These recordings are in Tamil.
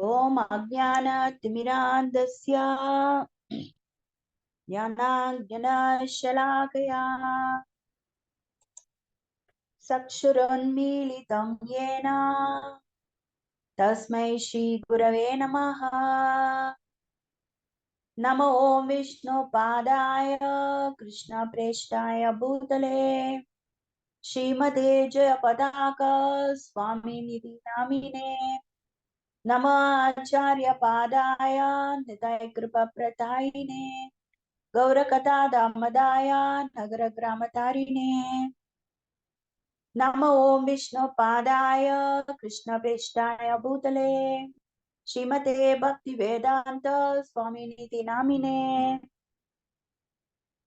ओम अज्ञानतिमिरान्धस्य ज्ञानाञ्जनशलाकया चक्षुरुन्मीलितं येन तस्मै श्रीगुरवे नमः। नमो विष्णुपादाय कृष्णप्रेष्ठाय भूतले श्रीमते जयपताका स्वामिनिधि नामिने। नमः आचार्यपादाय नितायकृपाप्रदायिने गौरकथा दामदाय नगरग्रामतारिणे। नमो ओं विष्णुपादाय कृष्णप्रेष्ठाय भूतले श्रीमते भक्तिवेदान्त स्वामिनिधि नामिने।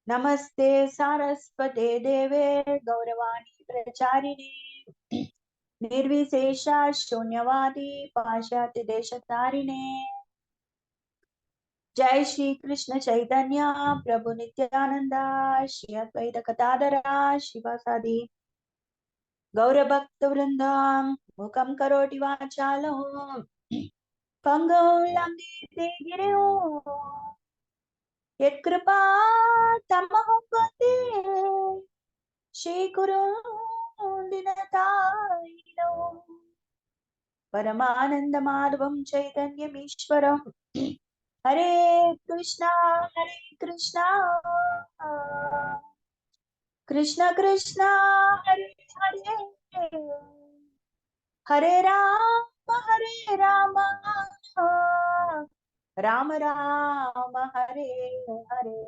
नमस्ते सारस्वते देवे गौरवाणी प्रचारिणे निर्विशेषा शून्यवादी पाश्चात्य देशतारिणे। जय श्री कृष्ण चैतन्य प्रभु नित्यानंदा श्री अद्वैत गदाधरा शिवासादि गौरभक्त वृंदाम मुखम करोति वाचालो पंगो लंघिते गिरियो यत्कृपा तमहं वन्दे श्री गुरु दीनतारिणो परमानंद माधवं चैतन्यमीश्वरम् हरे कृष्णा कृष्णा कृष्णा हरे हरे हरे राम राम राम हरे हरे।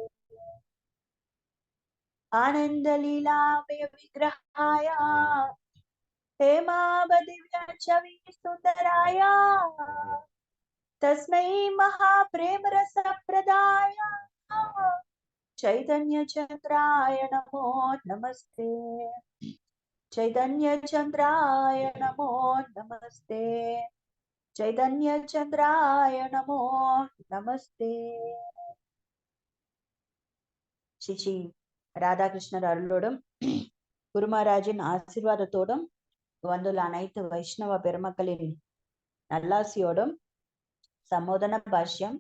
आनंद लीलामय विग्रहाय हेमावदिव्याचवी सुंदराय तस्मै महाप्रेम रस प्रदाय चैतन्य चंद्राय नमो नमस्ते चैतन्य चंद्राय नमो नमस्ते चैतन्य चंद्राय नमो नमस्ते। श्री श्री ராதாகிருஷ்ணர் அருளோடும் குருமராஜின் ஆசீர்வாதத்தோடும் வந்துள்ள அனைத்து வைஷ்ணவ பெருமக்களின் நல்லாசியோடும் சமோதன பாஷ்யம்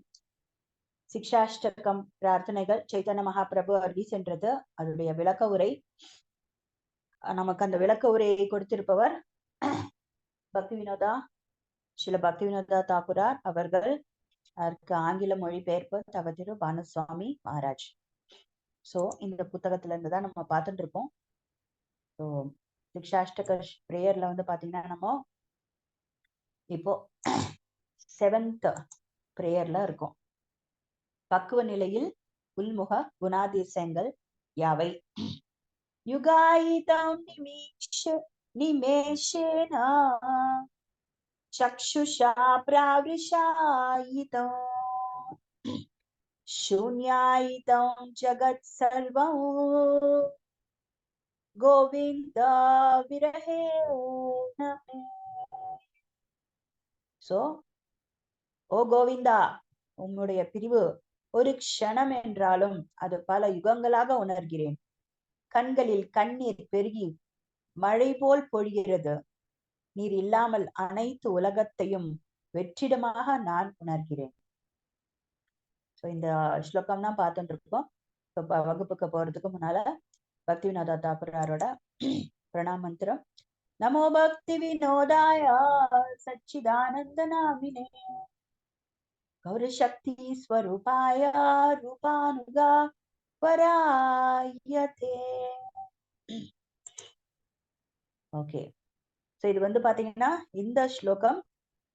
சிக்ஷாஷ்டகம் பிரார்த்தனைகள் சைத்தன்ய மகாபிரபு அருகி சென்றது. அதனுடைய விளக்க உரை நமக்கு அந்த விளக்க உரையை கொடுத்திருப்பவர் பக்தி வினோதா ஸ்ரீல பக்தி வினோதா தாக்குரார் அவர்கள். அதற்கு ஆங்கில மொழிபெயர்ப்பு தவதிரு பானுசுவாமி மகாராஜ். சோ இந்த புத்தகத்துல இருந்துதான் நம்ம பார்த்துட்டு இருப்போம். ஸோ சிக்ஷாஷ்டக பிரேயர்ல வந்து பாத்தீங்கன்னா நம்ம இப்போ 7th பிரேயர்ல இருக்கோம். பக்குவ நிலையில் உள்முக குணாதிசயங்கள் யாவை? யுகாயிதம் நிமேஷேன சக்ஷுஷா பிராவிஷாயிதம் शून्यायितं जगत् सर्वं गोविंद विरहे नमे। सो ओ गोविंदा, உம்முடைய பிரிவு ஒரு க்ஷணம் என்றாலும் அது பல யுகங்களாக உணர்கிறேன். கண்களில் கண்ணீர் பெருகி மழை போல் பொழிகிறது. நீர் இல்லாமல் அனைத்து உலகத்தையும் வெற்றிடமாக நான் உணர்கிறேன். இந்த ஸ்லோகம் தான் பார்த்துட்டு இருக்கோம். வகுப்புக்கு போறதுக்கு முன்னால பக்தி வினோதா தாக்குராரோட பிரணாம மந்திரம். நமோ பக்தி வினோதாய சச்சிதானந்த நாமினே கௌரசக்தி ஸ்வரூபாய ரூபானுகா பராயதே. ஓகே, சோ இது வந்து பாத்தீங்கன்னா இந்த ஸ்லோகம்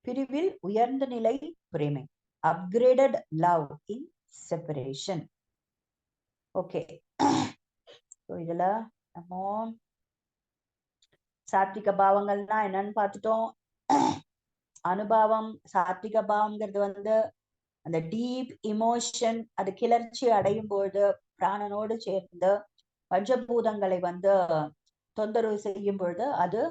பிரிவில் உயர்ந்த நிலை பிரேமை, upgraded love in separation. Okay, இதுல நம்ம சாத்விக பாவங்கள்னா என்னன்னு பார்த்துட்டோம். அனுபவம் சாத்விக பாவம்ங்கிறது வந்து அந்த டீப் இமோஷன், அது கிளர்ச்சி அடையும் பொழுது பிராணனோடு சேர்ந்து பஞ்சபூதங்களை வந்து தொந்தரவு செய்யும் பொழுது அது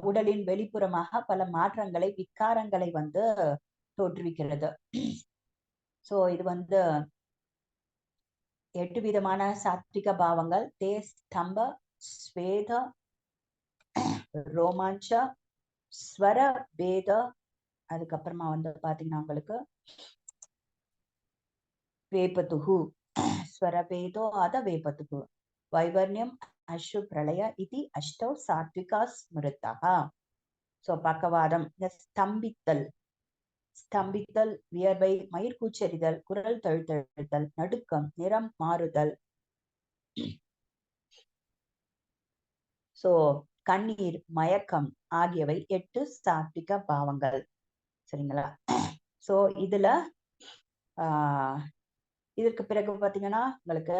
உடலின் வெளிப்புறமாக பல மாற்றங்களை விகாரங்களை வந்து தோற்றுவிக்கிறது. சோ இது வந்து 8 விதமான சாத்விக பாவங்கள். தே ஸ்தம்ப ஸ்வேத ரோமாஞ்ச ஸ்வர பேத அதுக்கப்புறமா வந்து பாத்தீங்கன்னா உங்களுக்கு வேபத்துகு ஸ்வரபேதோ அத வேபத்துகு வைவர்ணியம் அஸ்ரு பிரளய இதி அஷ்டௌ சாத்விகா ஸ்மிருதா. சோ பக்கவாதம், ஸ்தம்பித்தல், ஸ்தம்பித்தல், வியர்வை, மயிர் கூச்சரிதல், குரல் தழுத்தழுத்தல், நடுக்கம், நிறம் மாறுதல், சோ கண்ணீர், மயக்கம் ஆகியவை 8 சாத்விக பாவங்கள். சரிங்களா? சோ இதுல இதற்கு பிறகு பாத்தீங்கன்னா உங்களுக்கு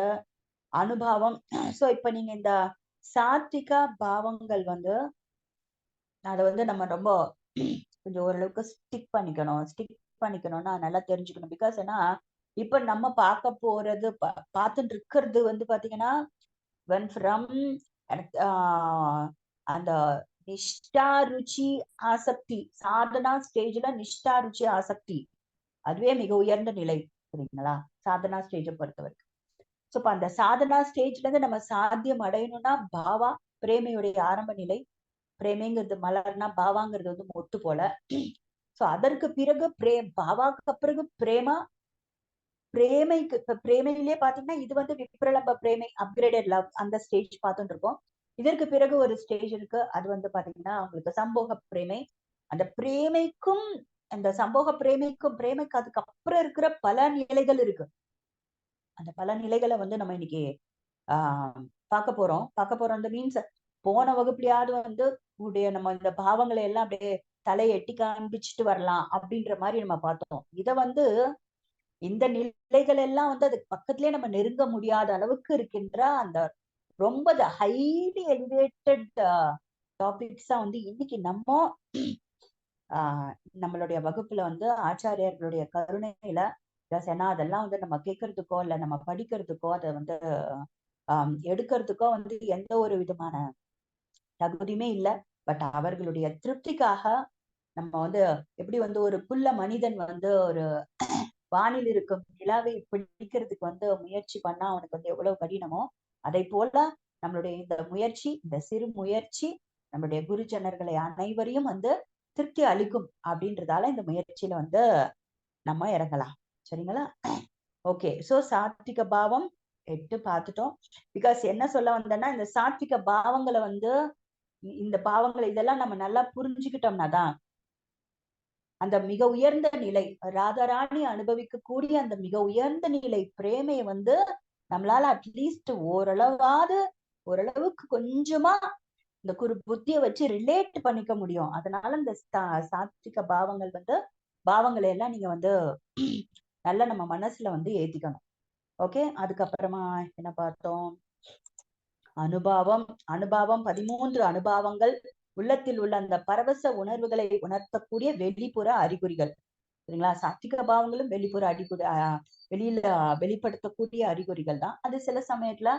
அனுபவம். சோ இப்ப நீங்க இந்த சாத்விக பாவங்கள் வந்து அதை வந்து நம்ம ரொம்ப கொஞ்சம் ஓரளவுக்கு ஸ்டிக் பண்ணிக்கணும்னா நல்லா தெரிஞ்சுக்கணும். பிகாஸ் ஏன்னா இப்ப நம்ம பார்க்க போறது பார்த்துட்டு இருக்கிறது வந்து பாத்தீங்கன்னா when from அந்த நிஷ்டா ருச்சி ஆசக்தி சாதனா ஸ்டேஜ்ல நிஷ்டா ருச்சி ஆசக்தி அதுவே மிக உயர்ந்த நிலை. சரிங்களா? சாதனா ஸ்டேஜை பொறுத்த வரைக்கும். சோ இப்ப அந்த சாதனா ஸ்டேஜ்ல இருந்து நம்ம சாத்தியம் அடையணும்னா பாவா பிரேமையுடைய ஆரம்ப நிலை. பிரேமைங்கிறது மலர்னா பாவாங்கிறது வந்து மொட்டு போல. சோ அதற்கு பிறகு பாவாக்கு பிறகு பிரேமைக்கு இப்ப பிரேமையிலே பாத்தீங்கன்னா இது வந்து விப்ரலம்ப பிரேமை, அப்கிரேடட் லவ் அந்த ஸ்டேஜ் பார்த்துட்டு இருக்கோம். இதற்கு பிறகு ஒரு ஸ்டேஜ் இருக்கு, அது வந்து பாத்தீங்கன்னா உங்களுக்கு சம்போக பிரேமை. அந்த பிரேமைக்கும் அந்த சம்போக பிரேமைக்கு அதுக்கு அப்புறம் இருக்கிற பல நிலைகள் இருக்கு. அந்த பல நிலைகளை வந்து நம்ம இன்னைக்கு பார்க்க போறோம். அந்த மீன்ஸ் போன வகுப்புலயாவது வந்து நம்ம இந்த பாவங்களை எல்லாம் அப்படியே தலையை எட்டி காண்பிச்சுட்டு வரலாம் அப்படின்ற மாதிரி நம்ம பார்த்தோம். இத வந்து இந்த நிலைகள் எல்லாம் வந்து அதுக்கு பக்கத்திலேயே நம்ம நெருங்க முடியாத அளவுக்கு இருக்கின்ற அந்த ரொம்ப ஹைலி எலிவேட்டட் டாபிக்ஸா வந்து இன்னைக்கு நம்ம நம்மளுடைய வகுப்புல வந்து ஆச்சாரியர்களுடைய கருணையில ஏன்னா அதெல்லாம் வந்து நம்ம கேட்கறதுக்கோ இல்ல நம்ம படிக்கிறதுக்கோ அதை வந்து எடுக்கிறதுக்கோ வந்து எந்த ஒரு விதமான தகுதியுமே இல்லை. பட் அவர்களுடைய திருப்திக்காக நம்ம வந்து எப்படி வந்து ஒரு புல்ல மனிதன் வந்து ஒரு வானில் இருக்கும் நிலாவை பிடிக்கிறதுக்கு வந்து முயற்சி பண்ணா அவனுக்கு வந்து எவ்வளவு கடினமோ அதை போல நம்மளுடைய இந்த முயற்சி, இந்த சிறு முயற்சி நம்மளுடைய குருஜனர்களை அனைவரையும் வந்து திருப்தி அளிக்கும் அப்படின்றதால இந்த முயற்சியில வந்து நம்ம இறங்கலாம். சரிங்களா? ஓகே. சோ சாத்விக பாவம் 8 பார்த்துட்டோம். பிகாஸ் என்ன சொல்ல வந்தேன்னா இந்த சாத்விக பாவங்களை வந்து இந்த பாவங்களை இதெல்லாம் நம்ம நல்லா புரிஞ்சுக்கிட்டோம்னா தான் அந்த மிக உயர்ந்த நிலை ராதாராணி அனுபவிக்கக்கூடிய அந்த மிக உயர்ந்த நிலை பிரேமையை வந்து நம்மளால அட்லீஸ்ட் ஓரளவுக்கு கொஞ்சமா இந்த புத்தியை வச்சு ரிலேட் பண்ணிக்க முடியும். அதனால இந்த சாத்விக பாவங்களை எல்லாம் நீங்க வந்து நல்லா நம்ம மனசுல வந்து ஏத்திக்கணும். ஓகே. அதுக்கப்புறமா என்ன பார்த்தோம்? அனுபவம் 13 அனுபவங்கள் உள்ளத்தில் உள்ள அந்த பரவச உணர்வுகளை உணர்த்தக்கூடிய வெளிப்புற அறிகுறிகள். சரிங்களா? சாத்விக பாவங்களும் வெளிப்புற வெளிப்படுத்தக்கூடிய அறிகுறிகள் தான். அது சில சமயத்துல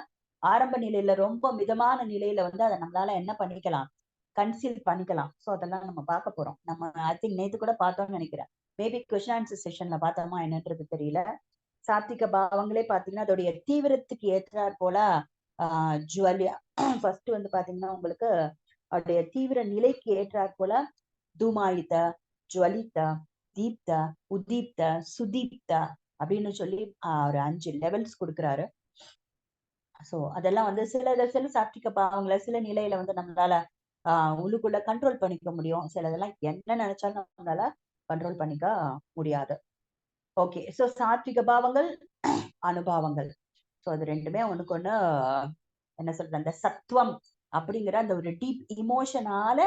ஆரம்ப நிலையில ரொம்ப மிதமான நிலையில வந்து அதை நம்மளால என்ன பண்ணிக்கலாம், கன்சீல் பண்ணிக்கலாம். சோ அதெல்லாம் நம்ம பார்க்க போறோம். நம்ம ஐ திங்க் நேத்து கூட பார்த்தோம்னு நினைக்கிறேன். மேபி கொஸ்டின் ஆன்சர் செஷன்ல பார்த்தோமா என்னன்றது தெரியல. சாத்விக பாவங்களே பாத்தீங்கன்னா அதோடைய தீவிரத்துக்கு ஏற்றாற் போல ஜுவலியா ஃபர்ஸ்ட் வந்து பாத்தீங்கன்னா உங்களுக்கு அவருடைய தீவிர நிலைக்கு ஏற்றாற் போல தூமாயித்த, ஜுவலித்த, தீப்த, உதீப்த, சுதீப்த அப்படின்னு சொல்லி ஒரு 5 லெவல்ஸ் கொடுக்குறாரு. சோ அதெல்லாம் வந்து சில சாத்விக பாவங்களை சில நிலையில வந்து நம்மளால உள்ளுக்குள்ள கண்ட்ரோல் பண்ணிக்க முடியும். சிலதெல்லாம் என்ன நினைச்சாலும் நம்மளால கண்ட்ரோல் பண்ணிக்க முடியாது. ஓகே. சோ சாத்விக பாவங்கள், அனுபவங்கள். சோ அது ரெண்டுமே ஒண்ணுக்கு ஒண்ணு என்ன சொல்றது, அந்த சத்துவம் அப்படிங்கிற அந்த ஒரு டீப் இமோஷனால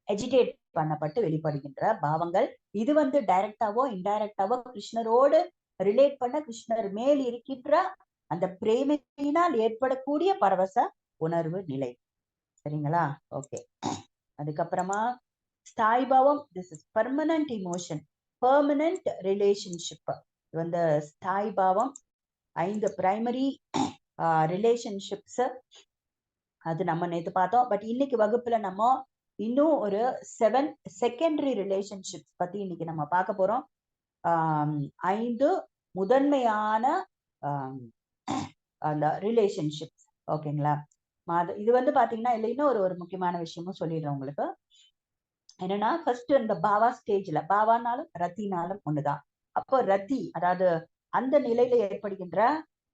எஜிடேட் பண்ணப்பட்டு வெளிப்படுகின்ற பாவங்கள். இது வந்து டைரக்டாவோ இன்டைரக்டாவோ கிருஷ்ணரோடு ரிலேட் பண்ண கிருஷ்ணர் மேல் இருக்கின்ற அந்த பிரேமையினால் ஏற்படக்கூடிய பரவச உணர்வு நிலை. சரிங்களா? ஓகே. அதுக்கப்புறமா ஸ்தாய் பாவம். This is permanent emotion, permanent relationship. இது வந்து ஸ்தாய் பாவம். 5 பிரைமரி ரிலேஷன்ஷிப்ஸ் அது நம்ம நேத்து பார்த்தோம். பட் இன்னைக்கு வகுப்புல நம்ம இன்னும் ஒரு 7 செகண்டரி ரிலேஷன்ஷிப்ஸ் பத்தி இன்னைக்கு நம்ம பார்க்க போறோம். 5 முதன்மையான அந்த ரிலேஷன்ஷிப்ஸ். ஓகேங்களா? இது வந்து பாத்தீங்கன்னா இல்ல இன்னும் ஒரு முக்கியமான விஷயமும் சொல்லிடுறேன் உங்களுக்கு. என்னன்னா ஃபர்ஸ்ட் இந்த பாவா ஸ்டேஜ்ல, பாவானாலும் ரத்தினாலும் ஒண்ணுதான். அப்போ ரத்தி, அதாவது அந்த நிலையில ஏற்படுகின்ற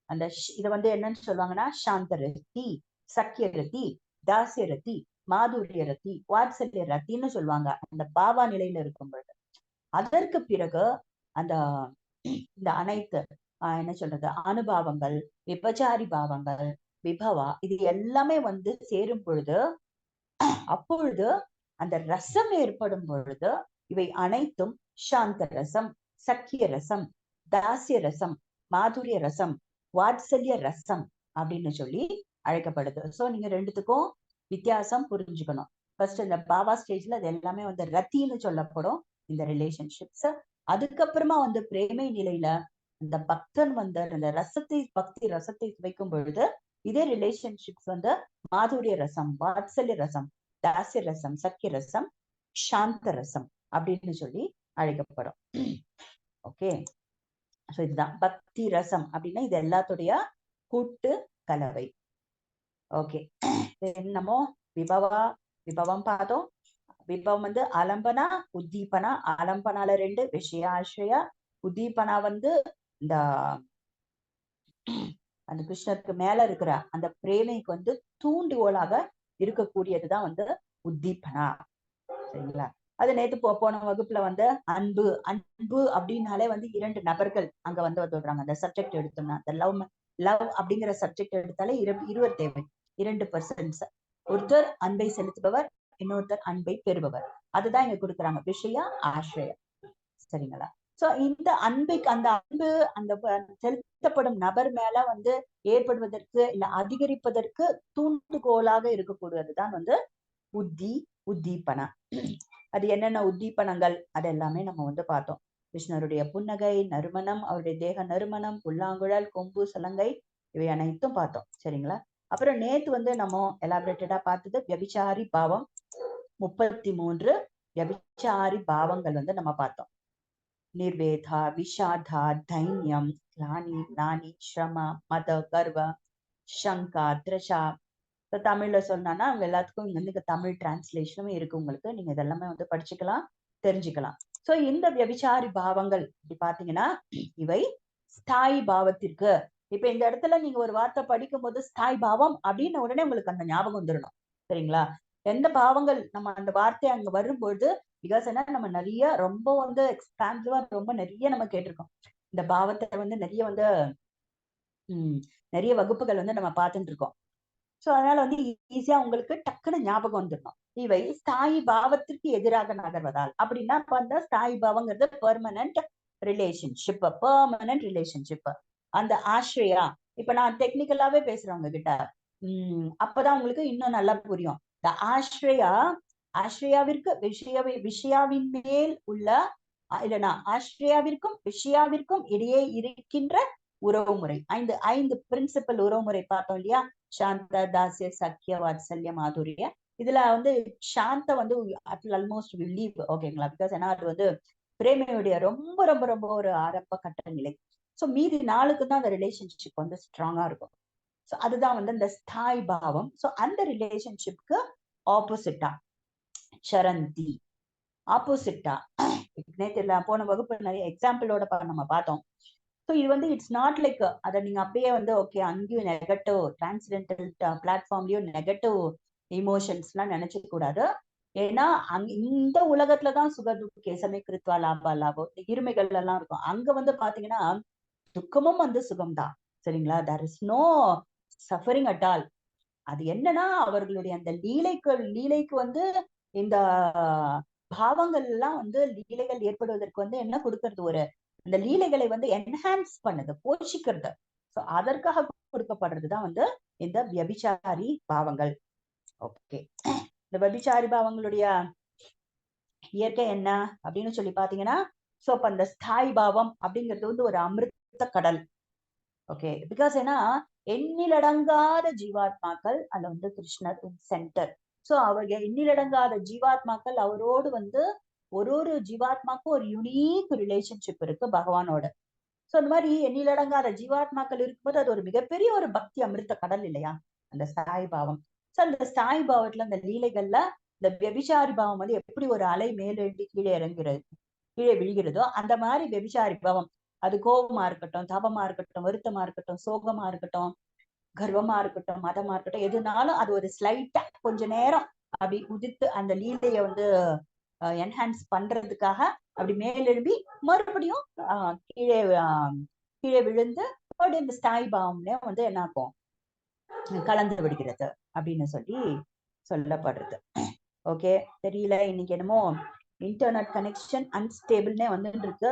அந்த இதை வந்து என்னன்னு சொல்லுவாங்கன்னா சாந்த ரத்தி, சக்கிய ரத்தி, தாசிய ரத்தி, மாதுரிய ரத்தி, வாத்சல்ய ரத்தின்னு சொல்லுவாங்க அந்த பாவா நிலையில இருக்கும் பொழுது. அதற்கு பிறகு அந்த இந்த அனைத்து என்ன சொல்றது அனுபாவங்கள், விபச்சாரி பாவங்கள், விபவா, இது எல்லாமே வந்து சேரும் பொழுது, அப்பொழுது அந்த ரசம் ஏற்படும் பொழுது இவை அனைத்தும் சாந்த ரசம், சக்கிய ரசம், தாசிய ரசம், மாதுரிய ரசம், வாத்சல்ய ரசம் அப்படின்னு சொல்லி அழைக்கப்படுது. சோ நீங்க ரெண்டுத்துக்கும் வித்தியாசம் புரிஞ்சுக்கணும். ஃபர்ஸ்ட் இந்த பாவா ஸ்டேஜ்ல அது எல்லாமே வந்து ரத்தின்னு சொல்லப்படும் இந்த ரிலேஷன்ஷிப்ஸ். அதுக்கப்புறமா வந்து பிரேமை நிலையில இந்த பக்தன் வந்து அந்த ரசத்தை, பக்தி ரசத்தை சுவைக்கும் பொழுது இதே ரிலேஷன்ஷிப்ஸ் வந்து மாதுரிய ரசம், வாத்சல்ய ரசம், தாசிய ரசம், சக்கிய ரசம், சாந்த ரசம் அப்படின்னு சொல்லி அழைக்கப்படும். ஓகே, சோ இதுதான் பக்தி ரசம் அப்படின்னா இது எல்லாத்துடைய கூட்டு கலவை. ஓகே, என்னமோ விபவா, விபவம் பார்த்தோம். விபவம் வந்து ஆலம்பனா, உத்தீபனா. ஆலம்பனால 2, விஷயாசிரிய. உத்தீபனா வந்து இந்த அந்த கிருஷ்ணருக்கு மேல இருக்கிற அந்த பிரேமைக்கு வந்து தூண்டுகோலாக இருக்கக்கூடியதுதான் வந்து உத்தீபனா. சரிங்களா? அது நேத்து போன வகுப்புல வந்து அன்பு, அன்பு அப்படின்னாலே வந்து 2 நபர்கள் அங்க வந்து வந்துடுறாங்க. அந்த சப்ஜெக்ட் எடுத்தோம்னா அந்த லவ் அப்படிங்கிற சப்ஜெக்ட் எடுத்தாலே இருவர் தேவை, 2 பர்சன்ஸ். ஒருத்தர் அன்பை செலுத்துபவர், இன்னொருத்தர் அன்பை பெறுபவர். அதுதான் இங்க கொடுக்குறாங்க, விஷய ஆசிரிய. சரிங்களா? சோ இந்த அன்பைக்கு, அந்த அன்பு அந்த செலுத்தப்படும் நபர் மேல வந்து ஏற்படுவதற்கு இல்ல அதிகரிப்பதற்கு தூண்டுகோலாக இருக்கக்கூடியதுதான் வந்து உத்தீபனா. அது என்னென்ன உத்தீபனங்கள் அது எல்லாமே நம்ம வந்து பார்த்தோம். கிருஷ்ணருடைய புன்னகை, நறுமணம், அவருடைய தேக நறுமணம், புல்லாங்குழல், கொம்பு, சலங்கை, இவை அனைத்தும் பார்த்தோம். சரிங்களா? அப்புறம் நேத்து வந்து நம்ம எலாபரேட்டடா பார்த்தது வியபிச்சாரி பாவம் 33 வியபிச்சாரி பாவங்கள் வந்து நம்ம பார்த்தோம். நிர்வேதா, விஷாதா, தைன்யம், கிளானி, நானி, ஸ்ரம, மத, கர்வ, சங்கா, திரஷா. தமிழ்ல சொன்னான்னா அவங்க எல்லாத்துக்கும் இங்க வந்து தமிழ் டிரான்ஸ்லேஷனும் இருக்கு உங்களுக்கு. நீங்க இதெல்லாமே வந்து படிச்சுக்கலாம், தெரிஞ்சுக்கலாம். சோ இந்த வியபிச்சாரி பாவங்கள் இப்படி பாத்தீங்கன்னா இவை ஸ்தாயி பாவத்திற்கு, இப்ப இந்த இடத்துல நீங்க ஒரு வார்த்தை படிக்கும் போது ஸ்தாயி பாவம் அப்படின்னு உடனே உங்களுக்கு அந்த ஞாபகம் வந்துடணும். சரிங்களா? எந்த பாவங்கள் நம்ம அந்த வார்த்தை அங்க வரும்பொழுது, பிகாஸ் என்ன நம்ம நிறைய ரொம்ப வந்து எக்ஸ்பான்சிவா ரொம்ப நிறைய நம்ம கேட்டிருக்கோம். இந்த பாவத்தை வந்து நிறைய வந்து நிறைய வகுப்புகள் வந்து நம்ம பார்த்துட்டு இருக்கோம். சோ அதனால வந்து ஈஸியா உங்களுக்கு டக்குன்னு ஞாபகம் வந்துடணும். இவை ஸ்தாயி பாவத்திற்கு எதிராக நகர்வதால், அப்படின்னா அந்த ஸ்தாயி பாவங்கிறது பெர்மனன்ட் ரிலேஷன்ஷிப், பெர்மனன்ட் ரிலேஷன்ஷிப். அந்த ஆஸ்ரயா, இப்ப நான் டெக்னிக்கலாவே பேசுறேன் உங்ககிட்ட, அப்பதான் உங்களுக்கு இன்னும் நல்லா புரியும். இந்த ஆஸ்ரயா, ஆஸ்ரயாவிற்கு விஷயாவின் மேல் உள்ள இல்லைன்னா ஆஸ்ரயாவிற்கும் விஷயாவிற்கும் இடையே இருக்கின்ற உறவு முறை, 5 பிரின்சிபல் உறவு முறை பார்த்தோம் இல்லையா? சாந்த, தாசிய, சக்கிய, வாத்சல்ய, மாதுரிய. இதுல வந்து சாந்த வந்து ஆல்மோஸ்ட் லீவ், ஓகேங்களா? பிகாஸ் ஏன்னா அது வந்து பிரேமையுடைய ரொம்ப ரொம்ப ரொம்ப ஒரு ஆரம்ப கட்ட நிலை. சோ மீதி 4க்கு தான் அந்த ரிலேஷன்ஷிப் வந்து ஸ்ட்ராங்கா இருக்கும். சோ அதுதான் வந்து இந்த ஸ்தாய் பாவம். சோ அந்த ரிலேஷன்ஷிப்க்கு ஆப்போசிட்டா சரந்தி, ஆப்போசிட்டா நேற்று போன வகுப்பு நிறைய எக்ஸாம்பிளோட நம்ம பார்த்தோம். ஸோ இது வந்து இட்ஸ் நாட் லைக் அதை நீங்க அப்படியே வந்து ஓகே அங்கேயும் நெகட்டிவ் டிரான்ஸ்டென்டல் பிளாட்ஃபார்ம்லயும் நெகட்டிவ் இமோஷன்ஸ் எல்லாம் நினைச்சுக்க கூடாது. ஏன்னா இந்த உலகத்துலதான் சுக துக்கேசமே கிருத்வா லாபா லாபம், இந்த இருமைகள் எல்லாம் இருக்கும். அங்க வந்து பாத்தீங்கன்னா துக்கமும் வந்து சுகம்தான். சரிங்களா? There is no suffering at all. அது என்னன்னா அவர்களுடைய அந்த லீலைக்கு வந்து இந்த பாவங்கள் எல்லாம் வந்து லீலைகள் ஏற்படுவதற்கு வந்து என்ன கொடுக்கறது, ஒரு அந்த லீலைகளை வந்து என்ஹான்ஸ் பண்ணுது, போஷிக்கிறது. சோ அதற்காக கொடுக்கப்படுறதுதான் வந்து இந்த வியபிச்சாரி பாவங்கள். ஓகே, இந்த வியபிச்சாரி பாவங்களுடைய இயற்கை என்ன அப்படின்னு சொல்லி பாத்தீங்கன்னா, சோ அப்ப அந்த ஸ்தாயி பாவம் அப்படிங்கிறது வந்து ஒரு அமிர்த கடல். ஓகே, பிகாஸ் ஏன்னா எண்ணிலடங்காத ஜீவாத்மாக்கள் அதுல வந்து கிருஷ்ணர் சென்டர். சோ அவர் எண்ணிலடங்காத ஜீவாத்மாக்கள், அவரோடு வந்து ஒரு ஜீவாத்மாக்கும் ஒரு யூனிக் ரிலேஷன்ஷிப் இருக்கு பகவானோட. சோ அந்த மாதிரி எண்ணிலடங்காத ஜீவாத்மாக்கள் இருக்கும்போது அது ஒரு மிகப்பெரிய ஒரு பக்தி அமிர்த கடல் இல்லையா அந்த சாய் பாவம். சோ அந்த சாய் பாவத்துல அந்த லீலைகள்ல இந்த வியபிசாரி பாவம் வந்து எப்படி ஒரு அலை மேலெழும்பி கீழே விழுகிறதோ அந்த மாதிரி வியபிசாரி பாவம், அது கோபமா இருக்கட்டும், தாபமா இருக்கட்டும், வருத்தமா இருக்கட்டும், சோகமா இருக்கட்டும், கர்வமா இருக்கட்டும், மதமா இருக்கட்டும், எதுனாலும் அது ஒரு ஸ்லைட்டா கொஞ்ச நேரம் அப்படி உதித்து அந்த லீலையை வந்து என்ஹான்ஸ் பண்றதுக்காக அப்படி மேலெழும்பி மறுபடியும் கீழே கீழே விழுந்து மறுபடியும் இந்த ஸ்தாயி பாவம்னே வந்து என்ன ஆகும், கலந்து விடுகிறது அப்படின்னு சொல்லப்படுறது. ஓகே, தெரியல, இன்னைக்கு என்னமோ இன்டர்நெட் கனெக்ஷன் அன்ஸ்டேபிள்னே வந்துட்டு இருக்கு.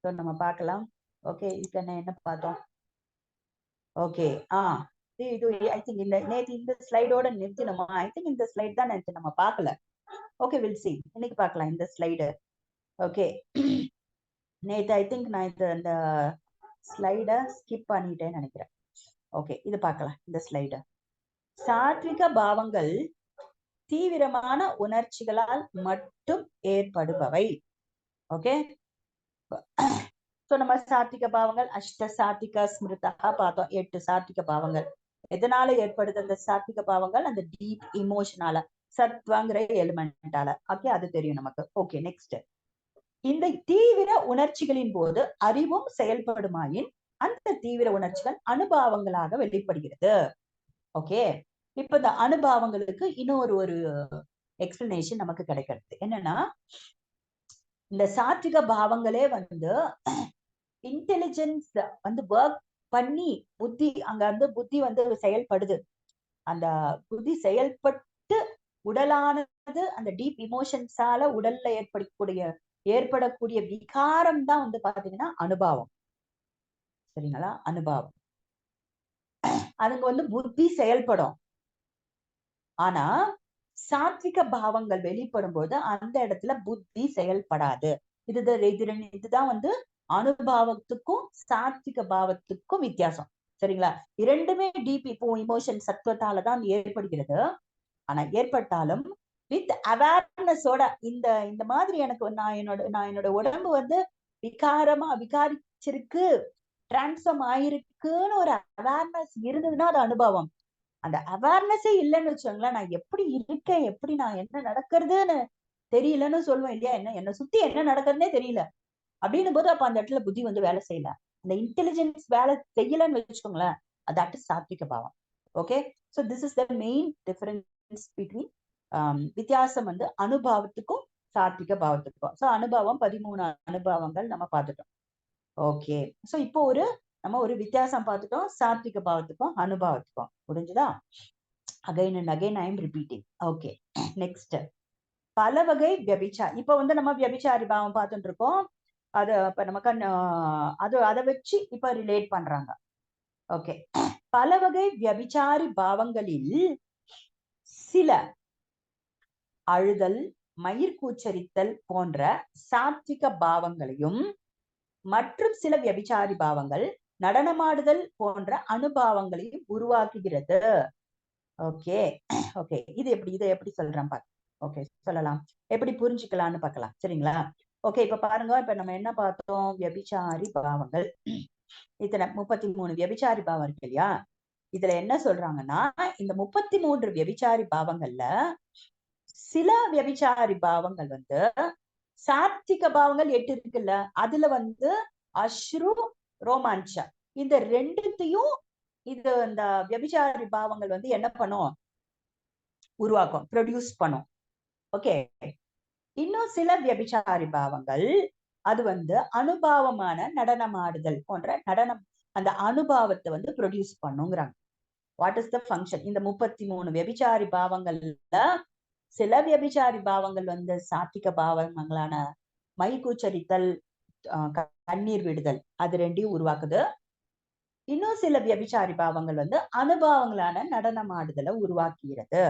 ஸோ நம்ம பார்க்கலாம். ஓகே, இதுக்கு என்ன பார்த்தோம்? ஓகே, இது ஐ திங்க் நேற்று இந்த ஸ்லைடோட நிறுத்தினோமா? ஐ திங்க் இந்த ஸ்லைட் தான் நேற்று நம்ம பார்க்கல. ஓகே, வில் சி, இன்னைக்கு பார்க்கலாம் இந்த ஸ்லைடு. ஓகே, நேற்று ஐ திங்க் நான் இந்த ஸ்லைடை ஸ்கிப் பண்ணிட்டேன்னு நினைக்கிறேன். ஓகே, இது பார்க்கலாம் இந்த ஸ்லைடு. சாத்விக பாவங்கள் தீவிரமான உணர்ச்சிகளால் மட்டும் ஏற்படுபவை. ஓகே, சோ நம்ம சாத்விக பாவங்கள் அஷ்ட சாத்விக ஸ்மிருதா பார்த்தோம். 8 சாத்விக பாவங்கள் எதனால ஏற்படுது? அந்த சாத்விக பாவங்கள் அந்த டீப் இமோஷனால, சத்வாங்கிற எலிமெண்டால. ஓகே, அது தெரியும் நமக்கு. Okay, next. இந்த தீவிர உணர்ச்சிகளின் போது அறிவும் செயல்படுமாயின் அந்த தீவிர உணர்ச்சிகள் அனுபவங்களாக வெளிப்படுகிறது. ஓகே, இப்ப இந்த அனுபவங்களுக்கு இன்னொரு எக்ஸ்பிளனேஷன் நமக்கு கிடைக்கிறது. என்னன்னா, இந்த சாத்விக பாவங்களே வந்து இன்டெலிஜென்ஸ் வந்து ஒர்க் பண்ணி புத்தி வந்து செயல்படுது. அந்த புத்தி செயல்பட்டு உடலானது அந்த டீப் இமோஷன்ஸால உடல்ல ஏற்படக்கூடிய விகாரம் தான் வந்து பாத்தீங்கன்னா அனுபவம். சரிங்களா? அனுபவம் அதுங்க வந்து புத்தி செயல்படும். ஆனா சாத்விக பாவங்கள் வெளிப்படும் போது அந்த இடத்துல புத்தி செயல்படாது. இதுதான் வந்து அனுபவத்துக்கும் சாத்விக பாவத்துக்கும் வித்தியாசம். சரிங்களா? இரண்டுமே டீப் இமோஷன் சத்துவத்தால தான் ஏற்படுகிறது. ஆனா ஏற்பட்டாலும் வித் அவேர்னஸோட இந்த மாதிரி எனக்கு நான் என்னோட உடம்பு வந்து விகாரிச்சிருக்கு, டிரான்ஸ்ஃபார்ம் ஆயிருக்குன்னு ஒரு அவேர்னஸ் இருந்ததுன்னா அது அனுபவம். அந்த அவேர்னஸே இல்லைன்னு வச்சுக்கோங்களேன், நான் எப்படி இருக்கேன், எப்படி நான் என்ன நடக்கிறதுன்னு தெரியலன்னு சொல்லுவேன் இல்லையா? என்ன சுத்தி என்ன நடக்கிறதுனே தெரியல அப்படின்னும் போது அப்ப அந்த இடத்துல புத்தி வந்து வேலை செய்யல, அந்த இன்டெலிஜென்ஸ் வேலை செய்யலன்னு வச்சுக்கோங்களேன், அது சாத்விக பாவம். Okay, so this is the main difference between வித்தியாசம் வந்து அனுபவத்துக்கும் சாத்விக பாவத்துக்கும். சோ அனுபவம் 13 அனுபவங்கள் நம்ம பார்த்துட்டோம். ஓகே, சோ இப்போ நம்ம ஒரு வித்தியாசம் பார்த்துட்டோம் சாத்விக பாவத்துக்கும் அனுபவத்துக்கும். முடிஞ்சுதா? Again and again I am repeating. Okay, next பல வகை வியபிச்சாரி. இப்ப வந்து நம்ம வியபிச்சாரி பாவம் பார்த்துட்டு இருக்கோம். இப்ப நமக்கு அதை வச்சு இப்ப ரிலேட் பண்றாங்க. ஓகே, பல வகை வியபிச்சாரி பாவங்களில் சில அழுதல், மயிர் கூச்சரித்தல் போன்ற சாத்விக பாவங்களையும் மற்றும் சில வியபிச்சாரி பாவங்கள் நடனமாடுதல் போன்ற அனுபவங்களையும் உருவாக்குகிறது. ஓகே ஓகே, இதை எப்படி சொல்றேன் பாரு. ஓகே, சொல்லலாம், எப்படி புரிஞ்சுக்கலாம்னு பார்க்கலாம். சரிங்களா? ஓகே, இப்ப பாருங்க, இப்ப நம்ம என்ன பார்த்தோம்? வியபிச்சாரி பாவங்கள் இத்தனை 33 வியபிச்சாரி பாவம் இருக்கு இல்லையா? இதுல என்ன சொல்றாங்கன்னா, இந்த 33 வியபிச்சாரி பாவங்கள்ல சில வியபிச்சாரி பாவங்கள் வந்து சாத்விக பாவங்கள் 8 இருக்குல்ல, அதுல வந்து அஸ்ரு, ரோமாஞ்ச இந்த ரெண்டுத்தையும் இந்த வியபிச்சாரி பாவங்கள் வந்து என்ன பண்ணும்? உருவாக்கும், ப்ரொடியூஸ் பண்ணும். ஓகே, இன்னும் சில வியபிச்சாரி பாவங்கள் அது வந்து அனுபவமான நடனமாடுதல் போன்ற அந்த அனுபவத்தை வந்து ப்ரொடியூஸ் பண்ணுங்கிறாங்க. What is the function? இந்த 33 வியபிச்சாரி பாவங்கள்ல சில வியபிச்சாரி பாவங்கள் வந்து சாத்விக பாவங்களான மைக்கூச்சரித்தல், கண்ணீர் விடுதல், அது ரெண்டையும் உருவாக்குது. இன்னும் சில வியபிச்சாரி பாவங்கள் வந்து அனுபவங்களான நடனமாடுதலை உருவாக்குகிறது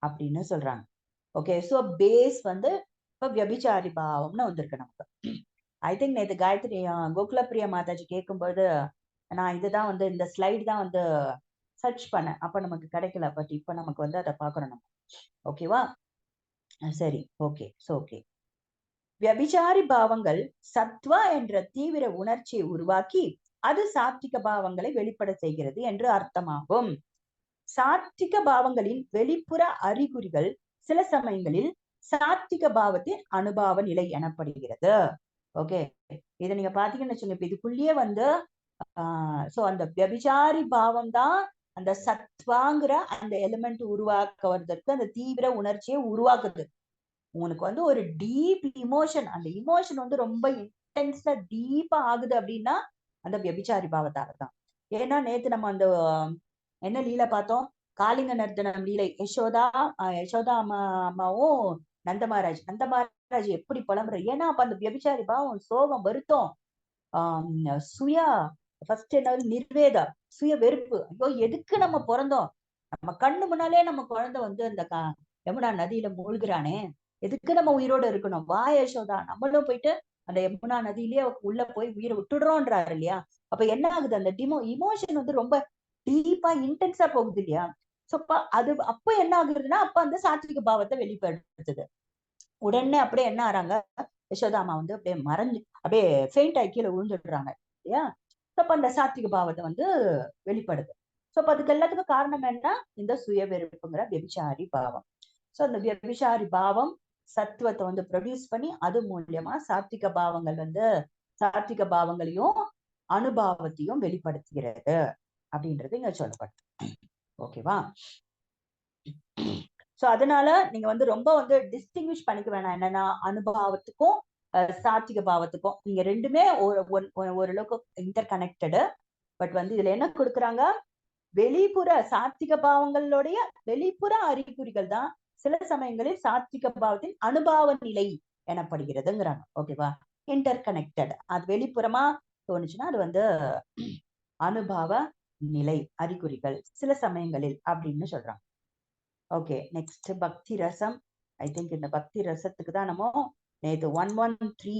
அப்படின்னு சொல்றாங்க. ஓகே, சோ பேஸ் வந்து இப்ப வியபிச்சாரி பாவம்னு வந்திருக்கு நமக்கு. ஐ திங்க் நேற்று காயத்ரி கோகுல பிரியா மாதாஜி கேட்கும்போது நான் இதுதான் வந்து இந்த ஸ்லைடு தான் வந்து சர்ச் பண்ணேன், அப்ப நமக்கு கிடைக்கல. பட் இப்ப நமக்கு வந்து அதை பாக்குறோம் நம்ம. ஓகேவா? சரி, ஓகே. ஓகே, வியபிச்சாரி பாவங்கள் சத்வா என்ற தீவிர உணர்ச்சியை உருவாக்கி அது சாத்விக பாவங்களை வெளிப்பட செய்கிறது என்று அர்த்தமாகும். சாத்விக பாவங்களின் வெளிப்புற அறிகுறிகள் சில சமயங்களில் சாத்விக பாவத்தின் அனுபவ நிலை எனப்படுகிறது. ஓகே, இதை நீங்க பாத்தீங்கன்னு வச்சுங்க, இப்ப இதுக்குள்ளேயே வந்து சோ அந்த வியபிசாரி பாவம் தான் அந்த சத்வாங்கிற அந்த எலிமெண்ட் உருவாக்குவதற்கு அந்த தீவிர உணர்ச்சியை உருவாக்குது. உனக்கு வந்து ஒரு டீப் இமோஷன், அந்த இமோஷன் வந்து ரொம்ப இன்டென்ஸா டீப்பா ஆகுது அப்படின்னா அந்த வியபிசாரி பாவத்தால தான். ஏன்னா நேத்து நம்ம அந்த என்ன லீலை பார்த்தோம், காளிங்க நர்த்தனம் லீலை. யசோதா அம்மாவும் நந்த மகாராஜ் எப்படி புலம்புற, ஏன்னா அப்ப அந்த வியபிசாரி பாவம், சோகம், வருத்தம், சுய ஃபர்ஸ்ட் என்ன நிர்வேதா, சுய வெறுப்பு. ஐயோ எதுக்கு நம்ம பிறந்தோம், நம்ம கண்ணு முன்னாலே நம்ம குழந்தை வந்து அந்த யமுனா நதியில மூழ்கிறானே, எதுக்கு நம்ம உயிரோட இருக்கணும், வா யசோதா நம்மளும் போயிட்டு அந்த யமுனா நதியிலேயே உள்ள போய் உயிரை விட்டுடுறோன்றாரு இல்லையா. அப்ப என்ன ஆகுது, அந்த இமோஷன் வந்து ரொம்ப டீப்பா இன்டென்ஸா போகுது இல்லையா. சோ அது அப்ப என்ன ஆகுதுன்னா அப்ப அந்த சாத்விக பாவத்தை வெளிப்படுத்துது. உடனே அப்படியே என்ன ஆறாங்க, யசோதாமா வந்து அப்படியே மறைஞ்சு அப்படியே ஃபெயிண்ட் ஆகி கீழே விழுந்துடுறாங்க இல்லையா. அப்ப அந்த சாத்விக பாவத்தை வந்து வெளிப்படுது. சோ அப்ப அதுக்கு எல்லாத்துக்கும் காரணம் என்ன, இந்த சுய வெறுப்புங்கிற வியபிசாரி பாவம். சோ அந்த வியபிசாரி பாவம் சத்துவத்தை வந்து ப்ரொடியூஸ் பண்ணி அது மூலியமா சாத்விக பாவங்களையும் அனுபவத்தையும் வெளிப்படுத்துகிறது அப்படின்றது இங்க சொல்லப்படும். ஓகேவா. சோ அதனால நீங்க வந்து ரொம்ப வந்து டிஸ்டிங்விஷ் பண்ணிக்க வேணாம், என்னன்னா அனுபவத்துக்கும் சாத்விக பாவத்துக்கும் நீங்க ரெண்டுமே ஓரளவுக்கு இன்டர் கனெக்டடு. பட் வந்து இதுல என்ன கொடுக்குறாங்க, வெளிப்புற சாத்விக பாவங்களுடைய வெளிப்புற அறிகுறிகள் தான் சில சமயங்களில் சாத்விக பாவத்தின் அனுபவ நிலை எனப்படுகிறதுங்கிறாங்க. ஓகேவா, இன்டர் கனெக்டட். அது வெளிப்புறமா தோணுச்சுன்னா அது வந்து அனுபவ நிலை அறிகுறிகள் சில சமயங்களில் அப்படின்னு சொல்றாங்க. ஓகே, நெக்ஸ்ட் பக்தி ரசம். ஐ திங்க் இந்த பக்தி ரசத்துக்கு தான் நம்ம நேற்று 113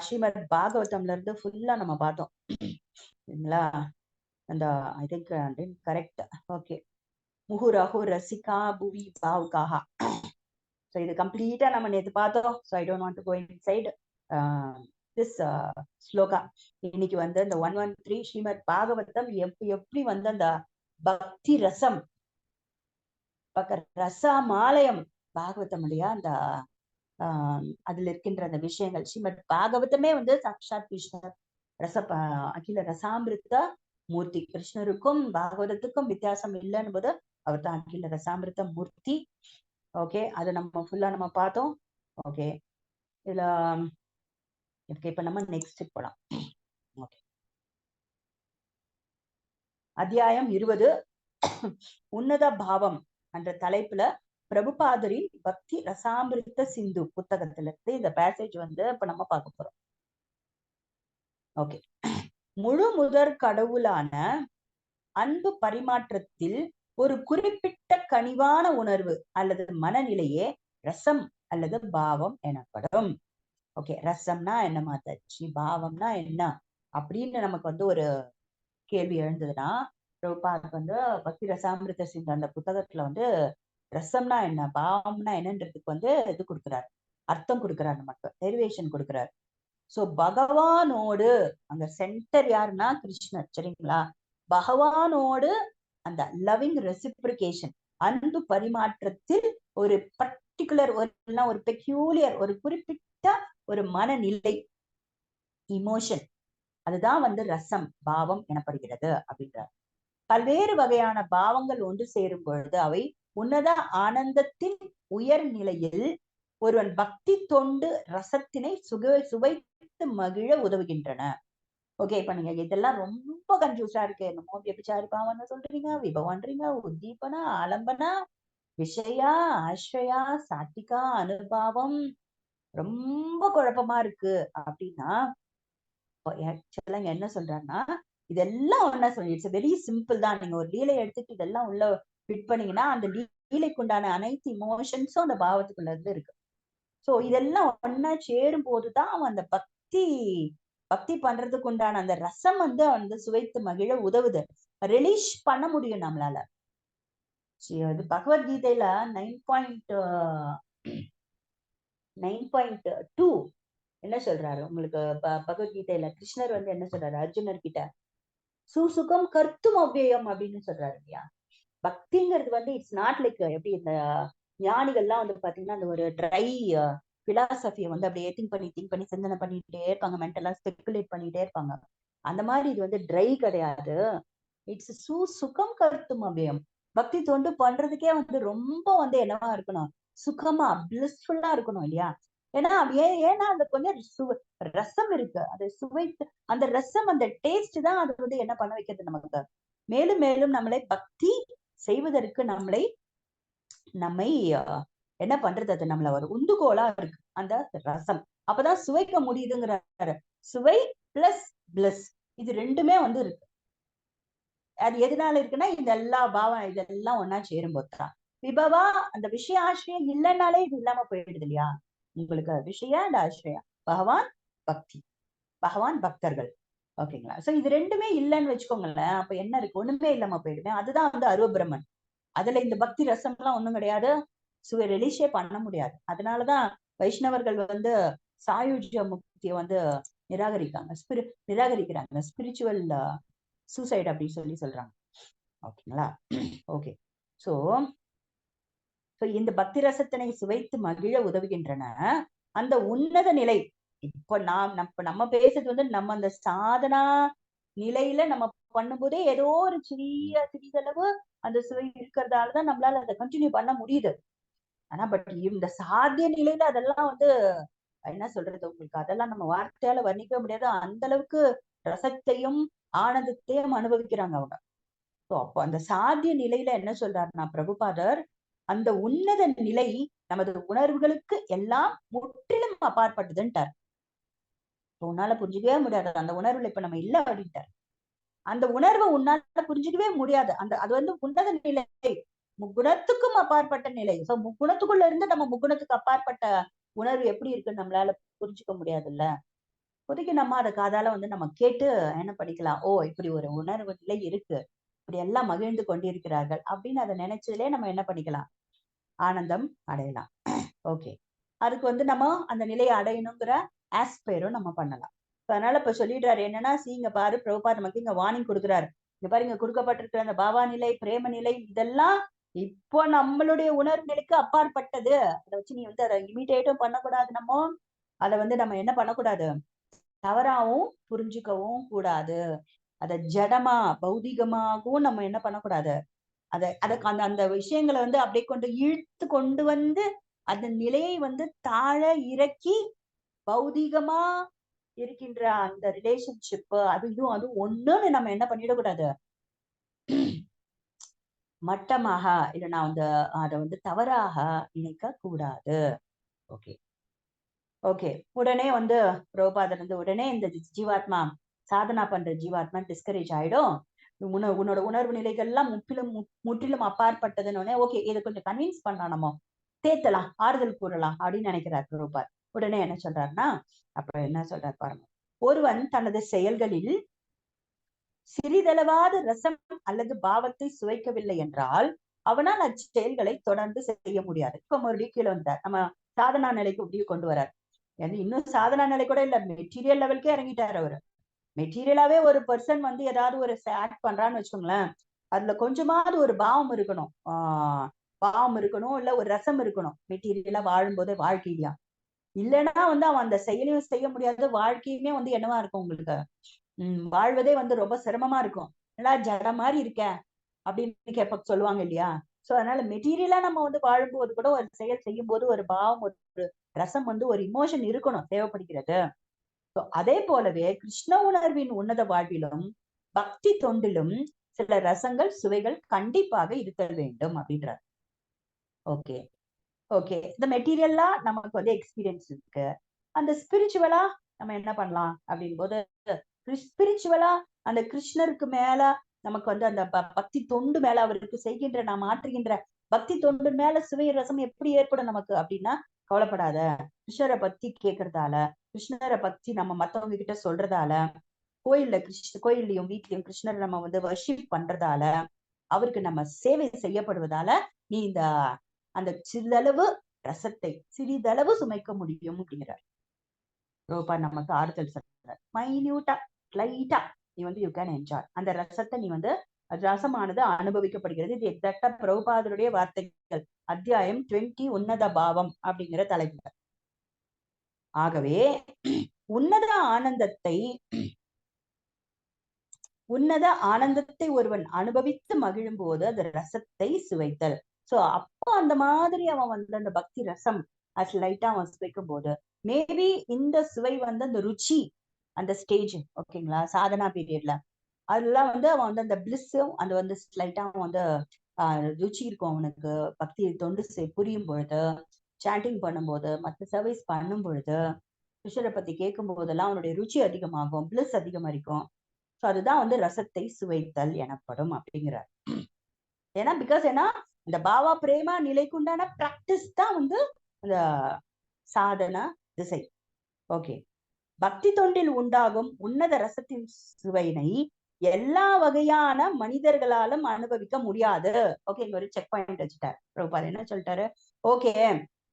ஸ்ரீமத் பாகவதம்ல இருந்து ஃபுல்லா நம்ம பார்த்தோம் இல்லைங்களா. அந்த ஐ திங்க் கரெக்ட். ஓகே, முகுரஹு ரசிகா புவி பாவுகாஹா. ஸோ இது கம்ப்ளீட்டா நம்ம நேற்று பார்த்தோம். So I don't want to go inside this shloka. இன்னைக்கு வந்து இந்த 113 ஸ்ரீமத் பாகவதம் எப்படி வந்து அந்த பக்தி ரசம் ரசமாலயம் பாகவதம் இல்லையா, அந்த அதுல இருக்கின்ற அந்த விஷயங்கள். ஸ்ரீமத் பாகவதமே வந்து சாட்சாத் கிருஷ்ணர் அகில ரசாமிருத்த மூர்த்தி. கிருஷ்ணருக்கும் பாகவதத்துக்கும் வித்தியாசம் இல்லைன்னு போது அவர் தான் அகில ரசாமிருத்த மூர்த்தி. ஓகே, அதை நம்ம ஃபுல்லா நம்ம பார்த்தோம். ஓகே, இதுல இப்ப நம்ம நெக்ஸ்ட் போலாம். ஓகே, அத்தியாயம் 20 உன்னத பாவம் என்ற தலைப்புல பிரபுபாதரின் பக்தி ரசாமிருத்த சிந்து புத்தகத்துல இருந்து இந்த பேசேஜ் வந்து இப்ப நம்ம பார்க்க போறோம். ஓகே, முழு முதற் கடவுளான அன்பு பரிமாற்றத்தில் ஒரு குறிப்பிட்ட கனிவான உணர்வு அல்லது மனநிலையே ரசம் அல்லது பாவம் எனப்படும். ஓகே, ரசம்னா என்ன மாதாஜி, பாவம்னா என்ன அப்படின்னு நமக்கு வந்து ஒரு கேள்வி எழுந்ததுன்னா, பிரபுபாத் வந்து பக்தி ரசாமிருத்த சிந்து அந்த புத்தகத்துல வந்து ரசம்னா என்ன பாவம்னா என்னன்றதுக்கு வந்து இது கொடுக்குறாரு, அர்த்தம் கொடுக்குறாரு, நமக்கு டெரிவேஷன் கொடுக்குறாரு. சோ பகவானோடு அந்த சென்டர் யாருன்னா கிருஷ்ணர், சரிங்களா. பகவானோடு அந்த லவ்விங் ரெசிப்ரிகேஷன் அன்பு பரிமாற்றத்தில் ஒரு பர்டிகுலர் ஒரு பெக்யூலியர் ஒரு குறிப்பிட்ட ஒரு மனநிலை இமோஷன், அதுதான் வந்து ரசம் பாவம் எனப்படுகிறது அப்படின்றார். பல்வேறு வகையான பாவங்கள் ஒன்று சேரும் பொழுது அவை உன்னத ஆனந்தத்தின் உயர் நிலையில் ஒருவன் பக்தி தொண்டு ரசத்தினை சுவைத்து மகிழ உதவுகின்றன. ஓகே, இப்ப நீங்க இதெல்லாம் ரொம்ப கன்ஃபியூஸா இருக்கு, என்னமோ விபச்சாரி பாவம்னு சொல்றீங்க, விபவன்றீங்க, உத்தீபனா, ஆலம்பனா, விஷயா, ஆஸ்ரயா, சாத்திகா, அனுபாவம், ரொம்ப குழப்பமா இருக்கு அப்படின்னா ஆக்சுவலா என்ன சொல்றாருன்னா, இதெல்லாம் ஒன்னா சொல்லி இட்ஸ் வெரி சிம்பிள் தான். நீங்க ஒரு லீலை எடுத்துட்டு இதெல்லாம் உள்ள ஃபிட் பண்ணீங்கன்னா அந்த லீலைக்குண்டான அனைத்து இமோஷன்ஸும் அந்த பாவத்துக்குள்ள இருந்து இருக்கு. சோ இதெல்லாம் ஒன்னா சேரும் போதுதான் அவன் அந்த பக்தி பண்றதுக்கு உண்டான அந்த ரசம் வந்து வந்து சுவைத்து மகிழ உதவுது, ரிலீஸ் பண்ண முடியும் நம்மளால. அது பகவத்கீதையில 9.2 என்ன சொல்றாரு உங்களுக்கு, பகவத்கீதையில கிருஷ்ணர் வந்து என்ன சொல்றாரு அர்ஜுனர் கிட்ட, சுசுகம் கர்த்தும் அவ்வியம் அப்படின்னு சொல்றாரு இல்லையா. பக்திங்கிறது வந்து இட்ஸ் நாட் லைக் எப்படி இந்த ஞானிகள்லாம் வந்து பாத்தீங்கன்னா அந்த ஒரு ட்ரை பிலாசபியை வந்து அப்படியே திங்க் பண்ணி சிந்தனை பண்ணிட்டே இருப்பாங்க, மென்டலா ஸ்பெகுலேட் பண்ணிட்டே இருப்பாங்க. அந்த மாதிரி இது வந்து ட்ரை கிடையாது. இட்ஸ் சுகம் கருத்தும் அபயம். பக்தி தொண்டு பண்றதுக்கே வந்து ரொம்ப வந்து என்னவா இருக்கணும், சுகமா பிளிஸ்ஃபுல்லா இருக்கணும் இல்லையா? ஏன்னா ஏன்னா அந்த கொஞ்சம் ரசம் இருக்கு, அதை சுவைத்து அந்த ரசம் அந்த டேஸ்ட் தான் அது வந்து என்ன பண்ண வைக்கிறது நமக்கு, மேலும் மேலும் நம்மளை பக்தி செய்வதற்கு நம்மை என்ன பண்றது, அது நம்மள ஒரு உந்துகோலா இருக்கு அந்த ரசம். அப்பதான் சுவைக்க முடியுதுங்கிறாரு. சுவை பிளஸ் பிளஸ் இது ரெண்டுமே வந்து இருக்கு. அது எதனால இருக்குன்னா இந்த எல்லா பாவம் இதெல்லாம் ஒன்னா சேரும்போது தான். விபவா அந்த விஷய ஆசிரியம் இல்லைன்னாலே இது இல்லாம போயிடுது இல்லையா? உங்களுக்கு விஷய அந்த ஆசிரியம் பகவான் பக்தி, பகவான் பக்தர்கள். ஓகேங்களா? சோ இது ரெண்டுமே இல்லைன்னு வச்சுக்கோங்களேன், அப்ப என்ன இருக்கு, ஒண்ணுமே இல்லாம போயிடுது. அதுதான் வந்து அருவபிரமன். அதுல இந்த பக்தி ரசம் எல்லாம் ஒண்ணும் கிடையாது, ரிலீஷே பண்ண முடியாது. அதனாலதான் வைஷ்ணவர்கள் வந்து சாயுஜ்ய முக்தியை வந்து நிராகரிக்கிறாங்க, ஸ்பிரிச்சுவல் சூசைட் அப்படின்னு சொல்றாங்க. ஓகேங்களா? ஓகே. சோ இந்த பக்தி ரசத்தினை சுவைத்து மகிழ உதவுகின்றன அந்த உன்னத நிலை. இப்ப நம்ம பேசுறது வந்து நம்ம அந்த சாதனா நிலையில நம்ம பண்ணும்போதே ஏதோ ஒரு சிறிதளவு அந்த சுவை இருக்கிறதாலதான் நம்மளால அதை கண்டினியூ பண்ண முடியுது. ஆனா பட் இந்த சாத்திய நிலையில அதெல்லாம் வந்து என்ன சொல்றது உங்களுக்கு, அதெல்லாம் நம்ம வார்த்தையால வர்ணிக்க முடியாது. அந்த அளவுக்கு ரசத்தையும் ஆனந்தத்தையும் அனுபவிக்கிறாங்க அவங்க. அப்போ அந்த சாத்திய நிலையில என்ன சொல்றாருன்னா பிரபுபாதர், அந்த உன்னத நிலை நமது உணர்வுகளுக்கு எல்லாம் முற்றிலும் அப்பாற்பட்டதுன்ட்டார். உன்னால புரிஞ்சுக்கவே முடியாது அந்த உணர்வுல இப்ப நம்ம இல்ல அப்படின்ட்டார். அந்த உணர்வை உன்னால புரிஞ்சுக்கவே முடியாது. அது வந்து உன்னத நிலை, முக்குணத்துக்கும் அப்பாற்பட்ட நிலை. சோ முக்குணத்துக்குள்ள இருந்து நம்ம முக்குணத்துக்கு அப்பாற்பட்ட உணர்வு எப்படி இருக்குன்னு நம்மளால புரிஞ்சுக்க முடியாதுல்ல. இப்போதைக்கு நம்ம அதை காதால வந்து நம்ம கேட்டு என்ன படிக்கலாம், ஓ இப்படி ஒரு உணர்வு நிலை இருக்கு, இப்படி எல்லாம் மகிழ்ந்து கொண்டிருக்கிறார்கள் அப்படின்னு அதை நினைச்சதுலயே நம்ம என்ன பண்ணிக்கலாம், ஆனந்தம் அடையலாம். ஓகே. அதுக்கு வந்து நம்ம அந்த நிலையை அடையணுங்கிற ஆஸ்பயரும் நம்ம பண்ணலாம். அதனால இப்ப சொல்லிடுறாரு என்னன்னா, இங்க பாரு பிரபுபா நமக்கு இங்க வார்னிங் கொடுக்குறாரு. இங்க பாரு இங்க கொடுக்கப்பட்டிருக்கிற அந்த பாவா நிலை, பிரேம நிலை இதெல்லாம் இப்போ நம்மளுடைய உணர்வு நிலைக்கு அப்பாற்பட்டது. அதை வச்சு நீ வந்து அதை இமிட்டேட்டும் பண்ணக்கூடாது. அதை வந்து நம்ம என்ன பண்ணக்கூடாது, தவறாவும் புரிஞ்சுக்கவும் கூடாது. அதை ஜடமா பௌதிகமாகவும் நம்ம என்ன பண்ணக்கூடாது, அதுக்கு அந்த விஷயங்களை வந்து அப்படியே கொண்டு இழுத்து கொண்டு வந்து அந்த நிலையை வந்து தாழ இறக்கி பௌதிகமா இருக்கின்ற அந்த ரிலேஷன்ஷிப் அதுவும் ஒண்ணுன்னு நம்ம என்ன பண்ணிடக்கூடாது, மட்டமாக இல்லைன்னா வந்து அதை வந்து தவறாக நினைக்க கூடாது. ஓகே. ஓகே. உடனே வந்து பிரபுபாதர் வந்து உடனே இந்த ஜீவாத்மா சாதனா பண்ற ஜீவாத்மா டிஸ்கரேஜ் ஆயிடும். உன்னோட உணர்வு நிலைகள்லாம் முற்றிலும் அப்பாற்பட்டதுன்னு ஓகே இதை கொஞ்சம் கன்வின்ஸ் பண்ணலாம், நம்ம தேத்தலாம், ஆறுதல் கூறலாம் அப்படின்னு நினைக்கிறார் பிரபுபாத். உடனே என்ன சொல்றாருன்னா, அப்புறம் என்ன சொல்றாரு பாருங்க, ஒருவன் தனது செயல்களில் சிறிதளவாத ரசம் அல்லது பாவத்தை சுவைக்கவில்லை என்றால் அவனால் அச்செயல்களை தொடர்ந்து செய்ய முடியாது. இப்ப மறுபடியும் கீழே வந்தார், நம்ம சாதனா நிலைக்கு அப்படியே கொண்டு வரார். இன்னும் சாதனா நிலை கூட இல்ல, மெட்டீரியல் லெவலுக்கே இறங்கிட்டாரு அவரு. மெட்டீரியலாவே ஒரு பர்சன் வந்து ஏதாவது ஒரு ஆக்ட் பண்றான்னு வச்சுக்கோங்களேன், அதுல கொஞ்சமாவது ஒரு பாவம் இருக்கணும், பாவம் இருக்கணும், இல்ல ஒரு ரசம் இருக்கணும் மெட்டீரியலா வாழும்போது வாழ்க்கையிலயா. இல்லைன்னா வந்து அவன் அந்த செயலையும் செய்ய முடியாது, வாழ்க்கையுமே வந்து என்னவா இருக்கும் உங்களுக்கு, வாழ்வதே வந்து ரொம்ப சிரமமா இருக்கும். நல்லா ஜட மாதிரி இருக்க அப்படின்னு கேட்ப சொல்லுவாங்க இல்லையா? சோ அதனால மெட்டீரியலா நம்ம வந்து வாழும்போது கூட ஒரு செயல் செய்யும் போது ஒரு பாவம், ஒரு ரசம் வந்து ஒரு இமோஷன் இருக்கணும், தேவைப்படுகிறது. அதே போலவே கிருஷ்ண உணர்வின் உன்னத வாழ்விலும் பக்தி தொண்டிலும் சில ரசங்கள் சுவைகள் கண்டிப்பாக இருக்க வேண்டும் அப்படின்றார். ஓகே. ஓகே. இந்த மெட்டீரியல்லா நமக்கு வந்து எக்ஸ்பீரியன்ஸ் இருக்கு, அந்த ஸ்பிரிச்சுவலா நம்ம என்ன பண்ணலாம் அப்படின் போது ஸ்பிரிச்சுவலா அந்த கிருஷ்ணருக்கு மேல நமக்கு வந்து அந்த பக்தி தொண்டு மேல அவருக்கு செய்கின்ற நாம் ஆற்றுகின்ற பக்தி தொண்டு மேல சுவை ரசம் எப்படி ஏற்படும் நமக்கு அப்படின்னா, கவலைப்படாத. கிருஷ்ணரை பத்தி கேட்கறதால, கிருஷ்ணரை பத்தி நம்ம மத்தவங்க கிட்ட சொல்றதால, கோயில்லையும் வீட்லயும் கிருஷ்ணரை நம்ம வந்து வர்ஷிப் பண்றதால, அவருக்கு நம்ம சேவை செய்யப்படுவதால நீ அந்த சிறிதளவு ரசத்தை சிறிதளவு சுமைக்க முடியும் அப்படிங்கிறார். ரூபா நமக்கு ஆறுதல் சொல்றார். மைன்யூட்டா லைட்டா நீ வந்து யூ கேன் என்ஜாய் அந்த ரசத்தை, நீ வந்து ரசமானது அனுபவிக்கப்படுகிறது. இது எக்ஸாக்டா பிரபுபாதருடைய வார்த்தைகள். அத்தியாயம் 20 உன்னத பாவம் அப்படிங்கிற தலைப்புல. ஆகவே உன்னத ஆனந்தத்தை ஒருவன் அனுபவித்து மகிழும் போது அது ரசத்தை சுவைத்தல். சோ அப்போ அந்த மாதிரி அவன் வந்து அந்த பக்தி ரசம் லைட்டா அவன் சுவைக்கும் போது மேபி இந்த சுவை வந்து அந்த ருச்சி அந்த ஸ்டேஜ் ஓகேங்களா, சாதனா பீரியட்ல அதெல்லாம் வந்து அவன் வந்து அந்த பிளிஸ்ஸும் அந்த வந்து ஸ்லைட்டா அவன் வந்து ருச்சி இருக்கும் அவனுக்கு. பக்தி தொண்டு புரியும் பொழுது, சாண்டிங் பண்ணும்போது, மற்ற சர்வீஸ் பண்ணும் பொழுது, கிருஷ்ணரை பத்தி கேட்கும் போதெல்லாம் அவனுடைய ருச்சி அதிகமாகும், பிளிஸ் அதிகமாயிருக்கும். ஸோ அதுதான் வந்து ரசத்தை சுவைத்தல் எனப்படும் அப்படிங்கிறார். ஏன்னா ஏன்னா இந்த பாவா பிரேமா நிலைக்குண்டான பிராக்டிஸ் தான் வந்து அந்த சாதன திசை. ஓகே, பக்தி தொண்டில் உண்டாகும் உன்னத ரசத்தின் சுவையினை எல்லா வகையான மனிதர்களாலும் அனுபவிக்க முடியாது. ஓகே, இங்க ஒரு செக் பாயிண்ட் வச்சுட்டார் பிரபுபாத். என்ன சொல்லிட்டாரு? ஓகே,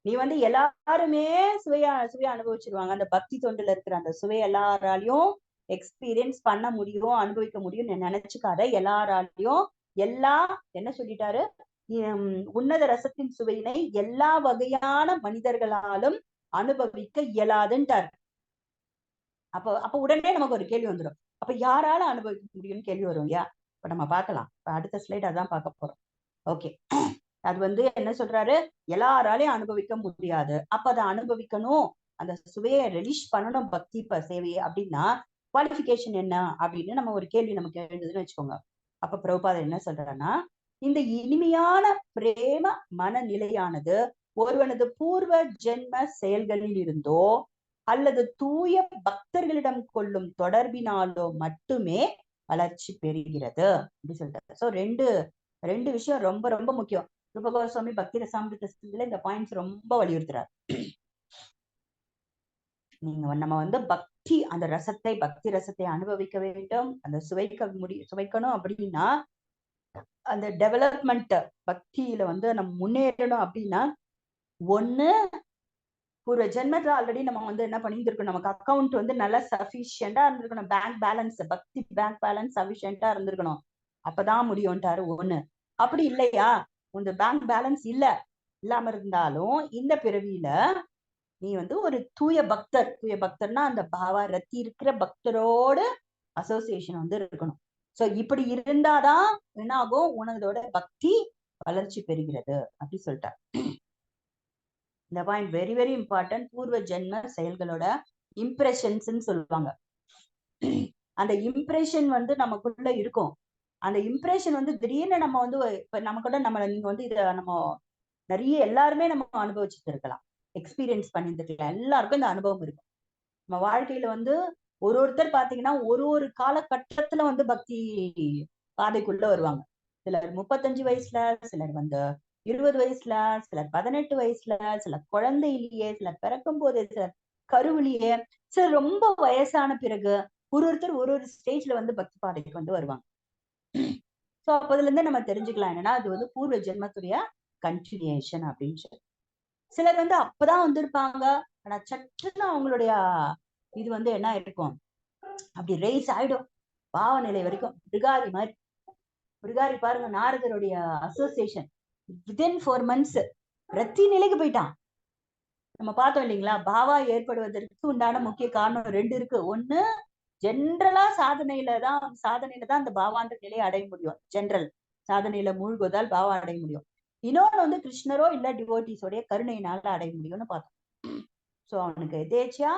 நீ வந்து எல்லாருமே சுவையா அனுபவிச்சிருவாங்க. அந்த பக்தி தொண்டுல இருக்கிற அந்த சுவை எல்லாராலையும் எக்ஸ்பீரியன்ஸ் பண்ண முடியும், அனுபவிக்க முடியும் நினைச்சுக்காத. எல்லாராலையும் என்ன சொல்லிட்டாரு? உன்னத ரசத்தின் சுவையினை எல்லா வகையான மனிதர்களாலும் அனுபவிக்க இயலாதுன்ட்டார். அப்ப உடனே நமக்கு ஒரு கேள்வி வந்துடும், அப்ப யாரால அனுபவிக்க முடியும்னு கேள்வி வரும் இல்லையா? இப்ப நம்ம பார்க்கலாம். அடுத்த ஸ்லைட் அதான் பார்க்க போறோம். ஓகே, அது வந்து என்ன சொல்றாரு? எல்லாராலையும் அனுபவிக்க முடியாது. அப்ப அதை அனுபவிக்கணும், அந்த சுவையை ரிலீஸ் பண்ணணும் பக்தி சேவையை அப்படின்னா குவாலிபிகேஷன் என்ன அப்படின்னு நம்ம ஒரு கேள்வி நமக்கு எழுதுன்னு வச்சுக்கோங்க. அப்ப பிரபுபாதர் என்ன சொல்றாருன்னா, இந்த இனிமையான பிரேம மனநிலையானது ஒருவனது பூர்வ ஜென்ம செயல்களில் இருந்தோ அல்லது தூய பக்தர்களிடம் கொள்ளும் தொடர்பினாலோ மட்டுமே வளர்ச்சி பெறுகிறது அப்படி சொல்றாரு. ஸோ ரெண்டு விஷயம் ரொம்ப ரொம்ப முக்கியம். ரூபகோஸ்வாமி பக்தி ரசாமிர்தத்துல இந்த பாயிண்ட்ஸ் ரொம்ப வலியுறுத்துறாரு. நம்ம வந்து அந்த பக்தி ரசத்தை அனுபவிக்க வேண்டும், அந்த சுவைக்கணும் அப்படின்னா அந்த டெவலப்மெண்ட் பக்தியில வந்து நம்ம முன்னேறணும் அப்படின்னா ஒண்ணு பூர்வ ஜென்மத்துல ஆல்ரெடி நம்ம வந்து என்ன பண்ணிருக்கணும், நமக்கு அக்கௌண்ட் வந்து நல்லா சஃபிஷியண்டா இருந்திருக்கணும், பேங்க் பேலன்ஸ் பக்தி பேங்க் பேலன்ஸ் சஃபிஷியண்டா இருந்திருக்கணும். அப்பதான் முடியும்ட்டாரு. ஒண்ணு அப்படி இல்லையா, உங்க பேங்க் பேலன்ஸ் இல்லாம இருந்தாலும் இந்த பிறவியில நீ வந்து ஒரு தூய பக்தர்னா அந்த பாவா ரத்தி இருக்கிற பக்தரோட அசோசியேஷன் வந்து இருக்கணும். சோ இப்படி இருந்தாதான் என்ன ஆகும், உனதோட பக்தி வளர்ச்சி பெறுகிறது அப்படி சொல்லிட்டார். இந்த பாயிண்ட் வெரி வெரி இம்பார்ட்டன்ட். பூர்வ ஜென்ம செயல்களோட இம்ப்ரெஷன்ஸ் சொல்லுவாங்க. அந்த இம்ப்ரெஷன் வந்து நமக்குள்ள இருக்கும். அந்த இம்ப்ரெஷன் வந்து திடீர்னு நம்ம வந்து இப்ப நம்ம கூட நீங்க வந்து இத நம்ம நிறைய எல்லாருமே நம்ம அனுபவிச்சுட்டு இருக்கலாம், எக்ஸ்பீரியன்ஸ் பண்ணிருக்கலாம். எல்லாருக்கும் இந்த அனுபவம் இருக்கும். நம்ம வாழ்க்கையில வந்து ஒருத்தர் பாத்தீங்கன்னா ஒரு காலகட்டத்துல வந்து பக்தி பாதைக்குள்ள வருவாங்க. சிலர் 35 வயசுல, சிலர் வந்து 20 வயசுல, சிலர் 18 வயசுல, சிலர் குழந்தையிலேயே, சிலர் பிறக்கும் போதே, சிலர் கருவிலேயே, சிலர் ரொம்ப வயசான பிறகு ஒருத்தர் ஒரு ஸ்டேஜ்ல வந்து பக்தி பாதைக்கு வந்து வருவாங்க. சோ அப்ப அதுல இருந்து நம்ம தெரிஞ்சுக்கலாம் என்னன்னா அது வந்து பூர்வ ஜென்மத்துடைய கண்டினியூஷன் அப்படின்னு சொல்லி. சிலர் வந்து அப்பதான் வந்திருப்பாங்க, ஆனா சட்டுன்னு அவங்களுடைய இது வந்து என்ன இருக்கும், அப்படி ரேஸ் ஆயிடும் பாவநிலை வரைக்கும். பிருகாரி பாருங்க, நாரதருடைய அசோசியேஷன் வித்தின் 4 months ரத்தி நிலைக்கு போயிட்டான். நம்ம பார்த்தோம் இல்லைங்களா, பாவா ஏற்படுவதற்கு உண்டான முக்கிய காரணம் 2 இருக்கு. ஒண்ணு ஜென்ரலா சாதனையில தான் அந்த பாவான்ற நிலையை அடைய முடியும். ஜென்ரல் சாதனையில மூழ்குவதால் பாவா அடைய முடியும். இன்னொன்னு வந்து கிருஷ்ணரோ இல்ல டிவோட்டிஸோடைய கருணையினால அடைய முடியும்னு பார்த்தோம். சோ அவனுக்கு எதேச்சியா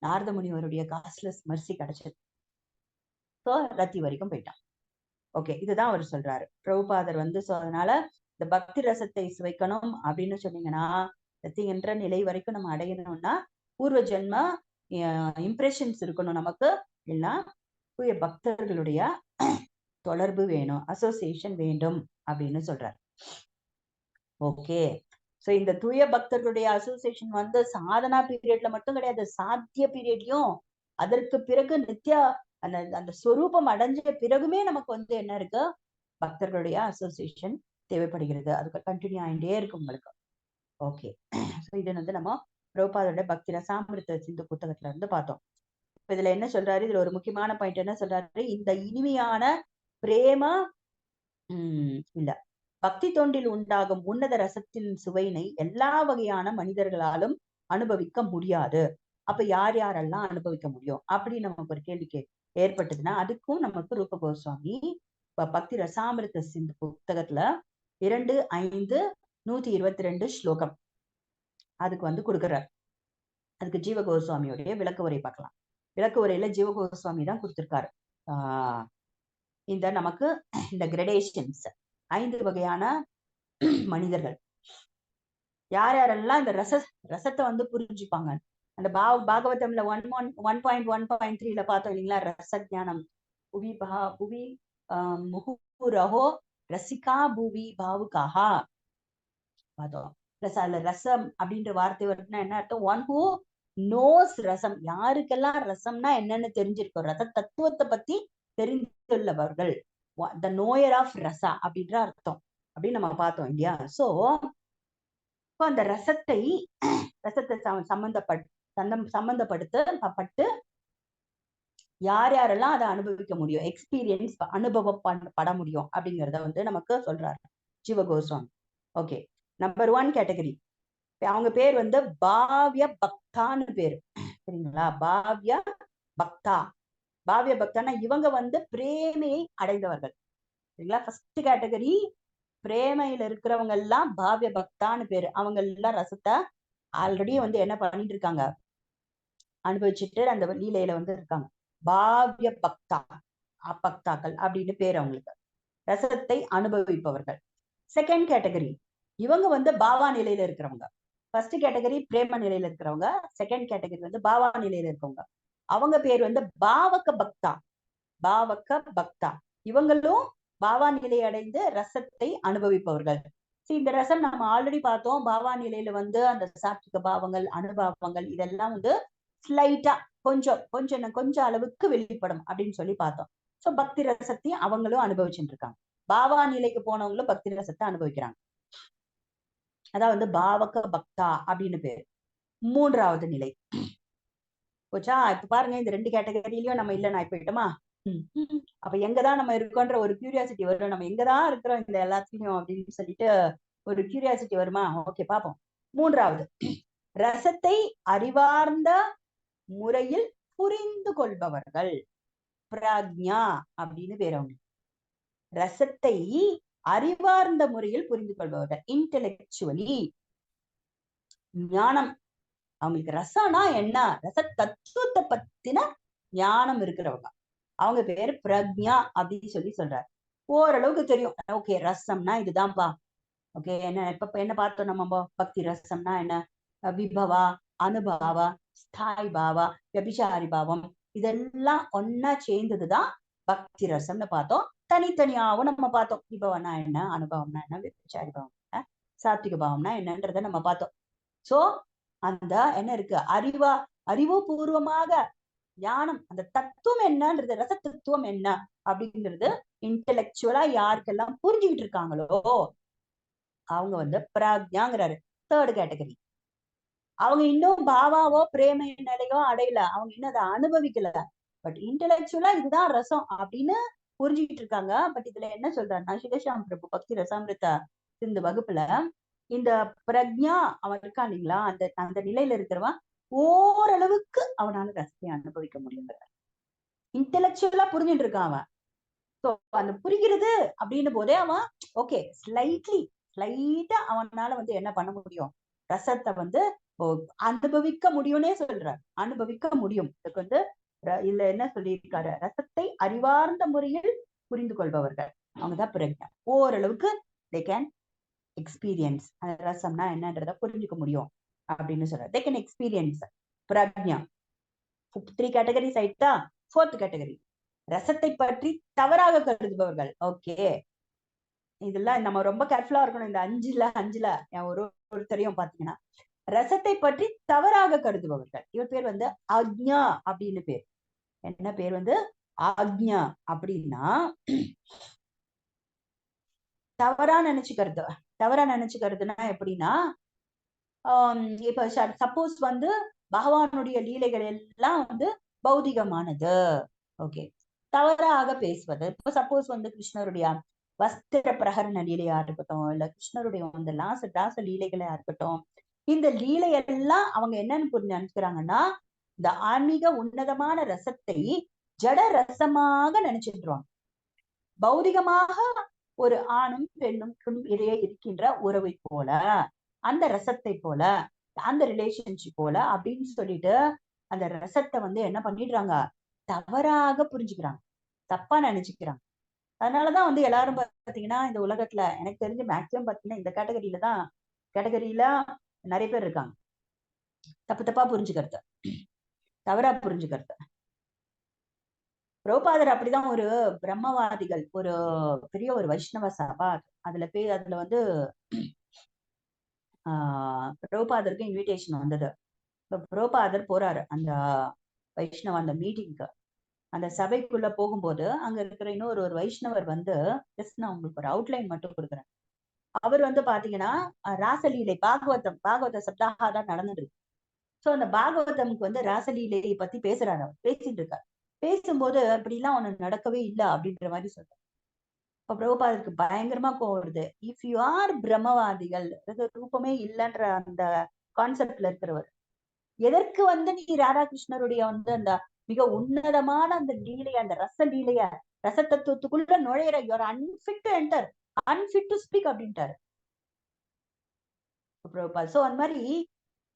நாரத முனிவருடைய காஸ்ட்லெஸ் மர்சி கிடைச்சது. சோ ரத்தி வரைக்கும் போயிட்டான். ஓகே, இதுதான் அவர் சொல்றாரு பிரபுபாதர் வந்து. சோ அதனால இந்த பக்தி ரசத்தை சுவைக்கணும் அப்படின்னு சொன்னீங்கன்னா, ரத்தி என்ற நிலை வரைக்கும் நம்ம அடையணும்னா பூர்வ ஜென்ம இம்ப்ரெஷன்ஸ் இருக்கணும் நமக்கு, இல்லைன்னா தூய பக்தர்களுடைய தொடர்பு வேணும், அசோசியேஷன் வேண்டும் அப்படின்னு சொல்றாரு. ஓகே, சோ இந்த தூய பக்தர்களுடைய அசோசியேஷன் வந்து சாதனா பீரியட்ல மட்டும் கிடையாது, சாத்திய பீரியட்லயும் அதற்கு பிறகு நித்யா அந்த ஸ்வரூபம் அடைஞ்ச பிறகுமே நமக்கு வந்து என்ன இருக்கு, பக்தர்களுடைய அசோசியேஷன் தேவைப்படுகிறது. அதுக்கு கண்டினியூ ஆகிட்டே இருக்கு உங்களுக்கு. ஓகே, ஸோ இது வந்து நம்ம பிரபுபாதோட பக்தி ரசாமிர்த சிந்து புத்தகத்துல இருந்து பார்த்தோம். இதுல என்ன சொல்றாரு, இதுல ஒரு முக்கியமான பாயிண்ட் என்ன சொல்றாரு, இந்த இனிமையான பிரேம இல்ல. பக்தி தொண்டில் உண்டாகும் உன்னத ரசத்தின் சுவையினை எல்லா வகையான மனிதர்களாலும் அனுபவிக்க முடியாது. அப்ப யார் யாரெல்லாம் அனுபவிக்க முடியும் அப்படின்னு நமக்கு ஒரு கேள்வி ஏற்பட்டதுன்னா அதுக்கும் நமக்கு ரூப கோஸ்வாமி பக்தி ரசாமிருத சிந்து புத்தகத்துல 2:5-122 ஸ்லோகம் அதுக்கு வந்து கொடுக்குறார். அதுக்கு ஜீவ கோஸ்வாமியோடைய விளக்க உரை பார்க்கலாம். விளக்க உரையில ஜீவ கோஸ்வாமி தான் கொடுத்திருக்காரு. இந்த நமக்கு இந்த கிரடேஷன்ஸ் 5 வகையான மனிதர்கள் யார் யாரெல்லாம் இந்த ரசத்தை வந்து புரிஞ்சுப்பாங்க. அந்த பாகவதம்ல 1.1.3ல பார்த்தோம் இல்லைங்களா, ரசஜானம் புவி புவி முகுரஹோ ரசிகா பூவி பாவுகாஹா பார்த்தோம். பிளஸ் அதுல ரசம் அப்படின்ற வார்த்தை வருதுன்னா என்ன அர்த்தம்? ஒன் ஹூ நோஸ் ரசம். யாருக்கெல்லாம் ரசம்னா என்னன்னு தெரிஞ்சிருக்கும், ரச தத்துவத்தை பத்தி தெரிந்துள்ளவர்கள், த நோயர் ஆஃப் ரசா அப்படின்ற அர்த்தம் அப்படின்னு நம்ம பார்த்தோம் இல்லையா. சோ இப்போ அந்த ரசத்தை சம்பந்தப்படுத்தப்பட்டு யார் யாரெல்லாம் அதை அனுபவிக்க முடியும், எக்ஸ்பீரியன்ஸ் அனுபவப்பட முடியும் அப்படிங்கிறத வந்து நமக்கு சொல்றாரு ஜீவ கோஸ்வாமி. ஓகே, நம்பர் 1 கேட்டகரி, அவங்க பேர் வந்து பாவ்ய பக்தான்னு பேரு, சரிங்களா? பாவ்ய பக்தா. பாவ்ய பக்தான்னா இவங்க வந்து பிரேமையை அடைந்தவர்கள், சரிங்களா? ஃபர்ஸ்ட் கேட்டகரி பிரேமையில இருக்கிறவங்க எல்லாம் பாவ்ய பக்தான்னு பேரு. அவங்க எல்லாம் ரசத்தை ஆல்ரெடி வந்து என்ன பண்ணிட்டு இருக்காங்க, அனுபவிச்சுட்டு அந்த லீலையில வந்து இருக்காங்க. பாவ்ய பக்தா, பக்தாக்கள் அப்படின்னு பேர் அவங்களுக்கு, ரசத்தை அனுபவிப்பவர்கள். செகண்ட் கேட்டகரி இவங்க வந்து பாவா நிலையில இருக்கிறவங்க. ஃபர்ஸ்ட் கேட்டகரி பிரேம நிலையில இருக்கிறவங்க, செகண்ட் கேட்டகரி வந்து பாவா நிலையில இருக்கவங்க. அவங்க பேர் வந்து பாவக பக்தா. பாவக பக்தா இவங்களும் பாவா நிலை அடைந்து ரசத்தை அனுபவிப்பவர்கள். இந்த ரசம் நம்ம ஆல்ரெடி பார்த்தோம். பாவா நிலையில வந்து அந்த சாத்விக பாவங்கள் அனுபவங்கள் இதெல்லாம் வந்து ஸ்லைட்டா கொஞ்சம் அளவுக்கு வெளிப்படும் அப்படின்னு சொல்லி பார்த்தோம். சோ பக்தி ரசத்தை அவங்களும் அனுபவிச்சுட்டு இருக்காங்க. பாவா நிலைக்கு போனவங்களும் பக்தி ரசத்தை அனுபவிக்கிறாங்க. அதான் வந்து பாவக பக்தா அப்படின்னு பேரு. மூன்றாவது நிலை போச்சா. இப்ப பாருங்க, இந்த 2 கேட்டகரியிலயும் நம்ம இல்லைன்னு ஆயிட்டோமா. அப்ப எங்கதான் நம்ம இருக்கோன்ற ஒரு கியூரியாசிட்டி வரும், நம்ம எங்கதான் இருக்கிறோம் இந்த எல்லாத்துலயும் அப்படின்னு சொல்லிட்டு ஒரு கியூரியாசிட்டி வருமா. ஓகே, பாப்போம். மூன்றாவது, ரசத்தை அறிவார்ந்த முறையில் புரிந்து கொள்பவர்கள், பிரக்ஞா அப்படின்னு பேர் அவங்க. ரசத்தை அறிவார்ந்த முறையில் புரிந்து கொள்பவர்கள், இன்டெலெக்சுவலி, ஞானம். அவங்களுக்கு ரசம்னா என்ன, ரச தத்துவத்தை பத்தின ஞானம் இருக்கிறவங்க, அவங்க பேரு பிரக்ஞா அப்படின்னு சொல்லி சொல்றாரு. ஓரளவுக்கு தெரியும், ஓகே ரசம்னா இதுதான்ப்பா. ஓகே, என்ன பார்த்தோம் நம்ம, பக்தி ரசம்னா என்ன, விபவா, அனுபாவா, ஸ்தாய் பாவா, விபிசாரி பாவம், இதெல்லாம் ஒன்னா சேர்ந்ததுதான் பக்தி ரசம்னு பார்த்தோம். தனித்தனியாவும் நம்ம பார்த்தோம், விபவனா என்ன, அனுபவம்னா என்ன, விபிசாரி பாவம் என்ன, சாத்விக பாவம்னா என்னன்றத நம்ம பார்த்தோம். சோ அந்த என்ன இருக்கு, அறிவுபூர்வமாக ஞானம், அந்த தத்துவம் என்னன்றது, ரச தத்துவம் என்ன அப்படிங்கிறது இன்டெலெக்சுவலா யாருக்கெல்லாம் புரிஞ்சுக்கிட்டு இருக்காங்களோ அவங்க வந்து பிராக்ஞாங்கிறாரு. தேர்ட் கேட்டகரி, அவங்க இன்னும் பாவாவோ பிரேம நிலையோ அடையல, அவங்க இன்னும் அதை அனுபவிக்கல, பட் இன்டெலெக்சுவலா இதுதான் ரசம் அப்படின்னு புரிஞ்சுக்கிட்டு இருக்காங்க. பட் இதுல என்ன சொல்றாருன்னா, சிவசாம் பிரபு பக்தி ரசாமிருத சிந்து வகுப்புல இந்த பிரக்ஞா அவன் இருக்கான் இல்லைங்களா, அந்த நிலையில இருக்கிறவன் ஓரளவுக்கு அவனால ரசத்தை அனுபவிக்க முடியுங்கிற, இன்டெலெக்சுவலா புரிஞ்சுட்டு இருக்கான் அவன். சோ அந்த புரிகிறது அப்படின்னு போதே அவன் ஓகே ஸ்லைட்டா அவனால வந்து என்ன பண்ண முடியும், ரசத்தை வந்து அனுபவிக்க முடியும்னே சொல்ற, அனுபவிக்க முடியும். இதுக்கு வந்து இல்ல என்ன சொல்லியிருக்காரு, ரசத்தை அறிவார்ந்த முறையில் புரிந்து கொள்பவர்கள் அவங்கதான் பிரக்ஞா. ஓரளவுக்கு they can எக்ஸ்பீரியன்ஸ், ரசம்னா என்னன்றத புரிஞ்சுக்க முடியும் அப்படின்னு சொல்ற, they can experience Pragya. 3 categories ஆயிட்டா. 4th கேட்டகரி, ரசத்தை பற்றி தவறாக கருதுபவர்கள். ஓகே, இதெல்லாம் நம்ம ரொம்ப கேர்ஃபுல்லா இருக்கணும். இந்த அஞ்சுல ஒருத்தரையும் பாத்தீங்கன்னா ரசத்தை பற்றி தவறாக கருதுபவர்கள், இவர் பேர் வந்து ஆக்ஞா அப்படின்னு பேர். என்ன பேர் வந்து ஆக்ஞா அப்படின்னா தவறா நினைச்சுக்கிறதுனா எப்படின்னா, இப்ப சப்போஸ் வந்து பகவானுடைய லீலைகள் எல்லாம் வந்து பௌதிகமானது, ஓகே, தவறாக பேசுவது. இப்போ சப்போஸ் வந்து கிருஷ்ணருடைய வஸ்திர பிரகரண லீலையா இருக்கட்டும், இல்ல கிருஷ்ணருடைய அந்த ராச லீலைகளா இருக்கட்டும், இந்த லீலையெல்லாம் அவங்க என்னன்னு நினைச்சுக்கிறாங்கன்னா, இந்த ஆன்மீக உன்னதமான ரசத்தை ஜட ரசமாக நினைச்சிடுவாங்க. பௌதிகமாக ஒரு ஆணும் பெண்ணும் இடையே இருக்கின்ற உறவை போல, அந்த ரசத்தை போல, அந்த ரிலேஷன்ஷிப் போல அப்படின்னு சொல்லிட்டு அந்த ரசத்தை வந்து என்ன பண்ணிடுறாங்க, தவறாக புரிஞ்சுக்கிறாங்க, தப்பா நினைச்சுக்கிறாங்க. அதனாலதான் வந்து எல்லாரும் பாத்தீங்கன்னா இந்த உலகத்துல எனக்கு தெரிஞ்சு மேக்சிமம் பாத்தீங்கன்னா இந்த கேட்டகரியில நிறைய பேர் இருக்காங்க. தப்பா புரிஞ்சுக்கிறது, தவறா புரிஞ்சுக்கிறது. பிரபுபாதர் அப்படிதான் ஒரு பிரம்மவாதிகள் ஒரு பெரிய ஒரு வைஷ்ணவ சபா அதுல வந்து பிரபுபாதருக்கு இன்விடேஷன் வந்தது. பிரபுபாதர் போறாரு அந்த வைஷ்ணவ அந்த மீட்டிங்க்கு. அந்த சபைக்குள்ள போகும்போது அங்க இருக்கிற இன்னொரு ஒரு வைஷ்ணவர் வந்து ஜஸ்ட் நான் உங்களுக்கு ஒரு அவுட்லைன் மட்டும் கொடுக்குறேன். அவர் வந்து பாத்தீங்கன்னா ராசலீலை பாகவத சப்தாகா தான் நடந்துருக்கு. சோ அந்த பாகவதம்க்கு வந்து ராசலீலையை பத்தி பேசுறாரு, அவர் பேசிட்டு இருக்காரு. பேசும்போது அப்படிலாம் ஒண்ணு நடக்கவே இல்லை அப்படின்ற மாதிரி சொல்றாரு. இப்ப பிரபுபாதருக்கு பயங்கரமா கோவம் வருது. இஃப் யூ ஆர் பிரம்மவாதிகள், ரூபமே இல்லைன்ற அந்த கான்செப்ட்ல இருக்கிறவர், எதற்கு வந்து நீ ராதாகிருஷ்ணருடைய வந்து அந்த மிக உன்னதமான அந்த லீலைய, அந்த ரச லீலைய, ரச தத்துவத்துக்குள்ள நுழையிற, you're unfit to enter, unfit to speak அப்படின்ட்டாரு பிரபுபாத். சோ அந்த மாதிரி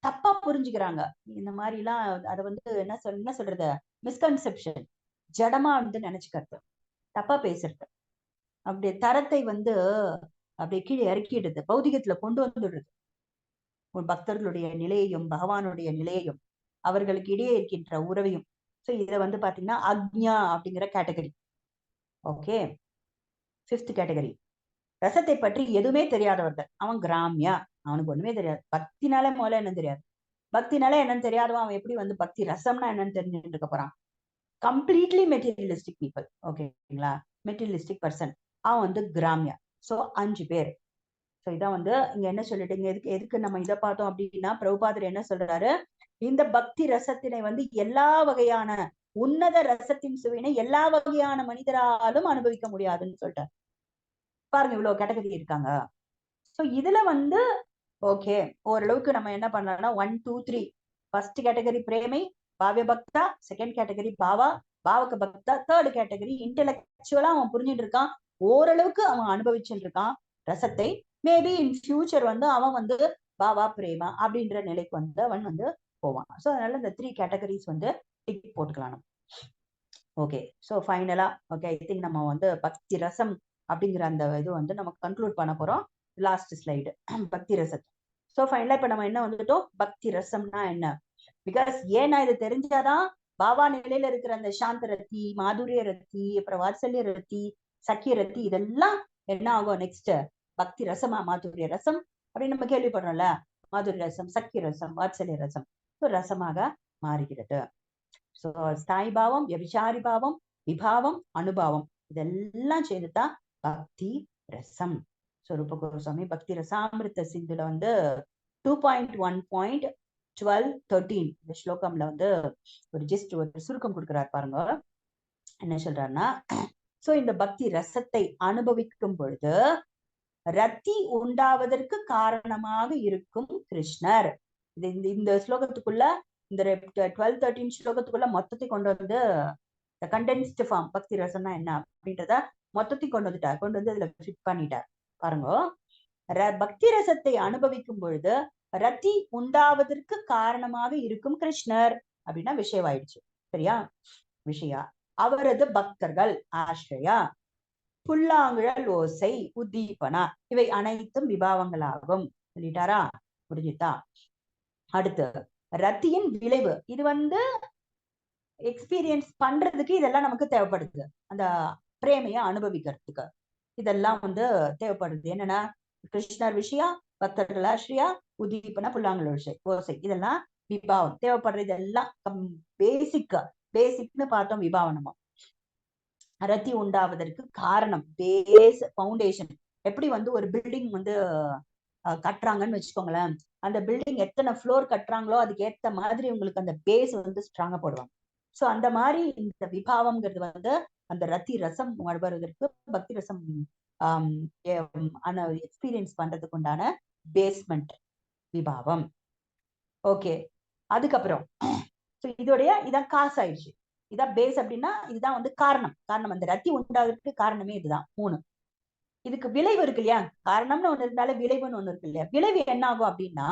தப்பா புரிஞ்சுக்கிறாங்க. இந்த மாதிரி எல்லாம் அதை வந்து என்ன சொல்றது, மிஸ்கன்செப்ஷன், ஜடமா வந்து நினைச்சுக்கிறது, தப்பா பேசுறது, அப்படியே தரத்தை வந்து அப்படியே கீழே இறக்கிடுது, பௌதிகத்துல கொண்டு வந்துடுறது. ஒரு பக்தர்களுடைய நிலையையும் பகவானுடைய நிலையையும் அவர்களுக்கு இடையே இருக்கின்ற உறவையும். சோ இதை வந்து பாத்தீங்கன்னா அக்ஞா அப்படிங்கிற கேட்டகரி. ஓகே, 5th கேட்டகரி, ரசத்தை பற்றி எதுவுமே தெரியாதவர்கள். அவன் கிராமியா, அவனுக்கு ஒண்ணுமே தெரியாது. பக்தினாலே முதல்ல என்னன்னு தெரியாது. பக்தினாலே என்னன்னு தெரியாதவன் அவன் எப்படி வந்து பக்தி ரசம்னா என்னன்னு தெரிஞ்சுட்டு இருக்க போறான்? Completely materialistic people. ஓகேங்களா, மெட்டீரியலிஸ்டிக் பர்சன். அவன் வந்து கிராமியா. சோ 5 பேர். சோ இதான் வந்து இங்க என்ன சொல்லிட்டு எதுக்கு நம்ம இதை பார்த்தோம் அப்படின்னா, பிரபுபாதர் என்ன சொல்றாரு, இந்த பக்தி ரசத்தினை வந்து எல்லா வகையான உன்னத ரசத்தின் சுவையினை எல்லா வகையான மனிதராலும் அனுபவிக்க முடியாதுன்னு சொல்லிட்டார். பாருங்க இவ்வளவு கேட்டகரி இருக்காங்க. சோ இதுல வந்து ஓகே, ஓரளவுக்கு நம்ம என்ன பண்ணலாம்னா 1 2 3, ஃபர்ஸ்ட் கேட்டகரி பிரேமை பாவ்ய பக்தா, செகண்ட் கேட்டகரி பாவக பக்தா, தேர்ட் கேட்டகரி இன்டெலெக்சுவலா அவன் புரிஞ்சுட்டு இருக்கான், ஓரளவுக்கு அவன் அனுபவிச்சுட்டு இருக்கான் ரசத்தை. மேபி இன் ஃபியூச்சர் வந்து அவன் வந்து பாவா பிரேமா அப்படின்ற நிலைக்கு வந்து அவன் வந்து போவான். ஸோ அதனால இந்த 3 கேட்டகரிஸ் வந்து டிக் போட்டுக்கலாம் நம்ம. ஓகே, ஸோ ஃபைனலா ஓகே, ஐ திங்க் நம்ம வந்து பக்தி ரசம் அப்படிங்கிற அந்த இது வந்து நம்ம கன்க்ளூட் பண்ண போறோம். லாஸ்ட் ஸ்லைடு பக்தி ரசம். ஸோ ஃபைனலா இப்ப நம்ம என்ன வந்துட்டோம், பக்தி ரசம்னா என்ன? பிகாஸ் ஏன்னா இது தெரிஞ்சாதான் பாபா நிலையில இருக்கிற அந்த சாந்த ரத்தி, மாதுரிய ரத்தி, அப்புறம் வாத்சல்ய ரத்தி, சக்கிய ரத்தி, இதெல்லாம் என்ன ஆகும் நெக்ஸ்ட்? பக்தி ரசமா, மாதுரிய ரசம் அப்படின்னு நம்ம கேள்விப்படுறோம்ல, மாதுரிய ரசம், சக்கிய ரசம், வாத்சல்ய ரசம் ரசமாக மாறுகிறது. சோ ஸ்தாயி பாவம், வியபிசாரி பாவம், விபாவம், அனுபாவம், இதெல்லாம் சேர்ந்துதான் பக்தி ரசம். ரூப கோஸ்வாமி பக்தி ரசாமிருத்த சிந்துல வந்து 2.1.12-13 இந்த ஸ்லோகம்ல வந்து ஒரு ஜஸ்ட் ஒரு சுருக்கம் கொடுக்கிறார் பாருங்க. என்ன சொல்றாருன்னா, சோ இந்த பக்தி ரசத்தை அனுபவிக்கும் பொழுது ரத்தி உண்டாவதற்கு காரணமாக இருக்கும் கிருஷ்ணர். இந்த ஸ்லோகத்துக்குள்ள, இந்த 12-13 ஸ்லோகத்துக்குள்ள மொத்தத்தை கொண்டு வந்து கண்டென்ஸ்டு ஃபார்ம் பக்தி ரசம்னா என்ன அப்படின்றத மொத்தத்தையும் கொண்டு வந்து இதுல ஃபிட் பண்ணிட்டார் பாருங்க. பக்தி ரசத்தை அனுபவிக்கும் பொழுது ரத்தி உண்டாவதற்கு காரணமாக இருக்கும் கிருஷ்ணர் அப்படின்னா விஷயமாயிடுச்சு. சரியா? விஷயா அவரது பக்தர்கள் ஆශ්‍රயா, புல்லாங்குழல் ஓசை, உத்தீபனா, இவை அனைத்தும் விபாவங்களாகும். சொல்லிட்டாரா? புரிஞ்சுட்டா? அடுத்து ரத்தியின் விளைவு. இது வந்து எக்ஸ்பீரியன்ஸ் பண்றதுக்கு இதெல்லாம் நமக்கு தேவைப்படுது, அந்த பிரேமைய அனுபவிக்கிறதுக்கு இதெல்லாம் வந்து தேவைப்படுது. என்னன்னா கிருஷ்ணர் விஷயா, பக்தர்கள் ஆශ්‍රயா, உதீபனா, புல்லாங்குழல் ஓசை, இதெல்லாம் விபாவம் தேவைப்படுறது. இதெல்லாம் பேசிக்னு பார்த்தோம் விபாவனமா. ரத்தி உண்டாவதற்கு காரணம், பேஸ், பவுண்டேஷன். எப்படி வந்து ஒரு பில்டிங் வந்து கட்டுறாங்கன்னு வச்சுக்கோங்களேன், அந்த பில்டிங் எத்தனை ஃப்ளோர் கட்டுறாங்களோ அதுக்கு ஏத்த மாதிரி உங்களுக்கு அந்த பேஸ் வந்து ஸ்ட்ராங்கா போடுவாங்க. சோ அந்த மாதிரி இந்த விபாவம்ங்கிறது வந்து அந்த ரத்தி ரசம் வருவதற்கு, பக்தி ரசம் எக்ஸ்பீரியன்ஸ் பண்றதுக்கு உண்டான பேஸ்மெண்ட் விபாவம். ஓகே, அதுக்கப்புறம் இதான் காசு ஆயிடுச்சு. இதான் பேஸ் அப்படின்னா இதுதான் வந்து காரணம். அந்த ரத்தி உண்டாகிறதுக்கு காரணமே இதுதான் 3. இதுக்கு விளைவு இருக்கு இல்லையா? காரணம்னு ஒண்ணு இருந்தாலே விளைவுன்னு ஒண்ணு இருக்கு இல்லையா? விளைவு என்ன ஆகும் அப்படின்னா,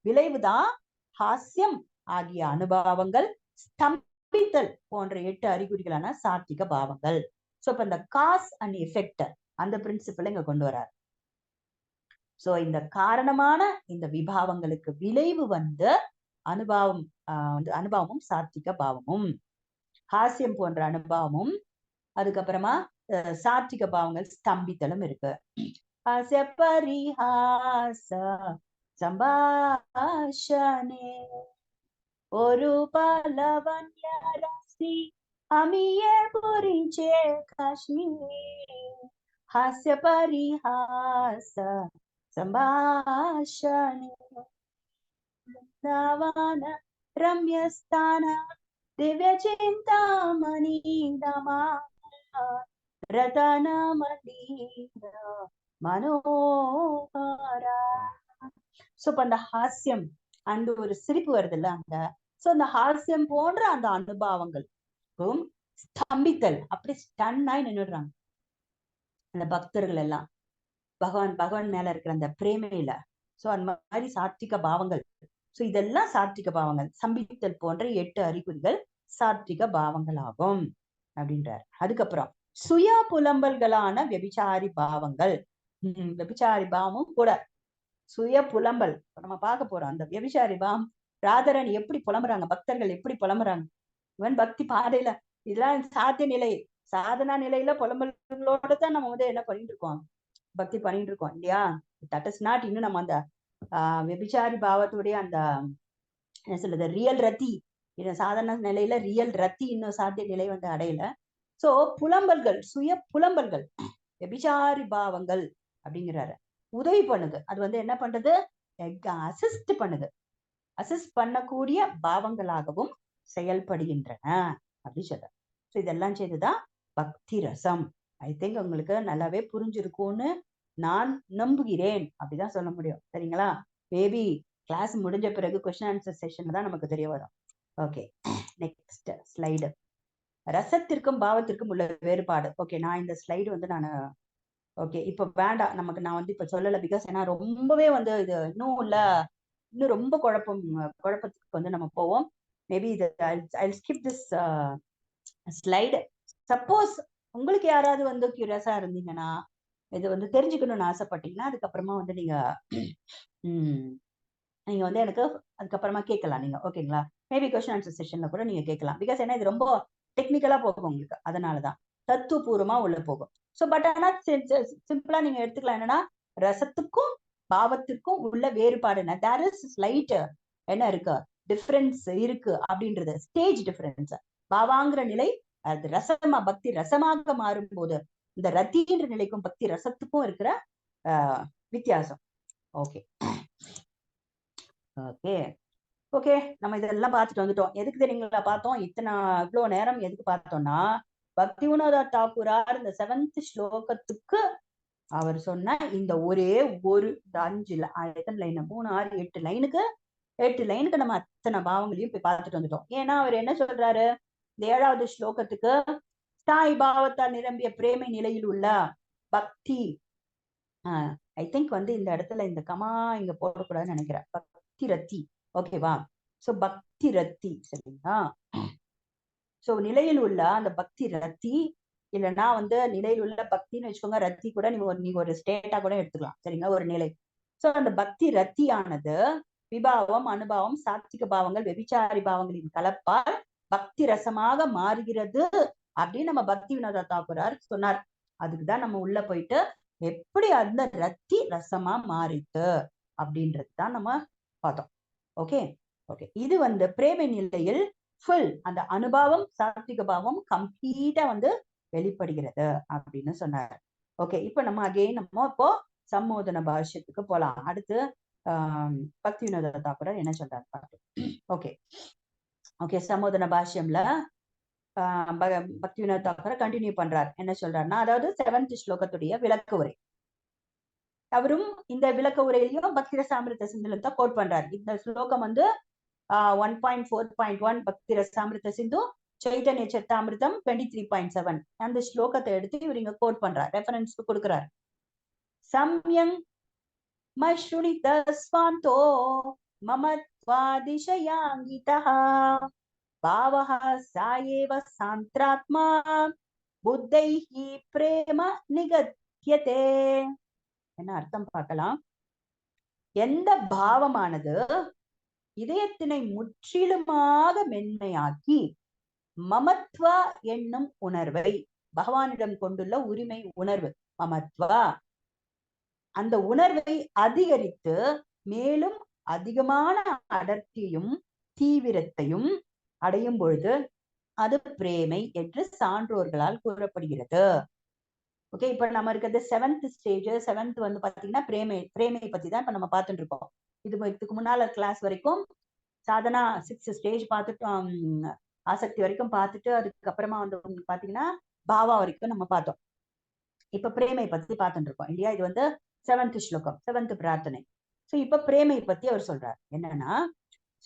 விளைவுதான் ஹாஸ்யம் ஆகிய அனுபவங்கள் ஸ்தம்பித்தல் போன்ற 8 அறிகுறிகளான சாத்விக பாவங்கள். சோ இப்ப இந்த காஸ் அண்ட் எஃபெக்ட் அந்த பிரின்சிபல் இங்க கொண்டு வரார். சோ இந்த காரணமான இந்த விபாவங்களுக்கு விளைவு வந்து அனுபவமும் சாத்விக பாவமும், ஹாஸ்யம் போன்ற அனுபவமும், அதுக்கப்புறமா சாத்விக பாவங்கள் ஸ்தம்பித்தலும் இருக்கு. ஹாஸ்ய பரிஹாச சம்பாஷணே ஒரு பலவன்ய ரசி அமியே புரிஞ்சே காஷ்மீர். ஹாஸ்ய பரிஹாச சம்பாஷணே வృందావన రమ్యస్థాన దివ్య చింతామణి నమా రతన మందిర மனோகர. சோ இப்ப அந்த ஹாஸ்யம் அந்த ஒரு சிரிப்பு வருது இல்ல அங்க. சோ அந்த ஹாஸ்யம் போன்ற அந்த அனுபவங்கள் ஸ்தம்பித்தல், அப்படி ஸ்டன் ஆகி நின்றுடுறாங்க அந்த பக்தர்கள் எல்லாம் பகவான் மேல இருக்கிற அந்த பிரேமையில. சோ அந்த மாதிரி சாத்விக பாவங்கள். சோ இதெல்லாம் சாத்விக பாவங்கள். சம்பித்தல் போன்ற 8 அறிகுறிகள் சாத்விக பாவங்கள் ஆகும் அப்படின்றார். அதுக்கப்புறம் சுய புலம்பல்களான வெபிச்சாரி பாவங்கள். வெபிச்சாரி பாவமும் கூட சுய புலம்பல் நம்ம பார்க்க போறோம். அந்த வெபிச்சாரி பாவம் ராதரன் எப்படி புலம்புறாங்க, பக்தர்கள் எப்படி புலம்புறாங்க. இவன் பக்தி பாதையில இதெல்லாம் சாத்திய நிலை, சாதனா நிலையில புலம்பல்களோட தான் நம்ம வந்து என்ன பண்ணிட்டு இருக்கோம், பக்தி பண்ணிட்டு இருக்கோம் இல்லையா? தட் இஸ் நாட் இன்னும் நம்ம அந்த வெபிச்சாரி பாவத்துடைய அந்த என்ன சொல்றது ரியல் ரத்தி, சாதாரண நிலையில ரியல் ரத்தி இன்னும் சாத்திய நிலை வந்து அடையல. சோ புலம்பல்கள், சுய புலம்பல்கள் வெபிச்சாரி பாவங்கள் அப்படிங்கிறாரு. உதவி பண்ணுது, அது வந்து என்ன பண்றது, அசிஸ்ட் பண்ணுது, அசிஸ்ட் பண்ணக்கூடிய பாவங்களாகவும் செயல்படுகின்றன அப்படி சொல்ற. ஸோ இதெல்லாம் செய்துதான் பக்தி ரசம். ஐ திங்க் உங்களுக்கு நல்லாவே புரிஞ்சிருக்கும்னு நான் நம்புகிறேன். அப்படிதான் சொல்ல முடியும். சரிங்களா? மேபி கிளாஸ் முடிஞ்ச பிறகு கொஸ்டின் ஆன்சர் செஷன் தான் நமக்கு தெரிய வரும். Okay, next slide. ரசத்திற்கும் பாவத்திற்கும் உள்ள வேறுபாடு. ஓகே, நான் இந்த ஸ்லைடு வந்து ஓகே இப்ப வேண்டாம் நமக்கு, நான் வந்து இப்ப சொல்லல. பிகாஸ் ஏன்னா ரொம்பவே வந்து இது இன்னும் ரொம்ப குழப்பத்துக்கு வந்து நம்ம போவோம். மேபி இது I'll skip this slide. Suppose உங்களுக்கு யாராவது வந்து கியூரியஸா இருந்தீங்கன்னா, இது வந்து தெரிஞ்சுக்கணும்னு ஆசைப்பட்டீங்கன்னா, அதுக்கப்புறமா வந்து நீங்க வந்து எனக்கு அதுக்கப்புறமா கேட்கலாம் நீங்க. ஓகேங்களா? மேபி கொஸ்டின் ஆன்சர் செஷன்ல கூட நீங்க கேட்கலாம். பிகாஸ் ஏன்னா இது ரொம்ப டெக்னிக்கலா போகும் உங்களுக்கு, அதனாலதான் தத்துவபூர்வமா உள்ள போகும். ஸோ பட் ஆனா சிம்பிளா நீங்க எடுத்துக்கலாம். என்னன்னா ரசத்துக்கும் பாவத்திற்கும் உள்ள வேறுபாடு என்ன, தேர் இஸ் ஸ்லைட் என்ன இருக்கு, டிஃபரன்ஸ் இருக்கு அப்படின்றது, ஸ்டேஜ் டிஃபரன்ஸ். பாவாங்கிற நிலை அது ரசமா, பக்தி ரசமாக மாறும்போது இந்த ரத்தின்ற நிலைக்கும் பக்தி ரசத்துக்கும் இருக்கிற வித்தியாசம். ஓகே ஓகே ஓகே நம்ம இதெல்லாம் பார்த்துட்டு வந்துட்டோம். எதுக்கு தெரியுங்களா பார்த்தோம் இவ்வளவு நேரம்? எதுக்கு பார்த்தோம்னா, பக்தி வினோத தாக்கூரார் இந்த 7th ஸ்லோகத்துக்கு அவர் சொன்ன இந்த ஒரே ஒரு 5 எத்தனை லைன், 3 6 8 லைனுக்கு நம்ம அத்தனை பாவங்களையும் போய் பார்த்துட்டு வந்துட்டோம். ஏன்னா அவர் என்ன சொல்றாரு, இந்த 7வது ஸ்லோகத்துக்கு தாய் பாவத்தால் நிரம்பிய பிரேமை நிலையில் உள்ள பக்தி, ஐ திங்க் வந்து இந்த இடத்துல இந்த கமா இங்க போடக்கூடாதுன்னு நினைக்கிறேன். பக்தி ரத்தி, ஓகேவா? சோ பக்தி ரத்தி, சரிங்களா? சோ நிலையில் உள்ள அந்த பக்தி ரத்தி, இல்லைன்னா வந்து நிலையில் உள்ள பக்தின்னு வச்சுக்கோங்க, ரத்தி கூட நீங்க ஒரு ஸ்டேட்டா கூட எடுத்துக்கலாம். சரிங்களா? ஒரு நிலை. சோ அந்த பக்தி ரத்தியானது விபாவம், அனுபவம், சாத்விக பாவங்கள், வெபிச்சாரி பாவங்களின் கலப்பால் பக்தி ரசமாக மாறுகிறது அப்படின்னு நம்ம பக்தி வினோத தாக்கூரார் சொன்னார். அதுக்குதான் நம்ம உள்ள போயிட்டு எப்படி அந்த ரத்தி ரசமா மாறிட்டு அப்படின்றது தான் நம்ம பார்த்தோம். ஓகே ஓகே இது வந்து பிரேமை நிலையில் ஃபுல் அந்த அனுபவம், சாத்விக பாவம் கம்ப்ளீட்டா வந்து வெளிப்படுகிறது அப்படின்னு சொன்னார். ஓகே, இப்ப நம்ம இப்போ சம்மோதன பாஷ்யத்துக்கு போலாம். அடுத்து பக்தி வினோத தாக்கூரார் என்ன சொல்றாரு. Okay okay சம்மோதன பாஷ்யம்ல Bhaktivinod Thakur continue பண்றார். என்ன சொல்றாருன்னா, அதாவது 7th ஸ்லோகத்துடைய விளக்க உரை. அவரும் இந்த விளக்க உரையிலையும் பக்தி ரசாமிருத சிந்துல தான் கோட் பண்றாரு. இந்த ஸ்லோகம் வந்து 1.4.1 பக்தி ரசாமிருத சிந்து சைதன்ய சத்தாமிருதம் 23.7 அந்த ஸ்லோகத்தை எடுத்து இவர் இங்க கோட் பண்றார், ரெஃபரன்ஸ் கொடுக்கிறார். சம்யங் மஸ்ருணித ஸ்வாந்தோ மமத்வாதிஷயாங்கிதஹ பாவஹ சாயேவ சாந்த்ராத்மா புத்தைஹி பிரேம நிகத்யதே. என்ன அர்த்தம் பார்க்கலாம். எந்த பாவமானது இதயத்தினை முற்றிலுமாக மென்மையாக்கி மமத்வா என்னும் உணர்வை, பகவானிடம் கொண்டுள்ள உரிமை உணர்வு மமத்வா, அந்த உணர்வை அதிகரித்து மேலும் அதிகமான அடர்த்தியும் தீவிரத்தையும் அடையும் பொழுது அது பிரேமை என்று சான்றோர்களால் கூறப்படுகிறது. ஓகே, இப்ப நம்ம இருக்கிறது 7th ஸ்டேஜ். 7th வந்து பாத்தீங்கன்னா பிரேமை பத்தி தான் இப்ப நம்ம பார்த்துட்டு இருக்கோம். இதுக்கு முன்னால கிளாஸ் வரைக்கும் சாதனா 6th ஸ்டேஜ் பார்த்துட்டோம், ஆசக்தி வரைக்கும் பார்த்துட்டு அதுக்கப்புறமா வந்து பாத்தீங்கன்னா பாவா வரைக்கும் நம்ம பார்த்தோம். இப்ப பிரேமை பத்தி பார்த்துட்டு இருக்கோம் இல்லையா. இது வந்து 7th ஸ்லோகம், 7th பிரார்த்தனை. சோ இப்ப பிரேமை பத்தி அவர் சொல்றார் என்னன்னா,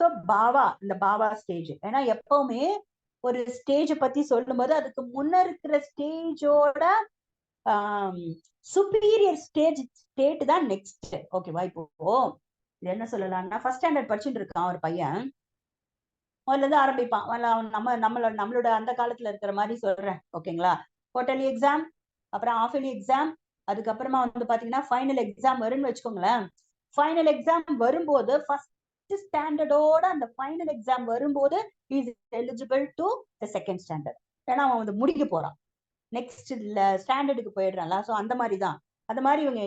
சோ பாவா, இந்த பாவா ஸ்டேஜ். ஏன்னா எப்பவுமே ஒரு ஸ்டேஜ் பத்தி சொல்லும் போது அதுக்கு முன்ன இருக்கிற ஸ்டேஜோட சுப்பீரியர் ஸ்டேட் தான் நெக்ஸ்ட். ஓகேவா. இப்போ இது என்ன சொல்லலாம்னா, ஃபர்ஸ்ட் ஸ்டாண்டர்ட் படிச்சுட்டு இருக்கான் ஒரு பையன், முதல்ல இருந்து ஆரம்பிப்பான். நம்மளோட அந்த காலத்துல இருக்கிற மாதிரி சொல்றேன், ஓகேங்களா. குவார்டர்லி எக்ஸாம், அப்புறம் ஹாஃப் இயர்லி எக்ஸாம், அதுக்கப்புறமா வந்து பாத்தீங்கன்னா ஃபைனல் எக்ஸாம் வரும்னு வச்சுக்கோங்களேன். ஃபைனல் எக்ஸாம் வரும்போது ஃபர்ஸ்ட் ஸ்டாண்டர்டோட அந்த ஃபைனல் எக்ஸாம் வரும்போது is eligible to the second standard. ஏன்னா அவன் வந்து முடிக்க போறான், நெக்ஸ்ட் ஸ்டாண்டர்டுக்கு போயிடுறான்ல. சோ அந்த மாதிரிதான். அந்த மாதிரி இவங்க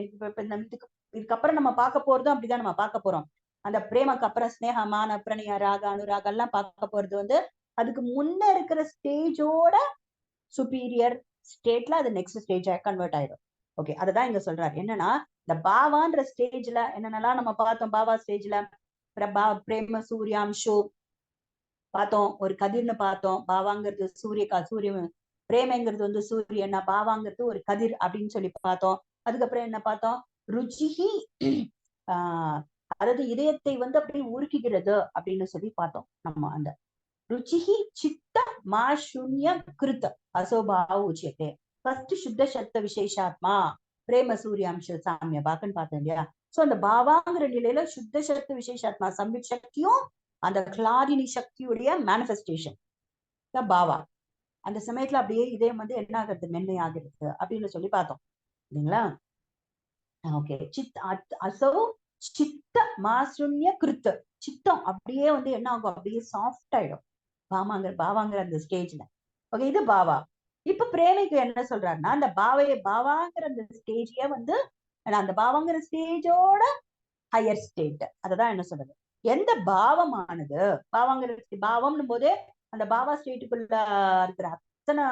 இதுக்கப்புறம் நம்ம பார்க்க போறதும் அப்படிதான் நம்ம பார்க்க போறோம். அந்த பிரேமக்கு அப்புறம் ஸ்னேக, மான, பிரணய, ராக, அனுராக எல்லாம் பார்க்க போறது வந்து அதுக்கு முன்ன இருக்கிற ஸ்டேஜோட சுப்பீரியர் ஸ்டேட்ல அது நெக்ஸ்ட் ஸ்டேஜ் கன்வெர்ட் ஆயிடும். ஓகே, அதுதான் இங்க சொல்றாரு. என்னன்னா, இந்த பாவான்ற ஸ்டேஜ்ல என்னென்னலாம் நம்ம பார்த்தோம். பாவா ஸ்டேஜ்ல பிரேம சூர்யாம்சு பார்த்தோம், ஒரு கதிர்னு பார்த்தோம். பாவாங்கிறது சூரிய பிரேமைங்கிறது வந்து சூரியனா, பாவாங்கிறது ஒரு கதிர் அப்படின்னு சொல்லி பார்த்தோம். அதுக்கப்புறம் என்ன பார்த்தோம், ருச்சிஹி அதாவது இதயத்தை வந்து அப்படி உருக்குகிறது அப்படின்னு சொல்லி பார்த்தோம் நம்ம. அந்த ருச்சிஹி சித்த மா சூன்ய கிருத்த அசோபாவ உச்சியத்தே. ஃபர்ஸ்ட் சுத்த சத்த விசேஷாத்மா பிரேம சூரியாம்ச சாமிய பாக்குன்னு பார்த்தோம் இல்லையா. சோ அந்த பாவாங்கிற நிலையில சுத்த சத்த விசேஷாத்மா சம்வித் சக்தியும் அந்த கிளாரினி சக்தியுடைய மேனிஃபெஸ்டேஷன் தான் பாவா. அந்த சமயத்துல அப்படியே இதயம் வந்து என்ன ஆகுறது, மென்மை ஆகிறது அப்படின்னு சொல்லி பார்த்தோம் இல்லைங்களா. ஓகே, அசோ சித்த மாசுன்ய கிருத்த, சித்தம் அப்படியே வந்து என்ன ஆகும், அப்படியே சாஃப்ட் ஆயிடும் பாவாங்கிற அந்த ஸ்டேஜ்ல. ஓகே, இது பாவா. இப்ப பிரேமைக்கு என்ன சொல்றாருன்னா, அந்த பாவாங்கிற அந்த ஸ்டேஜே வந்து அந்த பாவாங்கிற ஸ்டேஜோட ஹையர் ஸ்டேட். அததான் என்ன சொல்றது, எந்த பாவமானது பாவாங்கிற பாவம்னு போதே அந்த பாவா ஸ்டேட்டுக்குள்ள இருக்கிற அத்தனை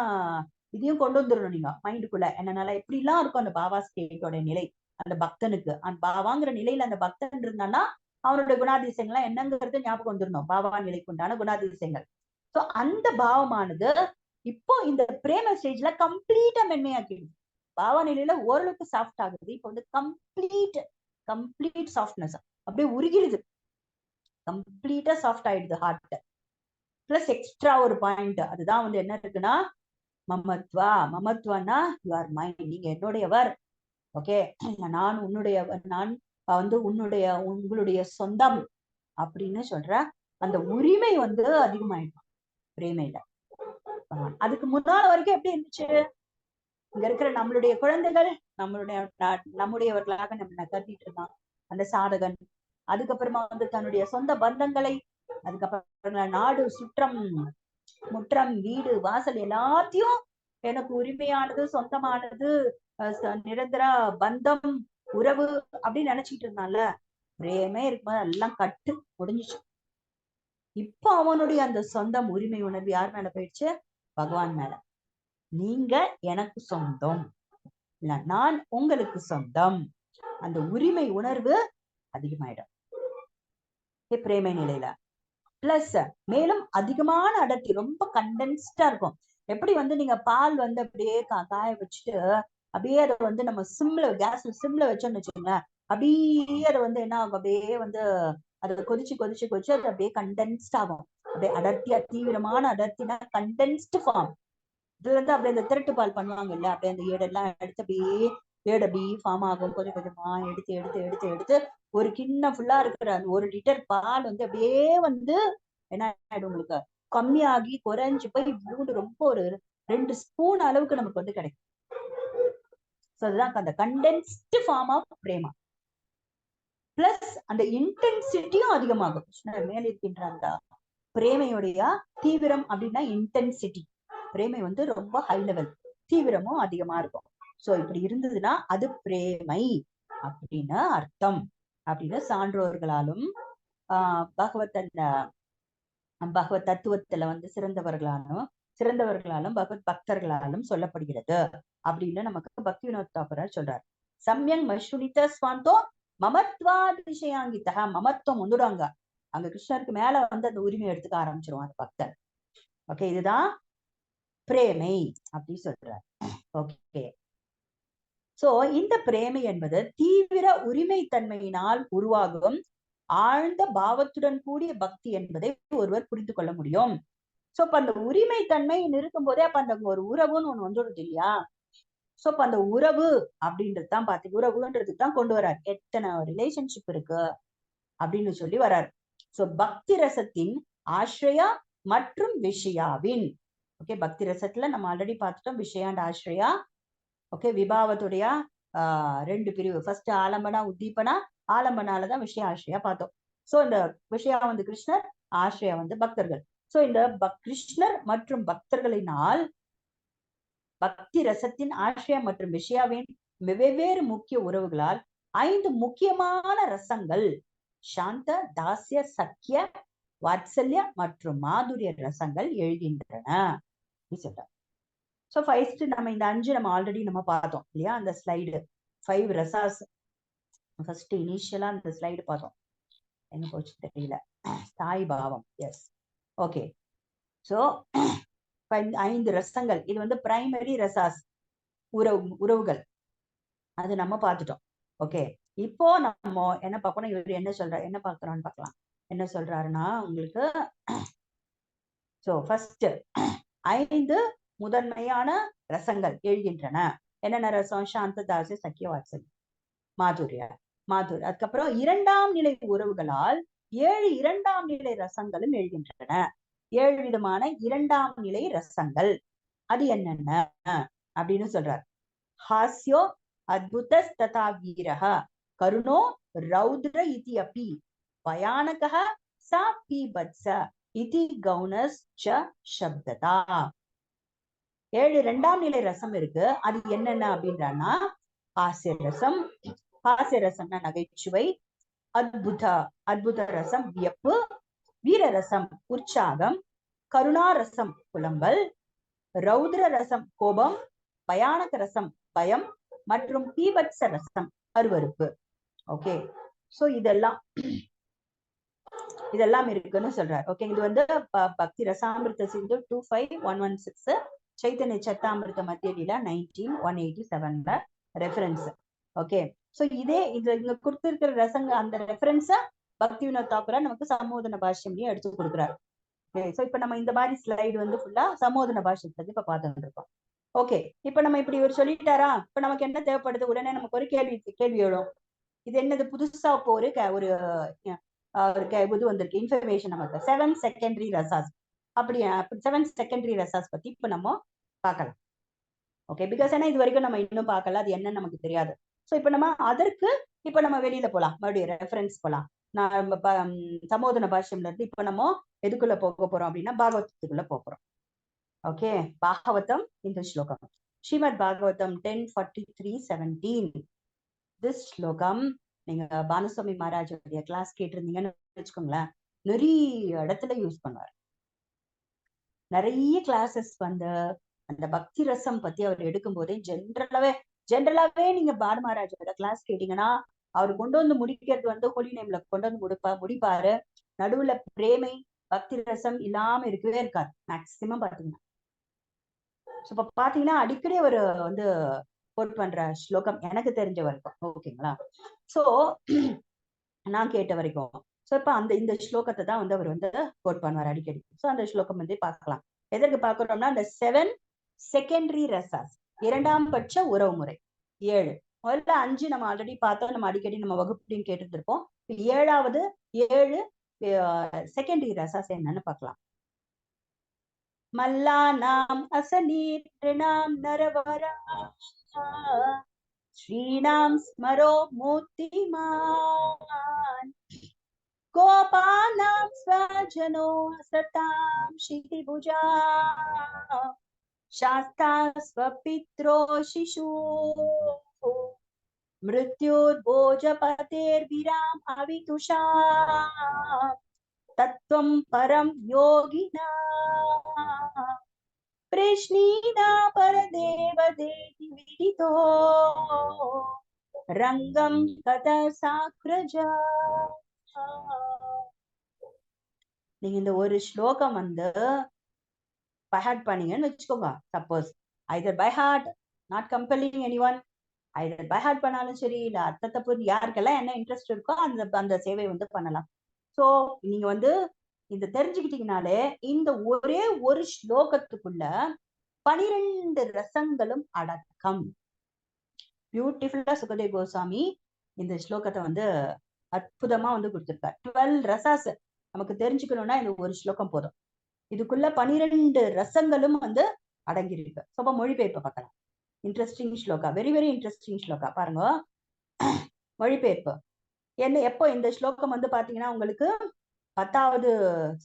இதையும் கொண்டு வந்துடணும் நீங்க மைண்டுக்குள்ள. என்னன்னால எப்படி எல்லாம் இருக்கும் அந்த பாவா ஸ்டேட்டோட நிலை. அந்த பக்தனுக்கு அந்த பாவாங்கிற நிலையில அந்த பக்தன் இருந்தான்னா அவனுடைய குணாதிசயங்கள்லாம் என்னங்கிறது ஞாபகம் வந்துடணும், பாவா நிலைக்கு உண்டான குணாதிசயங்கள். சோ அந்த பாவமானது இப்போ இந்த பிரேம ஸ்டேஜ்ல கம்ப்ளீட்டா மென்மையாக்கிடுது. பாவா நிலையில ஓரளவுக்கு சாஃப்ட் ஆகுது, இப்போ வந்து கம்ப்ளீட் சாஃப்ட்னஸ், அப்படியே உருகிடுது, கம்ப்ளீட்டா சாஃப்ட் ஆயிடுது ஹார்ட். பிளஸ் எக்ஸ்ட்ரா ஒரு பாயிண்ட், அதுதான் வந்து என்ன இருக்குன்னா மமத்வானா யூ ஆர் மைண்ட், நீங்க என்னுடையவர். ஓகே, நான் உன்னுடையவர், நான் வந்து உங்களுடைய சொந்தம் அப்படின்னு சொல்ற அந்த உரிமை வந்து அதிகமாயிடும் பிரேமையில. அதுக்கு முன்னால வரைக்கும் எப்படி இருந்துச்சு, இங்க இருக்கிற நம்மளுடைய குழந்தைகள் நம்முடையவர்களாக நம்ம கருதிட்டு இருந்தான் அந்த சாதகன். அதுக்கப்புறமா வந்து தன்னுடைய சொந்த பந்தங்களை, அதுக்கப்புறம் நாடு முற்றம் வீடு வாசல் எல்லாத்தையும் எனக்கு உரிமையானது, சொந்தமானது, நிரந்தர பந்தம், உறவு அப்படின்னு நினைச்சிட்டு இருந்தான்ல. பிரேமே இருக்கும்போது எல்லாம் கட்டு முடிஞ்சிச்சு. இப்போ அவனுடைய அந்த சொந்தம் உரிமை உணர்வு யார் மேல போயிடுச்சு, பகவான் மேல. நீங்க எனக்கு சொந்தம், இல்ல நான் உங்களுக்கு சொந்தம், அந்த உரிமை உணர்வு அதிகமாயிடும் பிரேமை நிலையில. பிளஸ் மேலும் அதிகமான அடர்த்தி, ரொம்ப கண்டென்ஸ்டா இருக்கும். எப்படி வந்து நீங்க பால் வந்து அப்படியே காய வச்சுட்டு அப்படியே அதை வந்து நம்ம கேஸ்ல சிம்ல வச்சோம்னு வச்சுக்கோங்களேன், அப்படியே அதை வந்து என்ன ஆகும், அப்படியே வந்து அதை கொதிச்சு கொதிச்சு கொதிச்சு அது அப்படியே கண்டென்ஸ்ட் ஆகும். அப்படியே அடர்த்தியா, தீவிரமான அடர்த்தினா கண்டென்ஸ்ட் ஃபார்ம். இதுல இருந்து அப்படியே அந்த திரட்டு பால் பண்ணுவாங்க இல்ல, அப்படியே அந்த ஏடெல்லாம் எடுத்து அப்படியே ஏடு அப்படியே ஃபார்ம் ஆகும். கொஞ்சம் கொஞ்சமா எடுத்து எடுத்து எடுத்து எடுத்து ஒரு கிண்ணம் ஃபுல்லா இருக்கிற அந்த 1 லிட்டர் பால் வந்து அப்படியே வந்து என்ன ஆயிடும் உங்களுக்கு, கம்மியாகி குறைஞ்சு போய் இவ்வளவு ரொம்ப ஒரு 2 ஸ்பூன் அளவுக்கு நமக்கு வந்து கிடைக்கும். அதுதான் அந்த கண்டென்ஸ்ட் ஃபார்ம் ஆஃப் பிரேமா. பிளஸ் அந்த இன்டென்சிட்டியும் அதிகமாகும். மேல இருக்கின்ற அந்த பிரேமையுடைய தீவிரம் அப்படின்னா இன்டென்சிட்டி. பிரேமை வந்து ரொம்ப ஹை லெவல், தீவிரமும் அதிகமா இருக்கும். சோ இப்படி இருந்ததுன்னா அது பிரேமை அப்படின்னு அர்த்தம் அப்படின்னு சான்றோர்களாலும் பகவத் தத்துவத்துல வந்து சிறந்தவர்களாலும் பகவத் பக்தர்களாலும் சொல்லப்படுகிறது அப்படின்னு நமக்கு பக்தி வினோத் தாக்கூர் சொல்றாரு. சம்யங் மஸ்ருணித ஸ்வாந்தோ மமத்வாத் விஷயாங்கிதா. மமத்துவம் வந்துடுவாங்க அங்க, கிருஷ்ணருக்கு மேல வந்து அந்த உரிமை எடுத்துக்க ஆரம்பிச்சிருவான் அந்த பக்தன். ஓகே, இதுதான் பிரேமை அப்படி சொல்றார். ஓகே, சோ இந்த பிரேமை என்பது தீவிர உரிமை தன்மையினால் உருவாகும் ஆழ்ந்த பாவத்துடன் கூடிய பக்தி என்பதை ஒருவர் புரிந்து கொள்ள முடியும். சோ அப்ப அந்த உரிமை தன்மை இருக்கும் போதே அப்ப அந்த ஒரு உறவுன்னு ஒண்ணு வந்துடுது இல்லையா. சோ அப்ப அந்த உறவு அப்படின்றது தான் உறவுன்றதுக்கு தான் கொண்டு வர்றாரு. எத்தனை ரிலேஷன்ஷிப் இருக்கு அப்படின்னு சொல்லி வர்றாரு. சோ பக்தி ரசத்தின் ஆශ්‍රயா மற்றும் விஷயாவின், ஓகே, பக்தி ரசத்துல நம்ம ஆல்ரெடி பார்த்துட்டோம் விஷயா அண்ட் ஆශ්‍රயா. ஓகே, விபாவத்துடைய 2 பிரிவு. ஃபர்ஸ்ட் ஆலம்பனா உத்தீபனா. ஆலம்பனாலதான் விஷய ஆශ්‍රயா பார்த்தோம். சோ இந்த விஷயா வந்து கிருஷ்ணர், ஆශ්‍රயா வந்து பக்தர்கள். சோ இந்த கிருஷ்ணர் மற்றும் பக்தர்களினால் பக்தி ரசத்தின் ஆශ්‍රயா மற்றும் விஷயாவின் வெவ்வேறு முக்கிய உறவுகளால் 5 முக்கியமான ரசங்கள் சாந்த, தாஸ்ய, சக்கிய, வாத்சல்ய மற்றும் மாதுரிய ரசங்கள் எழுகின்றன சொல்றார். சோ ஃபர்ஸ்ட் நம்ம இந்த 5 நம்ம ஆல்ரெடி நம்ம பார்த்தோம் இல்லையா, அந்த ஸ்லைடு 5 ரசாஸ். ஃபர்ஸ்ட் இனிஷியலா அந்த ஸ்லைடு பார்த்தோம், என்ன போச்சு தெரியல, தாய் பாவம். S, okay. சோ 5 ரசங்கள், இது வந்து பிரைமரி ரசாஸ், உறவுகள், அது நம்ம பார்த்துட்டோம். ஓகே, இப்போ நம்ம என்ன பார்க்கணும், இவர் என்ன பார்க்கிறோம்னு பார்க்கலாம். என்ன சொல்றாருன்னா உங்களுக்கு, சோ ஃபர்ஸ்ட் 5 முதன்மையான ரசங்கள் எழுகின்றன. என்னென்ன ரசம்? சாந்த, தாஸ்ய, சக்கிய, வாத்சல்யம், மாதுரிய. அதுக்கப்புறம் 2ஆம் நிலை உறவுகளால் 7 2ஆம் நிலை ரசங்களும் எழுகின்றன. 7 விதமான 2ஆம் நிலை ரசங்கள். அது என்னென்ன அப்படின்னு சொல்றார். ஹாஸ்யோ அத்புத ததா வீரஹ கருணோ ரௌத்ர இதி அப்பி பயானகஹ சா பீபத்ஸ இதி கௌனஸ் ச சப்ததா. 7 2ஆம் நிலை ரசம் இருக்கு. அது என்னென்ன அப்படின்றான்னா, ஹாஸ்ய ரசம். ஹாஸ்ய ரசம்னா நகைச்சுவை. அத்புத ரசம் வியப்பு. வீர ரசம் உற்சாகம். கருணா ரசம் புலம்பல். ரௌத்ர ரசம் கோபம். பயானக ரசம் பயம் மற்றும் பீபத்ஸ ரசம் அருவருப்பு. ஓகே, சோ இதெல்லாம் இருக்குன்னு சொல்றாரு. ஓகே, இது வந்து பக்தி ரசாமிருத சிந்து 25116, சைத்தன்ய சத்தாமிருத மத்திய லீலா 19187 ரெஃபரன்ஸ். ஓகே, சோ இதே இங்க கொடுத்திருக்கிற ரசங்க அந்த ரெஃபரன்ஸ பக்தி வினோத் தாக்கூர் நமக்கு சம்போதன பாஷ்யம்லயும் எடுத்து கொடுக்குறாரு. சோ இப்ப நம்ம இந்த மாதிரி ஸ்லைடு வந்து ஃபுல்லா சம்போதன பாஷ்யத்தை இப்ப பார்த்துட்டு இருக்கோம். ஓகே, இப்ப நம்ம இப்படி ஒரு சொல்லிட்டாரா, இப்ப நமக்கு என்ன தேவைப்படுது, உடனே நமக்கு ஒரு கேள்வி எழும். இது என்னது, புதுசா இப்போ ஒரு இது வந்திருக்கு இன்ஃபர்மேஷன் நமக்கு. 7 செகண்டரி ரசாஸ். அப்படி 7 செகண்டரி ரசாஸ் பத்தி இப்ப நம்ம பார்க்கலாம். ஓகே, பிகாஸ் ஏன்னா இது வரைக்கும் நம்ம இன்னும் பார்க்கல, அது என்னன்னு நமக்கு தெரியாது. சோ இப்ப நம்ம அதற்கு இப்ப நம்ம வெளியில போலாம், மறுபடியும் ரெஃபரன்ஸ் போலாம். நான் சம்போதன பாஷ்யம்ல இருந்து இப்ப நம்ம எதுக்குள்ள போக போறோம் அப்படின்னா பாகவதத்துக்குள்ள போறோம். ஓகே, பாகவதம் இந்த ஸ்லோகம் ஸ்ரீமத் பாகவதம் 10:43-17. திஸ் ஸ்லோகம் நீங்க பானுசுவாமி மகாராஜோடைய கிளாஸ் கேட்டிருந்தீங்கன்னு வச்சுக்கோங்களேன், நிறைய இடத்துல யூஸ் பண்ணுவார். நிறைய கிளாஸஸ் வந்து அந்த பக்தி ரசம் பத்தி அவர் எடுக்கும் போதே ஜென்ரலாவே நீங்க பானு மகாராஜோட கிளாஸ் கேட்டீங்கன்னா அவர் கொண்டு வந்து முடிக்கிறது வந்து ஹோலி நேம்ல கொண்டு வந்து முடிப்பாரு. நடுவுல பிரேமை, பக்தி ரசம் இல்லாம இருக்கவே இருக்காது மேக்சிமம் பாத்தீங்கன்னா. இப்ப பாத்தீங்கன்னா அடிக்கடி அவர் வந்து கோட் பண்ற ஸ்லோகம் எனக்கு தெரிஞ்ச வரைக்கும், ஓகேங்களா? சோ நான் கேட்ட வரைக்கும். சோ இப்ப இந்த ஸ்லோகத்தை தான் வந்து அவர் வந்து கோட் பண்ணுவார் அடிக்கடி. சோ அந்த ஸ்லோகம் வந்து பார்க்கலாம். எதற்கு பார்க்கிறோம்னா அந்த 7 செகண்டரி ரசாஸ், இரண்டாம் பட்ச உறவு முறை 7. முதல்ல 5 நம்ம ஆல்ரெடி பார்த்தோம், நம்ம அடிக்கடி நம்ம வகுப்புலையும் கேட்டுட்டு இருப்போம். 7வது 7 செகண்டரி ரசாஸ் என்னன்னு பார்க்கலாம். மல்லானாம் அசனீர்ணாம் நரவரா ஸ்ரீணாம் ஸ்மரோ மூர்த்திமான் கோபானாம் ஸ்வஜனோ சதாம் ஷிதிபுஜா शास्ता स्वपित्रो शिशु मृत्युर्भोजपतेर्विराम अवितुषा तत्त्वं परम योगिना प्रश्नीना परदेव देहि विदितो रंगम कथा साक्रजा. நீங்க இந்த ஒரு ஸ்லோகம் வந்து பைஹார்ட் பண்ணீங்கன்னு வச்சுக்கோங்க. Suppose either by heart, not compelling anyone, either by heart பண்ணாலும் சரி, இல்ல அர்த்தத்தை புரிஞ்சு யாருக்கெல்லாம் என்ன இன்ட்ரெஸ்ட் இருக்கோ அந்த சேவை வந்து பண்ணலாம். சோ நீங்க வந்து இந்த தெரிஞ்சுக்கிட்டீங்கனாலே இந்த ஒரே ஒரு ஸ்லோகத்துக்குள்ள 12 ரசங்களும் அடக்கம். பியூட்டிஃபுல்லா சுகதேவ் கோஸ்வாமி இந்த ஸ்லோகத்தை வந்து அற்புதமா வந்து கொடுத்திருக்காரு. 12 ரசாஸ் நமக்கு தெரிஞ்சுக்கணும்னா இந்த ஒரு ஸ்லோகம் போதும். இதுக்குள்ள 12 ரசங்களும் வந்து அடங்கியிருக்கு. அப்ப மொழிபெயர்ப்பு பார்க்கலாம். Interesting shloka, very very interesting shloka. பாருங்க மொழிபெயர்ப்பு என்ன. எப்போ இந்த ஸ்லோகம் வந்து பாத்தீங்கன்னா உங்களுக்கு 10வது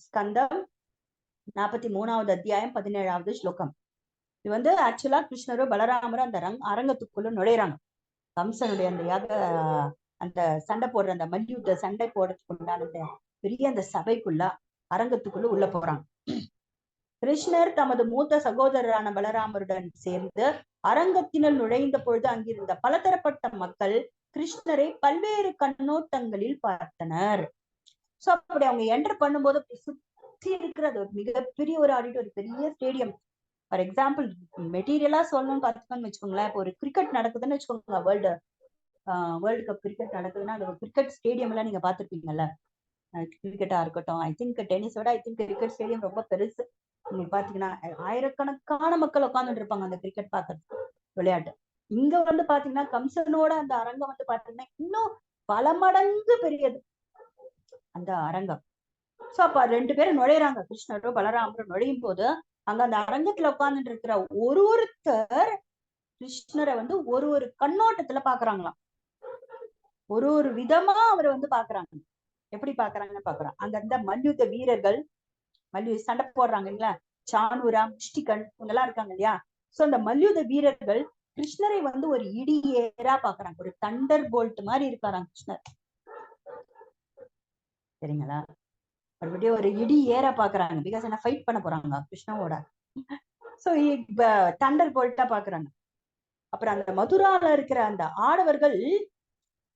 ஸ்கந்தம் 43வது அத்தியாயம் 17வது ஸ்லோகம். இது வந்து ஆக்சுவலா கிருஷ்ணரும் பலராமரும் அந்த அரங்கத்துக்குள்ள நுழையிறாங்க. கம்சனுடைய அந்த சண்டை போடுற அந்த மல்யுத்த சண்டை போடுறதுக்குண்டான பெரிய அந்த சபைக்குள்ள அரங்கத்துக்குள்ள உள்ள போறாங்க. கிருஷ்ணர் தமது மூத்த சகோதரரான பலராமருடன் சேர்ந்து அரங்கத்தினுள் நுழைந்த பொழுது அங்கிருந்த பலதரப்பட்ட மக்கள் கிருஷ்ணரை பல்வேறு கண்ணோட்டங்களில் பார்த்தனர். சோ அப்படி அவங்க என்டர் பண்ணும்போது சுத்தி இருக்கிறது ஒரு மிகப்பெரிய ஒரு ஆடிட்டோரி, பெரிய ஸ்டேடியம். ஃபார் எக்ஸாம்பிள் மெட்டீரியலா சொல்லணும்னு பார்த்துக்கோன்னு வச்சுக்கோங்களேன். இப்போ ஒரு கிரிக்கெட் நடக்குதுன்னு வச்சுக்கோங்க, வேர்ல்டு கப் கிரிக்கெட் நடக்குதுன்னா அது ஒரு கிரிக்கெட் ஸ்டேடியம் எல்லாம் நீங்க பாத்துருப்பீங்கல்ல. கிரிக்கெட்டா இருக்கட்டும், ஐ திங்க் டென்னிஸோட ஐ திங்க் கிரிக்கெட் ஸ்டேடியம் ரொம்ப பெருசு. நீங்க பாத்தீங்கன்னா ஆயிரக்கணக்கான மக்கள் உட்கார்ந்துட்டு இருப்பாங்க அந்த கிரிக்கெட் பாக்குறதுக்கு, விளையாட்டு. இங்க வந்து பாத்தீங்கன்னா கம்சனோட அந்த அரங்கம் வந்து பாத்தீங்கன்னா இன்னும் பல மடங்கு பெரியது அந்த அரங்கம். சோ அப்ப 2 பேரும் நுழையிறாங்க. கிருஷ்ணரும் பலராமரும் நுழையும் போது அங்க அந்த அரங்கத்துல உட்கார்ந்துட்டு இருக்கிற ஒருத்தர் கிருஷ்ணரை வந்து ஒரு கண்ணோட்டத்துல பாக்குறாங்களாம். ஒரு விதமா அவரை வந்து பாக்குறாங்க. எப்படி பாக்குறாங்கன்னு பாக்குறாங்க. அங்க அந்த மல்யுத்த வீரர்கள் சண்டை போடுறாங்க இல்லைங்களா, சானூரா, முஷ்டிகன் இவங்கெல்லாம் இருக்காங்க இல்லையா. சோ அந்த மல்யுத்த வீரர்கள் கிருஷ்ணரை வந்து ஒரு இடி ஏரா பாக்குறாங்க. ஒரு தண்டர் போல்ட் மாதிரி இருக்காராம் கிருஷ்ணர், சரிங்களா. மறுபடியும் ஒரு இடி ஏற பாக்குறாங்க. பிகாஸ் என்ன ஃபைட் பண்ண போறாங்க கிருஷ்ணாவோட. சோ இப்ப தண்டர் போல்ட்டா பாக்குறாங்க. அப்புறம் அந்த மதுரால இருக்கிற அந்த ஆடவர்கள்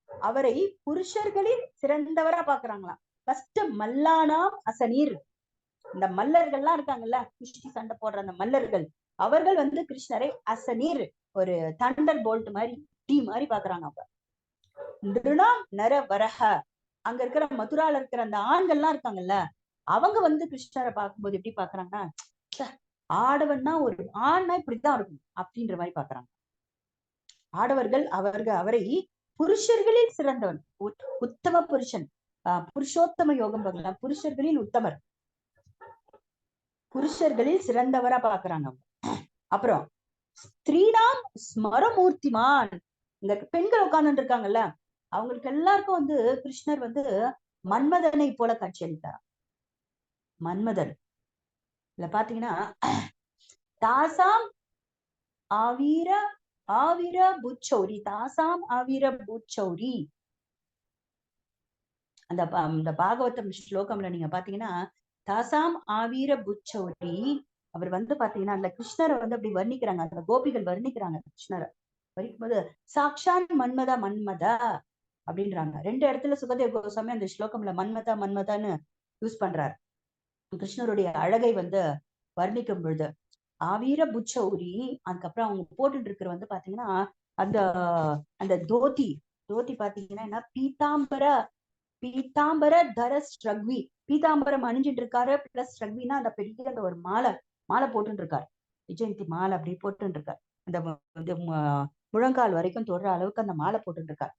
அவரை புருஷர்களில் சிறந்தவரா பாக்குறாங்களாம். ஃபர்ஸ்ட் மல்லானாம் அசனீர், இந்த மல்லர்கள்லாம் இருக்காங்கல்ல, குஷ்டி சண்டை போடுற அந்த மல்லர்கள், அவர்கள் வந்து கிருஷ்ணரை அசனீர் ஒரு தண்டர் போல்ட் மாதிரி டீ மாதிரி பாக்குறாங்க. அவங்க நர வரஹ, அங்க இருக்கிற மதுரால இருக்கிற அந்த ஆண்கள்லாம் இருக்காங்கல்ல, அவங்க வந்து கிருஷ்ணரை பார்க்கும்போது எப்படி பாக்குறாங்கன்னா, ஆடவன்னா ஒரு ஆண்னா இப்படித்தான் இருக்கும் அப்படின்ற மாதிரி பாக்குறாங்க. ஆடவர்கள் அவரை புருஷர்களில் சிறந்தவன், உத்தம புருஷன், புருஷோத்தம யோகம் பார்க்கலாம், புருஷர்களில் உத்தமர், புருஷர்களில் சிறந்தவரா பாக்குறாங்க. அப்புறம் ஸ்திரீனாம் ஸ்மரமூர்த்திமான், இந்த பெண்கள் உட்கார்ந்து இருக்காங்கல்ல, அவங்களுக்கு எல்லாருக்கும் வந்து கிருஷ்ணர் வந்து மன்மதனை போல காட்சி அளித்தார். மன்மதன் இல்ல பாத்தீங்கன்னா தாசாம் ஆவீர ஆவீர பூச்சௌரி, தாசாம் ஆவீர பூச்சௌரி, அந்த பாகவதம் ஸ்லோகம்ல நீங்க பாத்தீங்கன்னா தாசாம் ஆவீர பூச்சௌரி, அவர் வந்து பாத்தீங்கன்னா அந்த கிருஷ்ணரை வந்து அப்படி வர்ணிக்கிறாங்க, அந்த கோபிகள் வர்ணிக்கிறாங்க கிருஷ்ணரை வர்ணிக்கும்போது சாக்ஷான் மன்மதா மன்மதா அப்படின்றாங்க. 2 இடத்துல சுகதேவ் கோஸ்வாமி அந்த ஸ்லோகம்ல மன்மதா மன்மதான்னு யூஸ் பண்றாரு. கிருஷ்ணருடைய அழகை வந்து வர்ணிக்கும் பொழுது ஆவீர புச்சௌரி, அதுக்கப்புறம் அவங்க போட்டுட்டு இருக்கிற வந்து பாத்தீங்கன்னா அந்த அந்த தோத்தி தோத்தி பாத்தீங்கன்னா என்ன, பீதாம்பர பீதாம்பர தர ஸ்ரக்வி, பீதாம்பரம் அணிஞ்சிட்டு இருக்காரு, பிளஸ் ஸ்ரக்வினா அந்த பெரிய அந்த ஒரு மாலை மாலை போட்டுட்டு இருக்காரு, விஜயந்தி மாலை அப்படி போட்டு இருக்காரு, அந்த முழங்கால் வரைக்கும் தொடுற அளவுக்கு அந்த மாலை போட்டு இருக்காரு.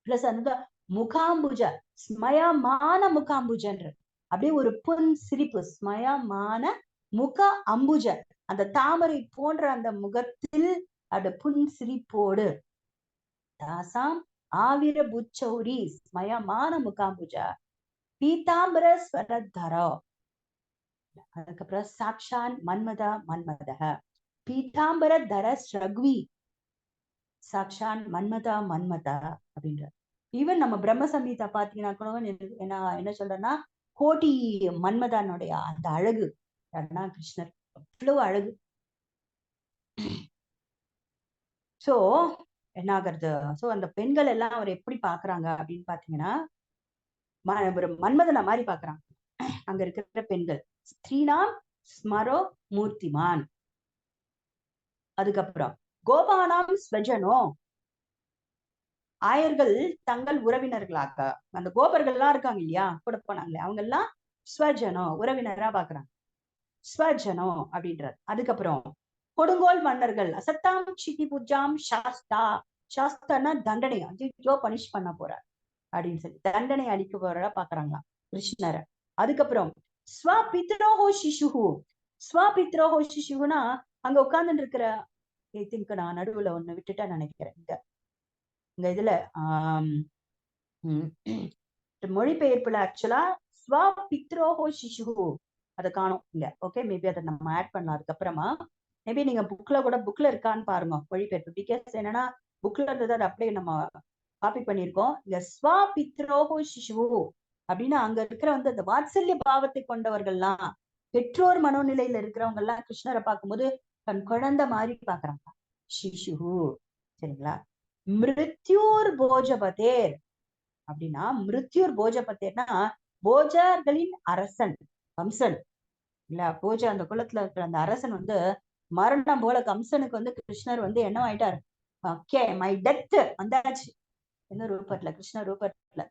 பிளஸ் அந்த முகாம்புஜ, ஸ்மயமான முகாம்புஜன்ற அப்படியே ஒரு புன் சிரிப்பு, ஸ்மயமான முக அம்புஜ, அந்த தாமரை போன்ற அந்த முகத்தில் அந்த புன் சிரிப்போடு, தாசாம் ஆவிர புச்சௌரி ஸ்மயமான முகாம்புஜ பீதாம்பர ஸ்வரதரோ, அதுக்கப்புறம் சாக்ஷான் மன்மத மன்மதக பீதாம்பர தர ஸ்ரக்வி சாக்ஷான் மன்மதா மன்மதா அப்படின்ற. ஈவன் நம்ம பிரம்ம சங்கீதா பாத்தீங்கன்னா கூட என்ன சொல்றேன்னா, கோட்டி மன்மதானுடைய அந்த அழகு, கிருஷ்ணர் அவ்வளவு அழகு. சோ என்ன ஆகுறது, சோ அந்த பெண்கள் எல்லாம் அவர் எப்படி பாக்குறாங்க அப்படின்னு பாத்தீங்கன்னா, ஒரு மன்மதனை மாதிரி பாக்குறாங்க அங்க இருக்கிற பெண்கள். ஸ்ரீனாம் ஸ்மரோ மூர்த்திமான், அதுக்கப்புறம் கோபானாம் ஸ்வஜனோ, ஆயர்கள் தங்கள் உறவினர்களாக, அந்த கோபர்கள் எல்லாம் இருக்காங்க இல்லையா கூட போனாங்களே, அவங்க எல்லாம் ஸ்வஜனோ உறவினரா பாக்குறாங்க, ஸ்வஜனோ அப்படின்றார். அதுக்கப்புறம் கொடுங்கோல் மன்னர்கள் அசத்தாம் சித்தி பூஜாம் சாஸ்தா, சாஸ்தானா தண்டனை, ஐயோ பனிஷ் பண்ண போறார் அப்படின்னு சொல்லி தண்டனை அளிக்க போறா பாக்குறாங்களாம் கிருஷ்ணரை. அதுக்கப்புறம் ஸ்வபித்ரோஹோ சிசுஹு, ஸ்வபித்ரோஹோ சிசுனா அங்க உட்கார்ந்துட்டு இருக்கிற, ஐ திங்க் நான் நடுவுல ஒண்ணு விட்டுட்டா நினைக்கிறேன், இந்த இதுல மொழிபெயர்ப்புல ஆக்சுவலா ஸ்வபித்ரோஹோ சிசுஹு அதை காணும் இங்க. ஓகே, மேபி அதை நம்ம ஆட் பண்ணலாம் அதுக்கப்புறமா. மேபி நீங்க புக்ல இருக்கான்னு பாருங்க மொழிபெயர்ப்பு, பிகாஸ் என்னன்னா புக்ல இருந்தது அதை அப்படியே நம்ம காப்பி பண்ணியிருக்கோம். இங்க ஸ்வபித்ரோஹோ சிசுஹு அப்படின்னா அங்க இருக்கிற வந்து அந்த வாத்சல்ய பாவத்தை கொண்டவர்கள்லாம், பெற்றோர் மனோநிலையில இருக்கிறவங்க எல்லாம் கிருஷ்ணரை பார்க்கும்போது தன் குழந்தை மாதிரி பாக்குறாங்க, சிசுஹு. சரிங்களா? மிருத்யூர் போஜபதேர் அப்படின்னா, மிருத்யூர் போஜபதேர்னா போஜர்களின் அரசன் கம்சன் இல்ல, போஜ அந்த குலத்துல இருக்கிற அந்த அரசன் வந்து மரணம் போல கம்சனுக்கு வந்து கிருஷ்ணர் வந்து என்ன ஆயிட்டாரு, ஓகே மை டெத் வந்தாச்சு. என்ன ரூபத்துல, கிருஷ்ண ரூபத்துல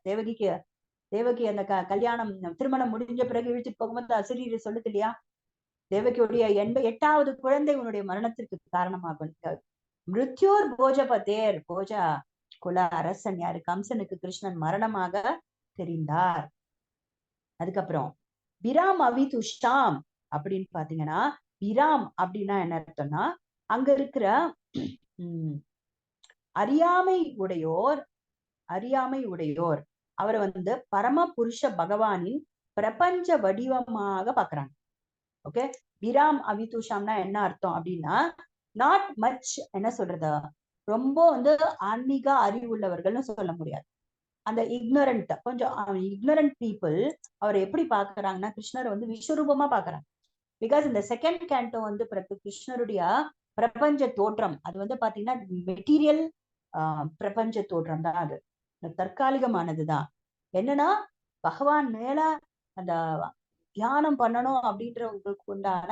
தேவகி அந்த கல்யாணம் திருமணம் முடிஞ்ச பிறகு இழுத்துட்டு போகும்போது அசிரியரை சொல்லுது இல்லையா, தேவகியுடைய 8வது குழந்தை உன்னுடைய மரணத்திற்கு காரணமாகும். மிருத்யூர் போஜபதேர், போஜா குல அரசன் யாரு, கம்சனுக்கு கிருஷ்ணன் மரணமாக தெரிந்தார். அதுக்கப்புறம் பிராம் அவிதுஷாம் அப்படின்னு பாத்தீங்கன்னா, பிராம் அப்படின்னா என்ன அர்த்தம்னா, அங்க இருக்கிற அறியாமை உடையோர் அவரை வந்து பரம புருஷ பகவானின் பிரபஞ்ச வடிவமாக பாக்குறாங்க. ஓகே, பிராம் அவிதுஷாம்னா என்ன அர்த்தம் அப்படின்னா, நாட் மச், என்ன சொல்றது, ரொம்ப வந்து ஆன்மீக அறிவுள்ளவர்கள்னு சொல்ல முடியாது, அந்த இக்னரண்ட், கொஞ்சம் இக்னரண்ட் பீப்புள் அவரை எப்படி பாக்குறாங்கன்னா, கிருஷ்ணர் வந்து விஸ்வரூபமா பாக்குறாங்க. பிகாஸ் இந்த செகண்ட் கேண்டோ வந்து கிருஷ்ணருடைய பிரபஞ்ச தோற்றம் அது வந்து பாத்தீங்கன்னா மெட்டீரியல் பிரபஞ்ச தோற்றம் தான், அது தற்காலிகமானதுதான். என்னன்னா பகவான் மேல அந்த தியானம் பண்ணணும் அப்படின்றவங்களுக்கு உண்டான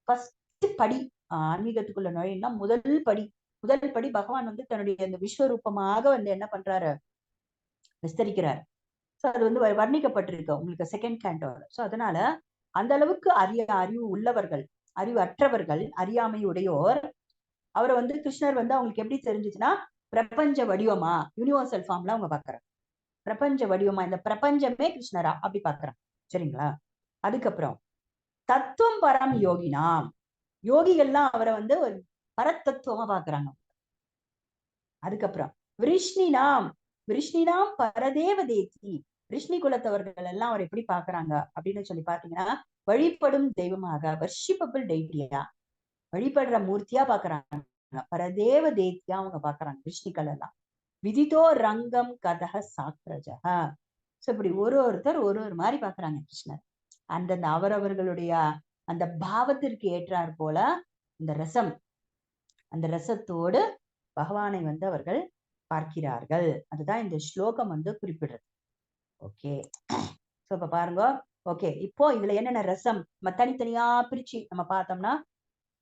ஃபர்ஸ்ட் படி, ஆன்மீகத்துக்குள்ள நுழையினா முதல் படி பகவான் வந்து தன்னுடைய அந்த விஸ்வரூபமாக வந்து என்ன பண்றாரு, விஸ்தரிக்கிறார். சோ அது வந்து வர்ணிக்கப்பட்டிருக்கு உங்களுக்கு செகண்ட் கேண்டோல. சோ அதனால அந்த அளவுக்கு அறிவு உள்ளவர்கள், அறிவு அற்றவர்கள், அறியாமை உடையோர் அவரை வந்து கிருஷ்ணர் வந்து அவங்களுக்கு எப்படி தெரிஞ்சுச்சுன்னா, பிரபஞ்ச வடிவமா, யூனிவர்சல் ஃபார்ம்ல அவங்க பாக்குறாங்க, பிரபஞ்ச வடிவமா, இந்த பிரபஞ்சமே கிருஷ்ணரா அப்படி பாக்குறாங்க. சரிங்களா? அதுக்கப்புறம் தத்துவம் பரம் யோகினாம், யோகிகள்லாம் அவரை வந்து ஒரு பரத்தத்துவமா பாக்குறாங்க. அதுக்கப்புறம் விருஷ்ணினாம் பரதேவ தேதி, விஷ்ணி குலத்தவர்கள் எல்லாம் அவர் எப்படி பாக்குறாங்க அப்படின்னு சொல்லி பாத்தீங்கன்னா, வழிபடும் தெய்வமாக, வர்ஷிப்பபிள் டெய்டியா, வழிபடுற மூர்த்தியா பாக்குறாங்க, பரதேவ தேத்தியா அவங்க பாக்குறாங்க விஷ்ணிகள் எல்லாம். விதிதோ ரங்கம் கதக சாக்ரஜக, சோ இப்படி ஒருத்தர் ஒரு மாதிரி பாக்குறாங்க கிருஷ்ணர். அந்தந்த அவரவர்களுடைய அந்த பாவத்திற்கு ஏற்றார் போல இந்த ரசம், அந்த ரசத்தோடு பகவானை வந்து அவர்கள் பார்க்கிறார்கள். அதுதான் இந்த ஸ்லோகம் வந்து குறிப்பிடுறது. ஓகே, சோ இப்ப பாருங்க, ஓகே, இப்போ இதுல என்னென்ன ரசம் நம்ம தனித்தனியா பிரிச்சு நம்ம பார்த்தோம்னா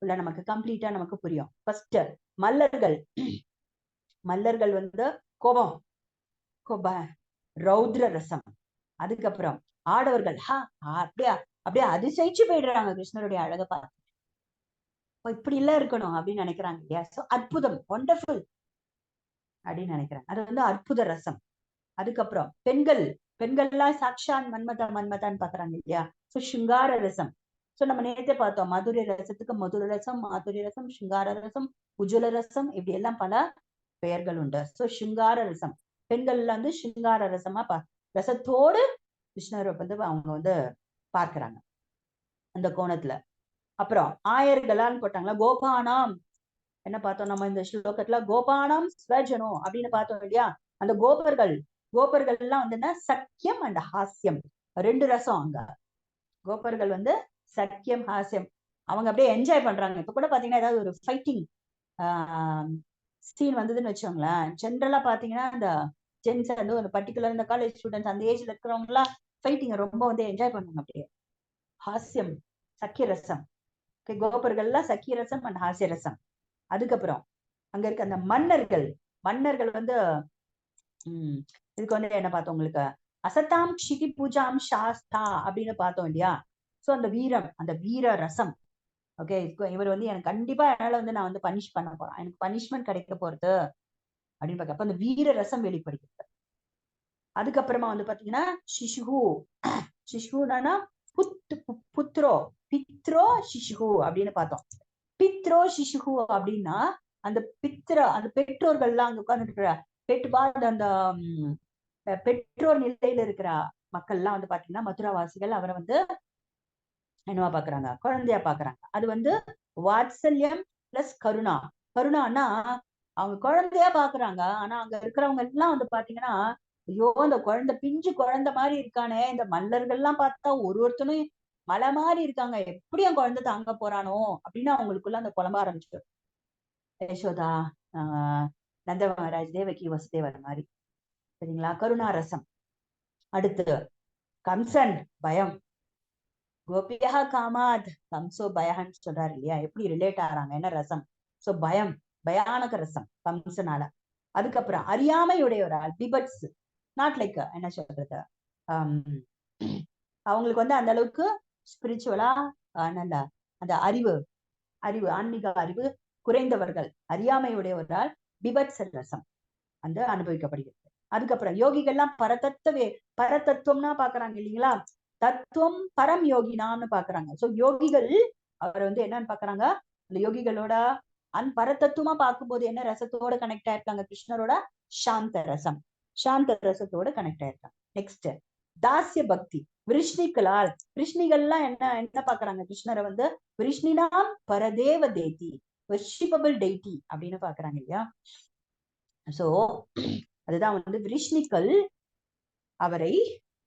உள்ள நமக்கு கம்ப்ளீட்டா நமக்கு புரியும். ஃபர்ஸ்ட் மல்லர்கள். மல்லர்கள் வந்து கோபம், ரௌத்ர ரசம். அதுக்கப்புறம் ஆடவர்கள் அப்படியே அப்படியே அதிசயிச்சு போயிடுறாங்க கிருஷ்ணருடைய அழகை பார்த்து. இப்படி எல்லாம் இருக்கணும் அப்படின்னு நினைக்கிறாங்க இல்லையா? சோ அற்புதம், ஒண்டர்ஃபுல் அப்படின்னு நினைக்கிறாங்க. அது வந்து அற்புத ரசம். அதுக்கப்புறம் பெண்கள், பெண்கள்லாம் சாக்ஷான் மன்மதான்னு பாக்குறாங்க இல்லையா? சோ சிங்கார ரசம். சோ நம்ம நேரத்தை பார்த்தோம், மதுரை ரசத்துக்கு மதுர ரசம், மாதுரி ரசம், சிங்கார ரசம், உஜ்வல ரசம், இப்படி எல்லாம் பல பெயர்கள் உண்டு. சோ சிங்கார ரசம், பெண்கள்ல வந்து சிங்கார ரசமா ரசத்தோடு கிருஷ்ணரை வந்து அவங்க வந்து பார்க்கிறாங்க அந்த கோணத்துல. அப்புறம் ஆயர்களான்னு போட்டாங்களா, கோபானாம் என்ன பார்த்தோம் நம்ம இந்த ஸ்லோகத்துல, கோபானாம் ஸ்வஜனோ அப்படின்னு பார்த்தோம் இல்லையா? அந்த கோபர்கள் எல்லாம் வந்து என்ன, சக்கியம் அண்ட் ஹாஸ்யம், ரெண்டு ரசம் அங்க. கோபர்கள் வந்து சக்கியம் ஹாஸ்யம், அவங்க அப்படியே என்ஜாய் பண்றாங்க. இப்ப கூட பாத்தீங்கன்னா ஏதாவது ஒரு ஃபைட்டிங் சீன் வந்ததுன்னு வச்சோங்களேன், ஜென்ரலா பாத்தீங்கன்னா இந்த ஜென்ஸ் வந்து ஒரு பர்டிகுலர் இந்த காலேஜ் ஸ்டூடெண்ட்ஸ் அந்த ஏஜ்ல இருக்கிறவங்க எல்லாம் ஃபைட்டிங் ரொம்ப வந்து என்ஜாய் பண்ணுவாங்க அப்படியே. ஹாஸ்யம், சக்கிய ரசம். கோபர்கள்லாம் சக்கிய ரசம் அண்ட் ஹாஸ்ய ரசம். அதுக்கப்புறம் அங்க இருக்க அந்த மன்னர்கள் வந்து இதுக்கு வந்து என்ன பார்த்தோம், உங்களுக்கு அசத்தாம் க்ஷிதி பூஜாம் சாஸ்தா அப்படின்னு பார்த்தோம் இல்லையா? சோ அந்த வீரம், அந்த வீர ரசம். ஓகே, இவர் வந்து எனக்கு கண்டிப்பா என்னால வந்து நான் வந்து பனிஷ் பண்ண போறேன், எனக்கு பனிஷ்மெண்ட் கிடைக்க போறது அப்படின்னு பார்க்க, அந்த வீர ரசம் வெளிப்படுகிறது. அதுக்கப்புறமா வந்து பாத்தீங்கன்னா சிசுனா புத்ரோ பித்ரோ சிசுகு அப்படின்னு பார்த்தோம். பித்ரோ சிசுகு அப்படின்னா அந்த அந்த பெற்றோர்கள்லாம் அங்க உட்கார்ந்து இருக்கிற அந்த பெற்றோர் நிலையில இருக்கிற மக்கள் எல்லாம் வந்து பாத்தீங்கன்னா மதுராவாசிகள் அவரை வந்து என்னவா பாக்குறாங்க, குழந்தையா பாக்குறாங்க. அது வந்து வாத்சல்யம் பிளஸ் கருணான்னா அவங்க குழந்தையா பாக்குறாங்க. ஆனா அங்க இருக்கிறவங்க எல்லாம் வந்து பாத்தீங்கன்னா, ஐயோ இந்த குழந்தை பிஞ்சு குழந்தை மாதிரி இருக்கானே, இந்த மல்லர்கள் எல்லாம் பார்த்தா ஒருத்தனும் மலை மாதிரி இருக்காங்க, எப்படி என் குழந்தை தாங்க போறானோ அப்படின்னு அவங்களுக்குள்ள அந்த புலம்ப ஆரம்பிச்சிட்டு, யசோதா நந்த மகாராஜ் தேவகி வசுதேவர் மாதிரி. சரிங்களா? கருணாரசம். அடுத்து கம்சன், பயம். கோபியா காமாத் கம்சோ பயஹன்னு சொல்றாரு இல்லையா? எப்படி ரிலேட் ஆறாங்க, என்ன ரசம்? சோ பயம், பயானக ரசம் கம்சனால. அதுக்கப்புறம் அறியாமையுடையவரால், பிபட்ஸ், நாட் லைக் என்ன சொல்றது, அவங்களுக்கு வந்து அந்த அளவுக்கு ஸ்பிரிச்சுவலா நல்ல அந்த அறிவு ஆன்மீக அறிவு குறைந்தவர்கள், அறியாமையுடையவரால் பிபட்ஸ் ரசம் வந்து அனுபவிக்கப்படுகிறது. அதுக்கப்புறம் யோகிகள்லாம் பரதத்துவம்னா பாக்குறாங்க இல்லைங்களா? தத்துவம் பரம் யோகினான்னு பாக்குறாங்க. சோ யோகிகள் அவரை வந்து என்னன்னு பாக்குறாங்க, அந்த யோகிகளோட பரதத்துவமா பார்க்கும்போது என்ன ரசத்தோட கனெக்ட் ஆயிருக்காங்க, கிருஷ்ணரோட சாந்த ரசத்தோட கனெக்ட் ஆயிருக்காங்க. நெக்ஸ்ட் தாசிய பக்தி. விருஷ்ணிகள்லாம் என்ன பாக்குறாங்க, கிருஷ்ணரை வந்து விருஷ்ணினாம் பரதேவ தேதி, வர்ஷிப்பபிள் டெய்டி அப்படின்னு பாக்குறாங்க இல்லையா? சோ அதுதான் வந்து விருஷ்ணிகள் அவரை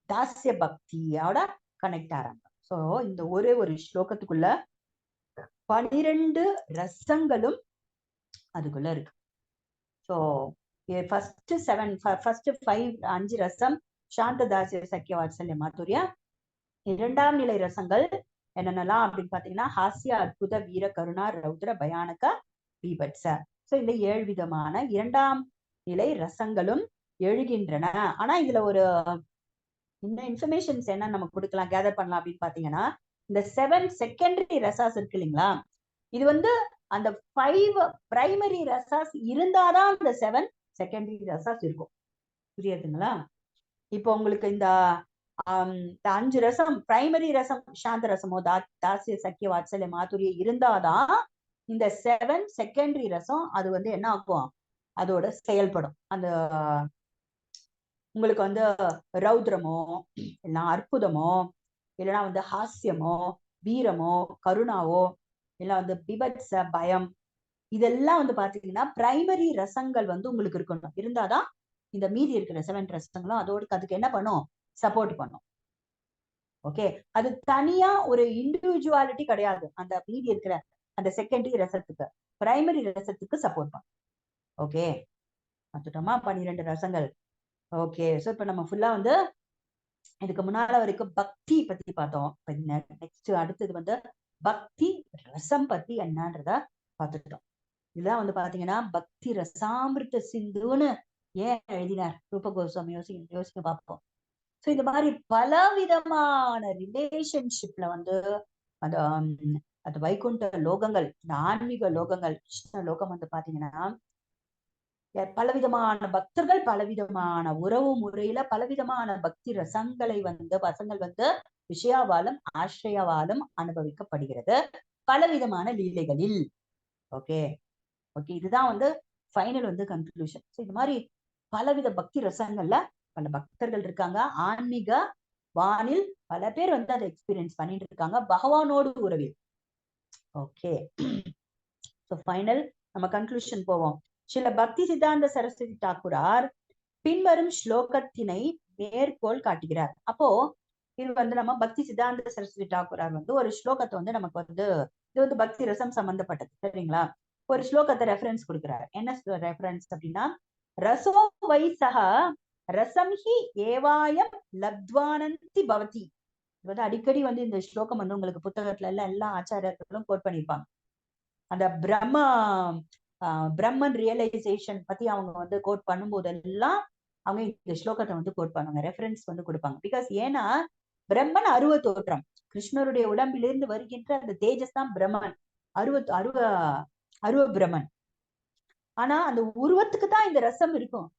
தாசிய பக்தியோட கனெக்ட் ஆறாங்க. சோ இந்த ஒரே ஒரு ஸ்லோகத்துக்குள்ள 12 ரசங்களும் அதுக்குள்ள இருக்கு. சோ ஃபர்ஸ்ட் 5 ரசம் சாந்த தாசிய சக்கிய வாத்சல்ய மாதுரியா. இரண்டாம் நிலை ரசங்கள் என்னென்னலாம் அப்படின்னு பாத்தீங்கன்னா, ஹாஸ்ய, அற்புத, வீர, கருணா, ரௌத்ர, பயானக, பீபட்ச. சோ இந்த 7 விதமான இரண்டாம் நிலை ரசங்களும் எழுகின்றன. ஆனா இதுல ஒரு இந்த இன்ஃபர்மேஷன்ஸ் என்ன நம்ம கொடுக்கலாம், கேதர் பண்ணலாம் அப்படின்னு பாத்தீங்கன்னா, இந்த 7 செகண்டரி ரசாஸ் இருக்கு இல்லைங்களா? இது வந்து அந்த 5 பிரைமரி ரசாஸ் இருந்தாதான் அந்த 7 செகண்டரி ரசாஸ் இருக்கும். புரியுதுங்களா? இப்போ உங்களுக்கு இந்த 5 ரசம் பிரைமரி ரசம் சாந்த ரசமோ தாசிய சக்கிய வாத்சல்ய மாதுரிய இருந்தாதான் இந்த 7 செகண்டரி ரசம் அது வந்து என்ன ஆகும், அதோட செயல்படும். அந்த உங்களுக்கு வந்து ரௌத்ரமோ இல்லைன்னா அற்புதமோ இல்லைன்னா வந்து ஹாஸ்யமோ வீரமோ கருணாவோ இல்ல வந்து பிபட்ச பயம், இதெல்லாம் வந்து பாத்தீங்கன்னா பிரைமரி ரசங்கள் வந்து உங்களுக்கு இருக்கணும். இருந்தாதான் இந்த மீதி இருக்கிற 7 ரசங்களும் அதோட அதுக்கு என்ன பண்ணும், சப்போர்ட் பண்ணும். ஓகே, அது தனியா ஒரு இண்டிவிஜுவாலிட்டி கிடையாது. அந்த மீதி இருக்கிற அந்த செகண்டரி ரசத்துக்கு, பிரைமரி ரசத்துக்கு சப்போர்ட் பண்ணும். ஓகே, பார்த்துட்டோமா 12 ரசங்கள். ஓகே, சோ இப்ப நம்ம ஃபுல்லா வந்து இதுக்கு முன்னால வரைக்கும் பக்தி பத்தி பார்த்தோம். நெக்ஸ்ட் அடுத்தது வந்து பக்தி ரசம் பத்தி என்னன்றத பார்த்துட்டோம். இதெல்லாம் வந்து பாத்தீங்கன்னா பக்தி ரசாமிருத்த சிந்துன்னு ஏன் எழுதினார் ரூப கோஸ்வாமி யோசிக்க பார்ப்போம். சோ இந்த மாதிரி பல விதமான ரிலேஷன்ஷிப்ல வந்து அந்த அந்த வைகுண்ட லோகங்கள், இந்த ஆன்மீக லோகங்கள், கிருஷ்ண லோகம் வந்து பாத்தீங்கன்னா பலவிதமான பக்தர்கள் பலவிதமான உறவு முறையில பலவிதமான பக்தி ரசங்களை வந்து பசங்கள் வந்து விஷயாவாலும் ஆசிரியாவாலும் அனுபவிக்கப்படுகிறது பலவிதமான லீலைகளில். ஓகே ஓகே இதுதான் வந்து ஃபைனல் வந்து கன்க்ளூஷன். இது மாதிரி பலவித பக்தி ரசங்கள்ல பல பக்தர்கள் இருக்காங்க. ஆன்மீக வானில் பல பேர் வந்து அதை எக்ஸ்பீரியன்ஸ் பண்ணிட்டு இருக்காங்க பகவானோடு உறவில். ஓகே ஃபைனல் நம்ம கன்க்ளூஷன் போவோம். சில பக்தி சித்தாந்த சரஸ்வதி தாக்கூரார் பின்வரும் ஸ்லோகத்தினை மேற்கோள் காட்டுகிறார். அப்போ இது வந்து நம்ம பக்தி சித்தாந்த சரஸ்வதி தாக்கூரார் வந்து ஒரு ஸ்லோகத்தை வந்து நமக்கு வந்து இது வந்து பக்தி ரசம் சம்பந்தப்பட்டது சரிங்களா. ஒரு ஸ்லோகத்தை ரெஃபரன்ஸ் கொடுக்கிறார். என்ன ரெஃபரன்ஸ் அப்படின்னா, ரசோ வை சக ரசம் ஹி ஏவாயம் லப்த்வானந்தி பவதி. இது வந்து அடிக்கடி வந்து இந்த ஸ்லோகம் வந்து உங்களுக்கு புத்தகத்துல எல்லாம் எல்லா ஆச்சாரியர்களும் கோட் பண்ணியிருப்பாங்க. அந்த பிரம்மன் ரியலைசேஷன் பத்தி அவங்க வந்து கோட் பண்ணும்போதெல்லாம் அவங்க இந்த ஸ்லோகத்தை வந்து கோட் பண்ணுவாங்க, ரெஃபரன்ஸ் வந்து கொடுப்பாங்க. பிகாஸ் ஏன்னா பிரம்மன் அருவ தோற்றம், கிருஷ்ணருடைய உடம்பிலிருந்து வருகின்ற அந்த தேஜஸ் தான் பிரம்மன், அருவ பிரம்மன். ஆனா அந்த உருவத்துக்கு தான் இந்த ரசம் இருக்கும்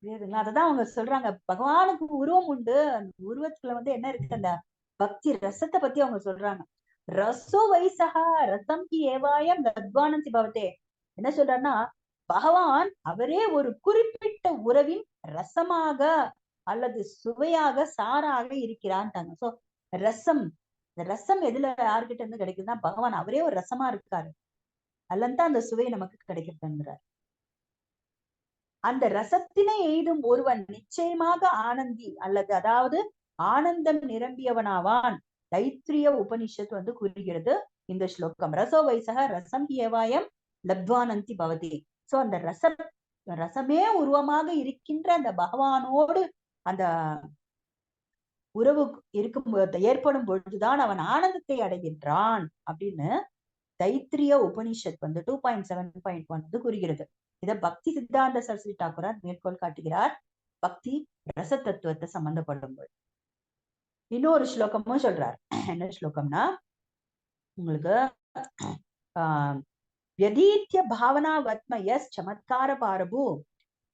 புரியுதுங்களா. அததான் அவங்க சொல்றாங்க, பகவானுக்கு உருவம் உண்டு, அந்த உருவத்துல வந்து என்ன இருக்கு, அந்த பக்தி ரசத்தை பத்தி அவங்க சொல்றாங்க. ரசோ வைசகா ரசம் கி ஏவாயம் லத்வானந்தி பவதே. என்ன சொல்றாருன்னா, பகவான் அவரே ஒரு குறிப்பிட்ட உறவின் ரசமாக அல்லது சுவையாக சாராக இருக்கிறான்ட்டாங்க. சோ ரசம், இந்த ரசம் எதுல யாருக்கிட்ட இருந்து கிடைக்குதுன்னா பகவான் அவரே ஒரு ரசமா இருக்காரு, அல்லந்தான் அந்த சுவை நமக்கு கிடைக்கிறதுங்கிறார். அந்த ரசத்தினை எய்தும் ஒருவன் நிச்சயமாக ஆனந்தி அல்லது அதாவது ஆனந்தம் நிரம்பியவனாவான். தைத்திரிய உபனிஷத் வந்து கூறுகிறது இந்த ஸ்லோகம். ரசோ வைசக ரசம் ஏவாயம் லப்த்வானந்தி பவதி. சோ அந்த ரசமே உருவமாக இருக்கின்ற அந்த பகவானோடு அந்த உறவு இருக்கும் ஏற்படும் பொழுதுதான் அவன் ஆனந்தத்தை அடைகின்றான் அப்படின்னு தைத்திரிய உபனிஷத் வந்து 2.7.1 வந்து கூறுகிறது. இத பக்தி சித்தாந்த சரஸ்வதி தாக்கூரார் மேற்கோள் காட்டுகிறார் பக்தி ரச தத்துவத்தை சம்பந்தப்படும் போது. இன்னொரு ஸ்லோகமும் சொல்றார். என்ன ஸ்லோகம்னா, உங்களுக்கு யதீத்ய பாவனா வத்ம யஸ் சமத்கார பாரபு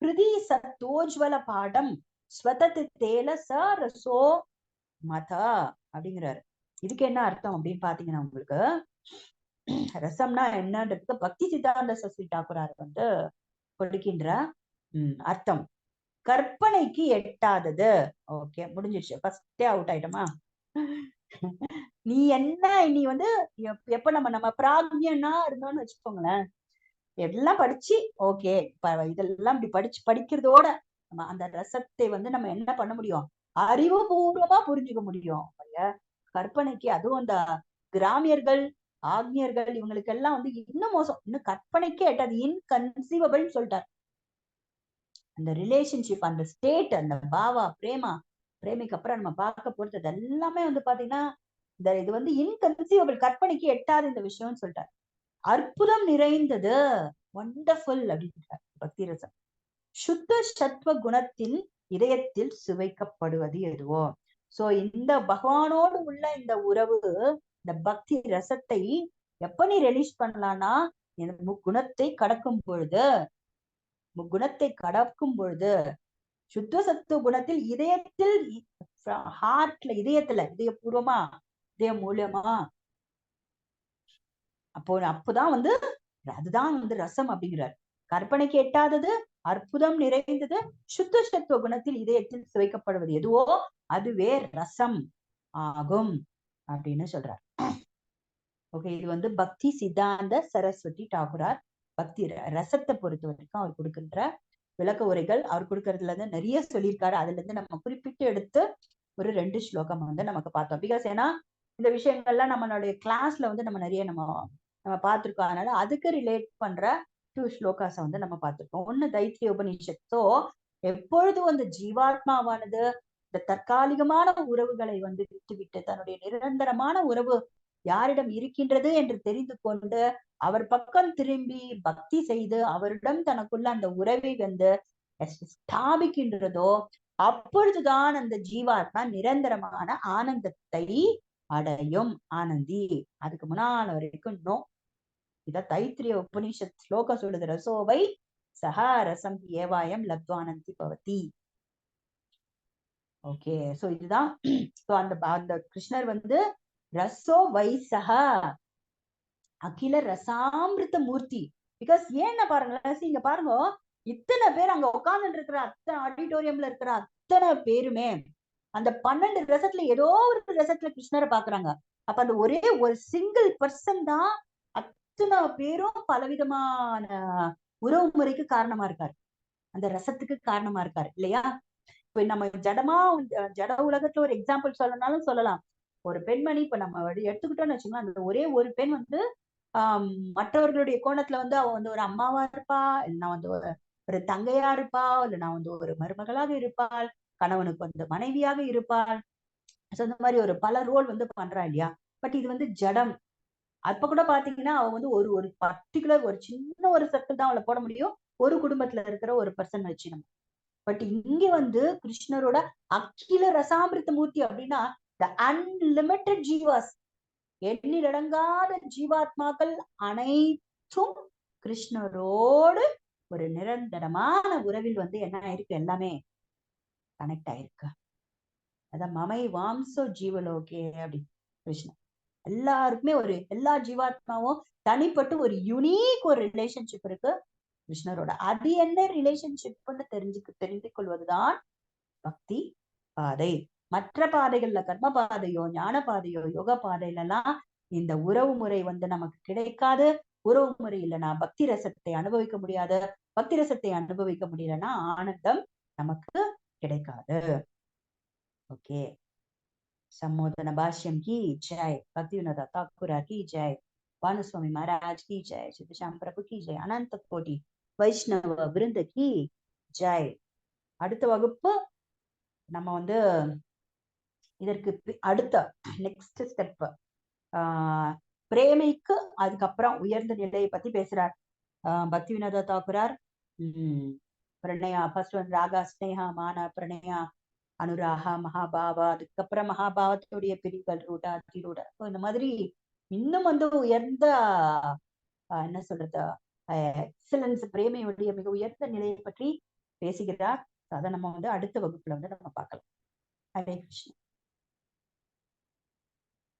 ஹிருதி சத்தோஜ்வல பாடம் ஸ்வதத் தேல ச ரசோ மத அப்படிங்கிறாரு. இதுக்கு என்ன அர்த்தம் அப்படின்னு பாத்தீங்கன்னா, உங்களுக்கு ரசம்னா என்னன்றதுக்கு பக்தி சித்தாந்த சரஸ்வதி தாக்கூரார் வந்து கொடுக்கின்ற அர்த்தம் கற்பனைக்கு எட்டாதது. ஓகே முடிஞ்சிருச்சு, ஃபர்ஸ்டே அவுட் ஆயிட்டோமா. நீ என்ன நீ வந்து எப்ப நம்ம பிராக்ஞனா இருந்தோம்னு வச்சுக்கோங்களேன், எல்லாம் படிச்சு ஓகே இதெல்லாம் இப்படி படிக்கிறதோட நம்ம அந்த ரசத்தை வந்து நம்ம என்ன பண்ண முடியும், அறிவுபூர்வமா புரிஞ்சுக்க முடியும். கற்பனைக்கு, அதுவும் அந்த கிராமியர்கள் ஆக்ஞர்கள் இவங்களுக்கு எல்லாம் வந்து இன்னும் மோசம், இன்னும் கற்பனைக்கே எட்டாது, இன்கன்சீவபிள் சொல்லிட்டார். அந்த ரிலேஷன்ஷிப், அந்த ஸ்டேட், அந்த பாவா பிரேமிக்கு அப்புறம் நம்ம பார்க்க போறது எல்லாமே வந்து பாத்தீங்கன்னா இந்த இது வந்து இன்கன்சீவபிள், கற்பனைக்கு எட்டாது இந்த விஷயம்னு சொல்லிட்டார். அற்புதம் நிறைந்தது, வண்டர்ஃபுல் அப்படின்றார் பக்தி ரசம். சுத்த சத்வ குணத்தில் இதயத்தில் சுவைக்கப்படுவது எதுவோ. சோ இந்த பகவானோடு உள்ள இந்த உறவு, இந்த பக்தி ரசத்தை எப்ப நீ ரிலீஸ் பண்ணலாம்னா, முக்குணத்தை கடக்கும் பொழுது, முக்குணத்தை கடக்கும் பொழுது, சுத்த சத்துவ குணத்தில் இதயத்தில், ஹார்ட்ல, இதயபூர்வமா, இதயம் மூலியமா, அப்போதான் வந்து அதுதான் வந்து ரசம் அப்படிங்கிறார். கற்பனைக்கு எட்டாதது, அற்புதம் நிறைந்தது, சுத்த சத்துவ குணத்தில் இதயத்தில் சுவைக்கப்படுவது எதுவோ அதுவே ரசம் ஆகும் அப்படின்னு சொல்றார். ஓகே, இது வந்து பக்தி சித்தாந்த சரஸ்வதி தாக்கூரார் பக்தி ரசத்தை பொறுத்த வரைக்கும் அவர் கொடுக்கின்ற விளக்க உரைகள். அவர் கொடுக்கறதுல இருந்து நிறைய சொல்லியிருக்காரு. அதுல இருந்து நம்ம குறிப்பிட்டு எடுத்து ஒரு 2 ஸ்லோகம் வந்து நமக்கு பார்த்தோம். பிகாஸ் ஏன்னா இந்த விஷயங்கள்லாம் நம்மளுடைய கிளாஸ்ல வந்து நம்ம நிறைய நம்ம பார்த்திருக்கோம். அதனால அதுக்கு ரிலேட் பண்ற 2 ஸ்லோகாஸை வந்து நம்ம பார்த்திருக்கோம். ஒண்ணு தைத்திரிய உபனிஷத். சோ எப்பொழுதும் அந்த ஜீவாத்மாவானது இந்த தற்காலிகமான உறவுகளை வந்து விட்டுவிட்டு தன்னுடைய நிரந்தரமான உறவு யாரிடம் இருக்கின்றது என்று தெரிந்து கொண்டு அவர் பக்கம் திரும்பி பக்தி செய்து அவரிடம் தனக்குள்ள அந்த உறவை வந்து ஸ்தாபிக்கின்றதோ அப்பொழுதுதான் அந்த ஜீவாத்மா நிரந்தரமான ஆனந்தத்தை அடையும். ஆனந்தி. அதுக்கு முன்னால வரைக்கும் நோ. இத தைத்திரிய உபனிஷத் ஸ்லோகம் சொல்லுது. ரசோவை சஹா ரசம் ஏவாயம் லத்வானந்தி பவதி. ஓகே, சோ இதுதான். அந்த கிருஷ்ணர் வந்து ரசோ வைசகா அகில ரசாமிருத்த மூர்த்தி. பிகாஸ் ஏன்னு பாருங்க, இங்க பாருங்க, இத்தனை பேர் அங்க உட்கார்ந்துட்டு இருக்கிற அத்தனை ஆடிட்டோரியம்ல இருக்கிற அத்தனை பேருமே அந்த 12 ரசத்துல ஏதோ ஒரு ரசத்துல கிருஷ்ணரை பாக்குறாங்க. அப்ப அந்த ஒரே ஒரு சிங்கிள் பர்சன் தான் அத்தனை பேரும் பலவிதமான உறவு முறைக்கு காரணமா இருக்காரு, அந்த ரசத்துக்கு காரணமா இருக்காரு இல்லையா? இப்ப நம்ம ஜட உலகத்துல ஒரு எக்ஸாம்பிள் சொல்லனாலும் சொல்லலாம். ஒரு பெண்மணி இப்ப நம்ம எடுத்துக்கிட்டோம்னு வச்சுக்கோங்க, அந்த ஒரே ஒரு பெண் வந்து மற்றவர்களுடைய கோணத்துல வந்து அவ வந்து ஒரு அம்மாவா இருப்பா, இல்லைன்னா வந்து ஒரு தங்கையா இருப்பா, இல்லைன்னா வந்து ஒரு மருமகளாக இருப்பாள், கணவனுக்கு வந்து மனைவியாக இருப்பாள். சோ இந்த மாதிரி ஒரு பல ரோல் வந்து பண்றா இல்லையா? பட் இது வந்து ஜடம். அப்ப கூட பாத்தீங்கன்னா அவ வந்து ஒரு ஒரு பர்டிகுலர் ஒரு சின்ன ஒரு சர்க்கிள் தான் அவளை போட முடியும், ஒரு குடும்பத்துல இருக்கிற ஒரு பர்சன் வச்சு நம்ம. பட் இங்க வந்து கிருஷ்ணரோட அகில ரசாமிருத்த மூர்த்தி அப்படின்னா த அன்லிமிட்டெட் ஜீவாஸ், எண்ணிலடங்காத ஜீவாத்மாக்கள் அனைத்தும் கிருஷ்ணரோடு ஒரு நிரந்தரமான உறவில் வந்து என்ன ஆயிருக்கு, எல்லாமே கனெக்ட் ஆயிருக்கு. அதான் மமை வாம்சோ ஜீவலோகே அப்படி கிருஷ்ணன் எல்லாருக்குமே எல்லா ஜீவாத்மாவும் தனிப்பட்டு ஒரு யுனீக் ஒரு ரிலேஷன்ஷிப் இருக்கு கிருஷ்ணரோட. அது என்ன ரிலேஷன்ஷிப்னு தெரிந்து கொள்வதுதான் பக்தி பாதை. மற்ற பாதைகள்ல கர்ம பாதையோ ஞான பாதையோ யோக பாதையில எல்லாம் இந்த உறவு முறை வந்து நமக்கு கிடைக்காது. உறவு முறை இல்லைன்னா பக்தி ரசத்தை அனுபவிக்க முடியாது. பக்தி ரசத்தை அனுபவிக்க முடியலன்னா ஆனந்தம் நமக்கு கிடைக்காது. ஓகே, सम्बोधन भाष्यम की जय, भक्तिविनोद ठाकुर की जय, भानुस्वामी महाराज की जय, சித்தசாம் பிரபு की जय, अनंत कोटि வைஷ்ணவ விருந்த की जय. அடுத்த வகுப்பு நம்ம வந்து இதற்கு அடுத்த நெக்ஸ்ட் ஸ்டெப் பிரேமைக்கு அதுக்கப்புறம் உயர்ந்த நிலையை பத்தி பேசுறார் பக்தி வினோத தாக்குரார். பிரணயா ஃபர்ஸ்ட் வந்து ராகா ஸ்னேகா மான பிரணயா அனுராகா மகாபாவா, அதுக்கப்புறம் மகாபாவத்துடைய பிரிவுகள் ரூடா அதிரூடா. இந்த மாதிரி இன்னும் வந்து உயர்ந்த என்ன சொல்றது எக்ஸலன்ஸ் பிரேமையுடைய மிக உயர்ந்த நிலையை பற்றி பேசுகிறார். அதை நம்ம வந்து அடுத்த வகுப்புல வந்து நம்ம பார்க்கலாம். ஹரே கிருஷ்ணா.